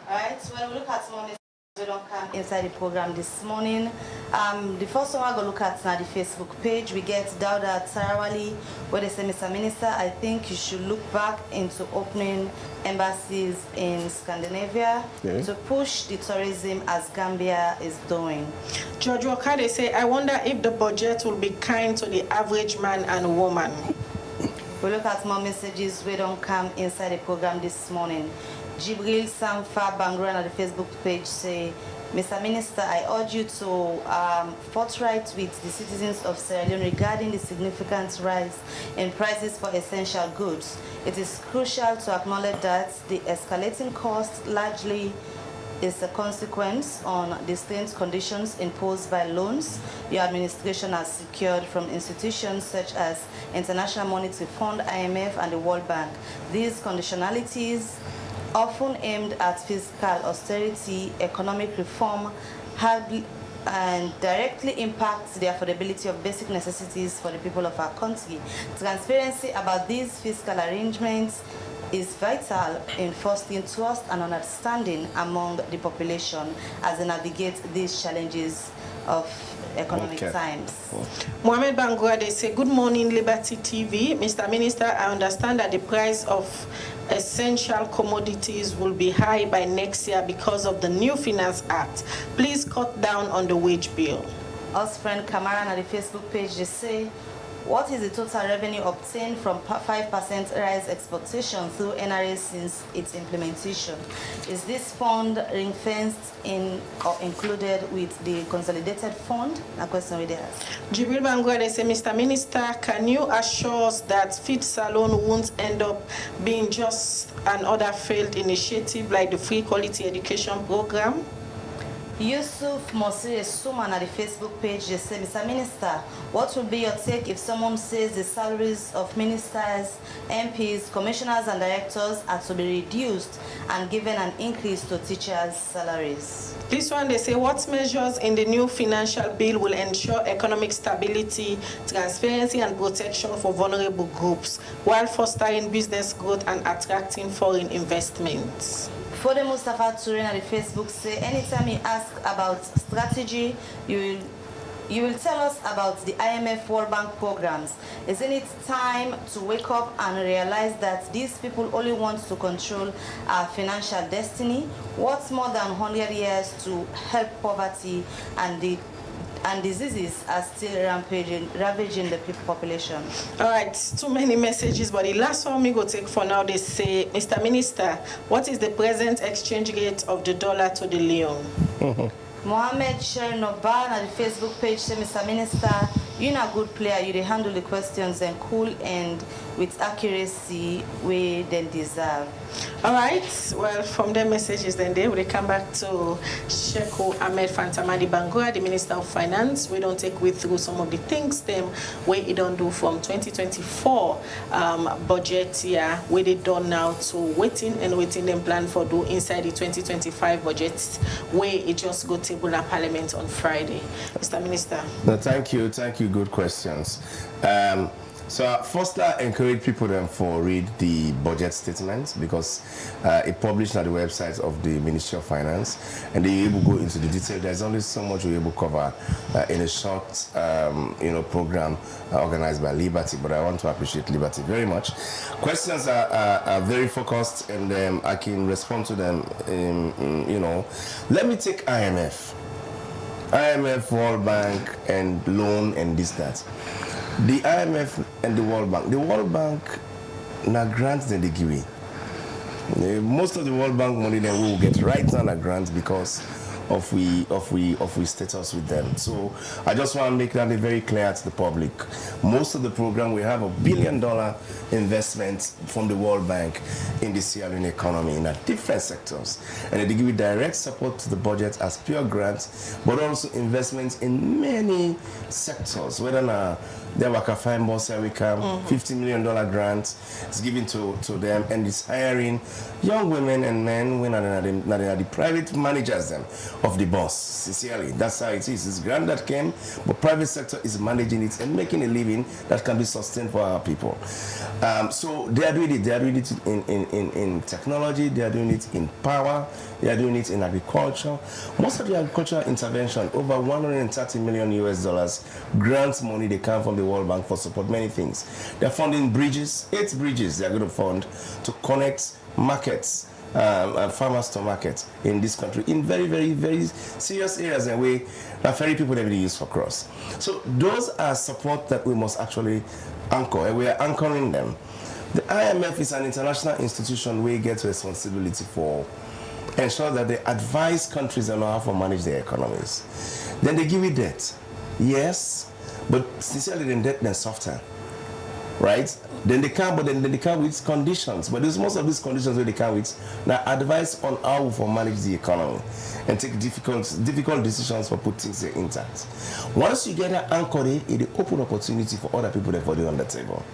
All right, so when we look at some of these, we don't come inside the program this morning. The first one we're going to look at now the Facebook page. We get Dauda Tarawali, where they say, Mr. Minister, I think you should look back into opening embassies in Scandinavia to push the tourism as Gambia is doing. George Walker, they say, I wonder if the budget will be kind to the average man and woman. We look at more messages. We don't come inside the program this morning. Jibril Samfa Bangura on the Facebook page say, Mr. Minister, I urge you to forthright with the citizens of Sierra Leone regarding the significant rise in prices for essential goods. It is crucial to acknowledge that the escalating cost largely is a consequence on the strained conditions imposed by loans your administration has secured from institutions such as International Monetary Fund, IMF, and the World Bank. These conditionalities, often aimed at fiscal austerity, economic reform, have and directly impacts the affordability of basic necessities for the people of our country. Transparency about these fiscal arrangements is vital in fostering trust and understanding among the population as they navigate these challenges of economic times. Mohamed Bangura, they say, good morning, Liberty TV. Mr. Minister, I understand that the price of essential commodities will be high by next year because of the new Finance Act. Please cut down on the wage bill. Us friend Kamara on the Facebook page, they say, What is the total revenue obtained from 5% rice exportation through NRA since its implementation? Is this fund ring-fenced in or included with the Consolidated Fund? A question with us. Jibril Bangura, they say, Mr. Minister, can you assure us that Feed Salon won't end up being just another failed initiative like the free quality education program? Yusuf Mosire Suman at the Facebook page, they say, Mr. Minister, what would be your take if someone says the salaries of ministers, MPs, commissioners and directors are to be reduced and given an increase to teachers' salaries? This one, they say, what measures in the new financial bill will ensure economic stability, transparency and protection for vulnerable groups while fostering business growth and attracting foreign investments? Fode Mustafa Turin at the Facebook say, anytime you ask about strategy, you will tell us about the IMF World Bank programs. Isn't it time to wake up and realize that these people only want to control our financial destiny? What's more than 100 years to help poverty and diseases are still ravaging the people population? All right, too many messages, but the last one we go take for now, they say, Mr. Minister, what is the present exchange rate of the dollar to the Leone? Mohammed Chernoban at the Facebook page say, Mr. Minister, you're a good player. You handle the questions and cool and with accuracy where they deserve. All right, well, from the messages then they will come back to Sheku Ahmed Fantamadi Bangura, the Minister of Finance. We don't take we through some of the things them where it don't do from 2024 budget year, where they done now to waiting them plan for do inside the 2025 budget, where it just go table at Parliament on Friday. Mr. Minister. No, thank you, good questions. So first, I encourage people then for read the budget statement because it published on the website of the Ministry of Finance, and they able to go into the detail. There's only so much we're able to cover in a short, program organized by Liberty. But I want to appreciate Liberty very much. Questions are very focused, and I can respond to them. Let me take IMF, World Bank, and loan and this that. The IMF and the World Bank now grants that they give me. Most of the World Bank money then we will get right now na grants because of we status with them. So I just want to make that very clear to the public. Most of the program we have $1 billion investment from the World Bank in the Sierra Leone economy in different sectors, and they give you direct support to the budget as pure grants, but also investments in many sectors. Whether they work a fine boss here we come, $50 million grant is given to them, and it's hiring young women and men when are the private managers them of the boss. Sincerely, that's how it is. It's grant that came, but private sector is managing it and making a living that can be sustained for our people. So they are doing it. They are doing it in technology. They are doing it in power. They are doing it in agriculture. Most of the agricultural intervention, over $130 million US grants money they come from the World Bank for support many things. They're funding bridges, 8 bridges they're going to fund to connect markets, farmers to market in this country in very, very, very serious areas and way that very people never use for cross. So those are support that we must actually anchor, and we are anchoring them. The IMF is an international institution where it gets responsibility for ensure that they advise countries on how to manage their economies. Then they give you debt. Yes, but sincerely the debt then softer. Right? Then they come, but then they come with conditions. But there's most of these conditions where they come with now advice on how to manage the economy and take difficult decisions for put things intact. Once you get an anchor, it open opportunity for other people that put it on the table.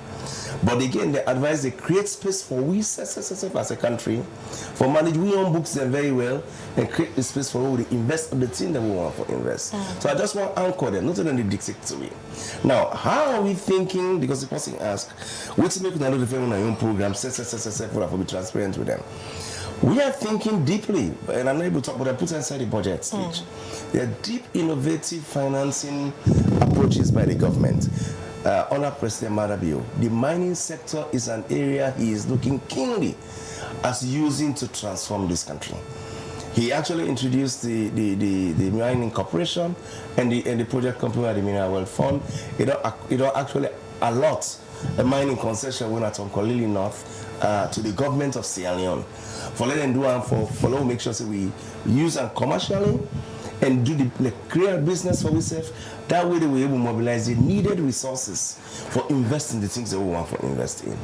But again, the advice they create space for we as a country, for manage we own books them very well and create the space for we to invest on the thing that we want to invest. So I just want to anchor them, not only dictate to me. Now, how are we thinking? Because the person asked, what's make another defend on our own program, for be transparent with them. We are thinking deeply, and I'm not able to talk, but I put inside the budget stage. There are deep, innovative financing approaches by the government. Honor President Marabio, the mining sector is an area he is looking keenly as using to transform this country. He actually introduced the mining corporation and the project company at the Mineral Wealth Fund. It actually allot a mining concession when at Onkolili North to the government of Sierra Leone. For let them do and for let make sure that we use them commercially and do the create business for ourselves. That way they were able to mobilize the needed resources for investing the things that we want to invest in.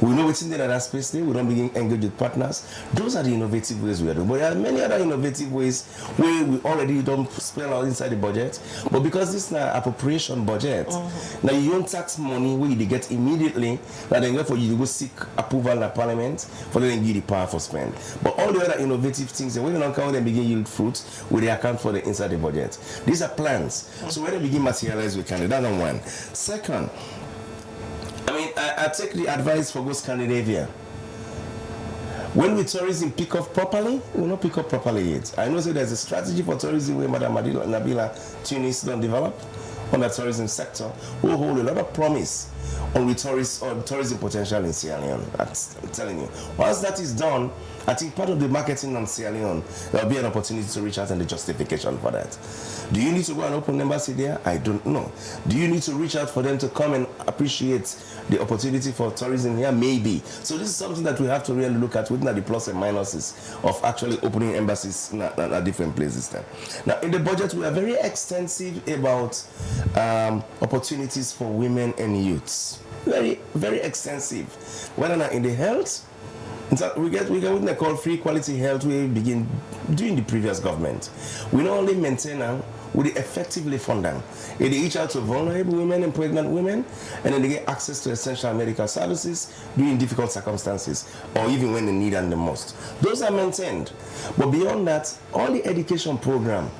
We know what's in that space there. We don't begin engage with partners. Those are the innovative ways we are doing. But there are many other innovative ways where we already don't spend out inside the budget. But because this is an appropriation budget, now you don't tax money where you get immediately, that then for you to go seek approval in the parliament for them to give the power for spend. But all the other innovative things, when you don't count them begin yield fruit, we they account for the inside the budget. These are plans. So when they begin materialize, we can. That's on one. Second, I take the advice for those Scandinavia. When we tourism pick up properly, we will not pick up properly yet. I know that there's a strategy for tourism where Madam Nabila Tunis don't develop on the tourism sector. We hold a lot of promise on tourism potential in Sierra Leone. I'm telling you. Once that is done, I think part of the marketing on Sierra Leone, there will be an opportunity to reach out and the justification for that. Do you need to go and open an embassy there? I don't know. Do you need to reach out for them to come and appreciate the opportunity for tourism here? Maybe. So this is something that we have to really look at, within the plus and minuses of actually opening embassies at different places there. Now, in the budget, we are very extensive about opportunities for women and youths. Very, very extensive. Whether or not in the health, we get what they call free quality health. We begin doing the previous government. We not only maintain them, we effectively fund them. They reach out to vulnerable women and pregnant women, and then they get access to essential medical services during difficult circumstances, or even when they need them the most. Those are maintained. But beyond that, all the education program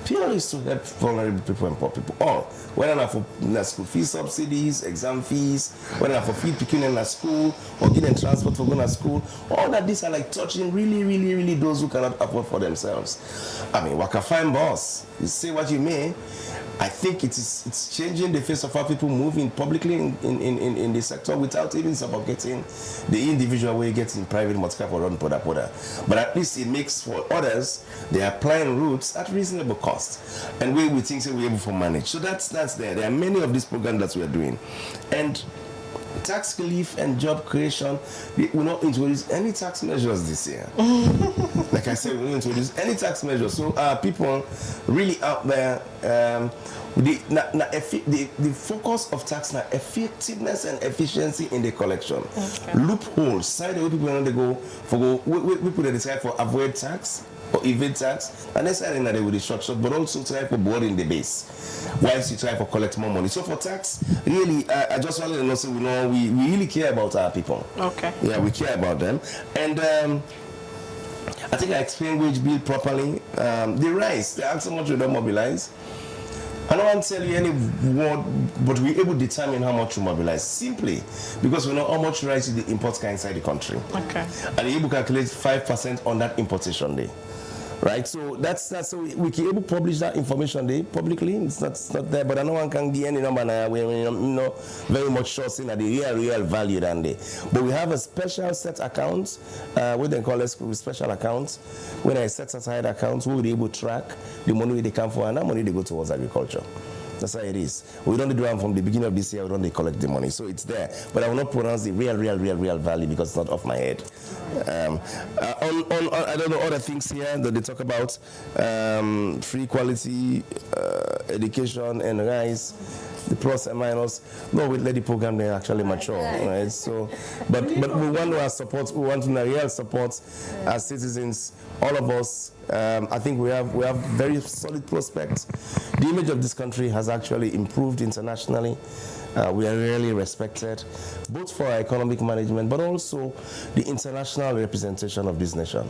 purely is to help vulnerable people and poor people. All, whether not for school fees subsidies, exam fees, whether not for feed picking in a school, or getting transport for going to school, all that these are like touching really those who cannot afford for themselves. I mean, Waka fine boss, you say what you may, I think it's changing the face of how people move in publicly in the sector without even suffocating the individual way getting private motor for run poda. But at least it makes for others, they are applying routes at reasonable cost. And we think we're able to manage. So that's there. There are many of these programs that we are doing. And tax relief and job creation, we will not introduce any tax measures this year. Like I said, we will introduce any tax measures. So people really out there, the focus of tax now, effectiveness and efficiency in the collection. Okay. Loopholes, side the way people want to go for people that decide for avoid tax or evade tax, and that's something that they will be short, but also try for boarding the base, whilst you try for collect more money. So for tax, really, I just want to know, so we really care about our people. Okay. Yeah, we care about them, and I think I explained wage bill properly. The rise, they ask so much we don't mobilize. I don't want to tell you any word, but we're able to determine how much to mobilize simply because we know how much rice the imports can inside the country. Okay. And we're able to calculate 5% on that importation day. Right, so that's so we can able to publish that information there publicly. It's not there, but I know one can give any number now. We very much sure saying that the real value than there. But we have a special set account, what they call it special accounts. When I set aside accounts, we will be able to track the money they come for and that money they go towards agriculture. That's how it is. We don't do it from the beginning of this year. We don't collect the money, so it's there. But I will not pronounce the real value because it's not off my head. On I don't know other things here that they talk about, free quality education and rise. The plus and minus. No, we let the program they actually mature, right? So, but we want our support. We want real support as citizens. All of us. I think we have very solid prospects. The image of this country has actually improved internationally. We are really respected, both for our economic management, but also the international representation of this nation.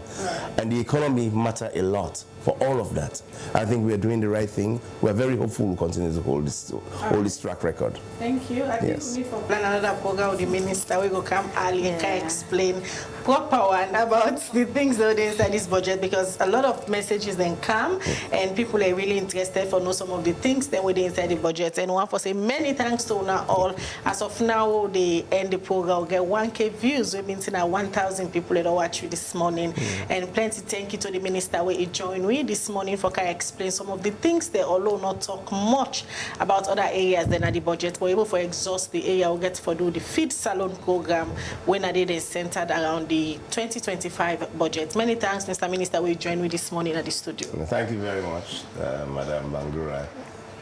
And the economy matters a lot for all of that. I think we are doing the right thing. We are very hopeful we'll continue to hold this track record. Thank you. I think we need to plan another program with the minister. We go come early and explain proper one about the things that are inside this budget, because a lot of messages then come, and people are really interested for know some of the things then within inside the budget. And one for say many thanks to now all. As of now, they end the program, get 1K views. We've been seeing 1,000 people that watch you this morning, and plenty thank you to the minister where he joined me this morning for can explain some of the things they although not talk much about other areas than at the budget, but able for exhaust the area we get for do the feed salon program when I did is centered around the 2025 budget. Many thanks, Mr. Minister, we joined me this morning at the studio. Thank you very much, Madam Bangura.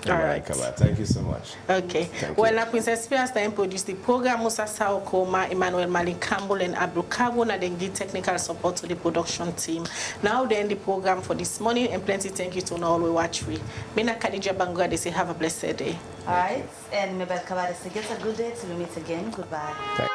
All right. Thank you so much. Okay. Well, now Princess Spears time produced the program. Musa Sao Koma, Emmanuel Malik Campbell, and Abdul and then give technical support to the production team. Now then the program for this morning, and plenty thank you to all we watch. Mina Khadija Bangura, they say have a blessed day. All right, and Mabel Kabade say get a good day till we meet again. Goodbye.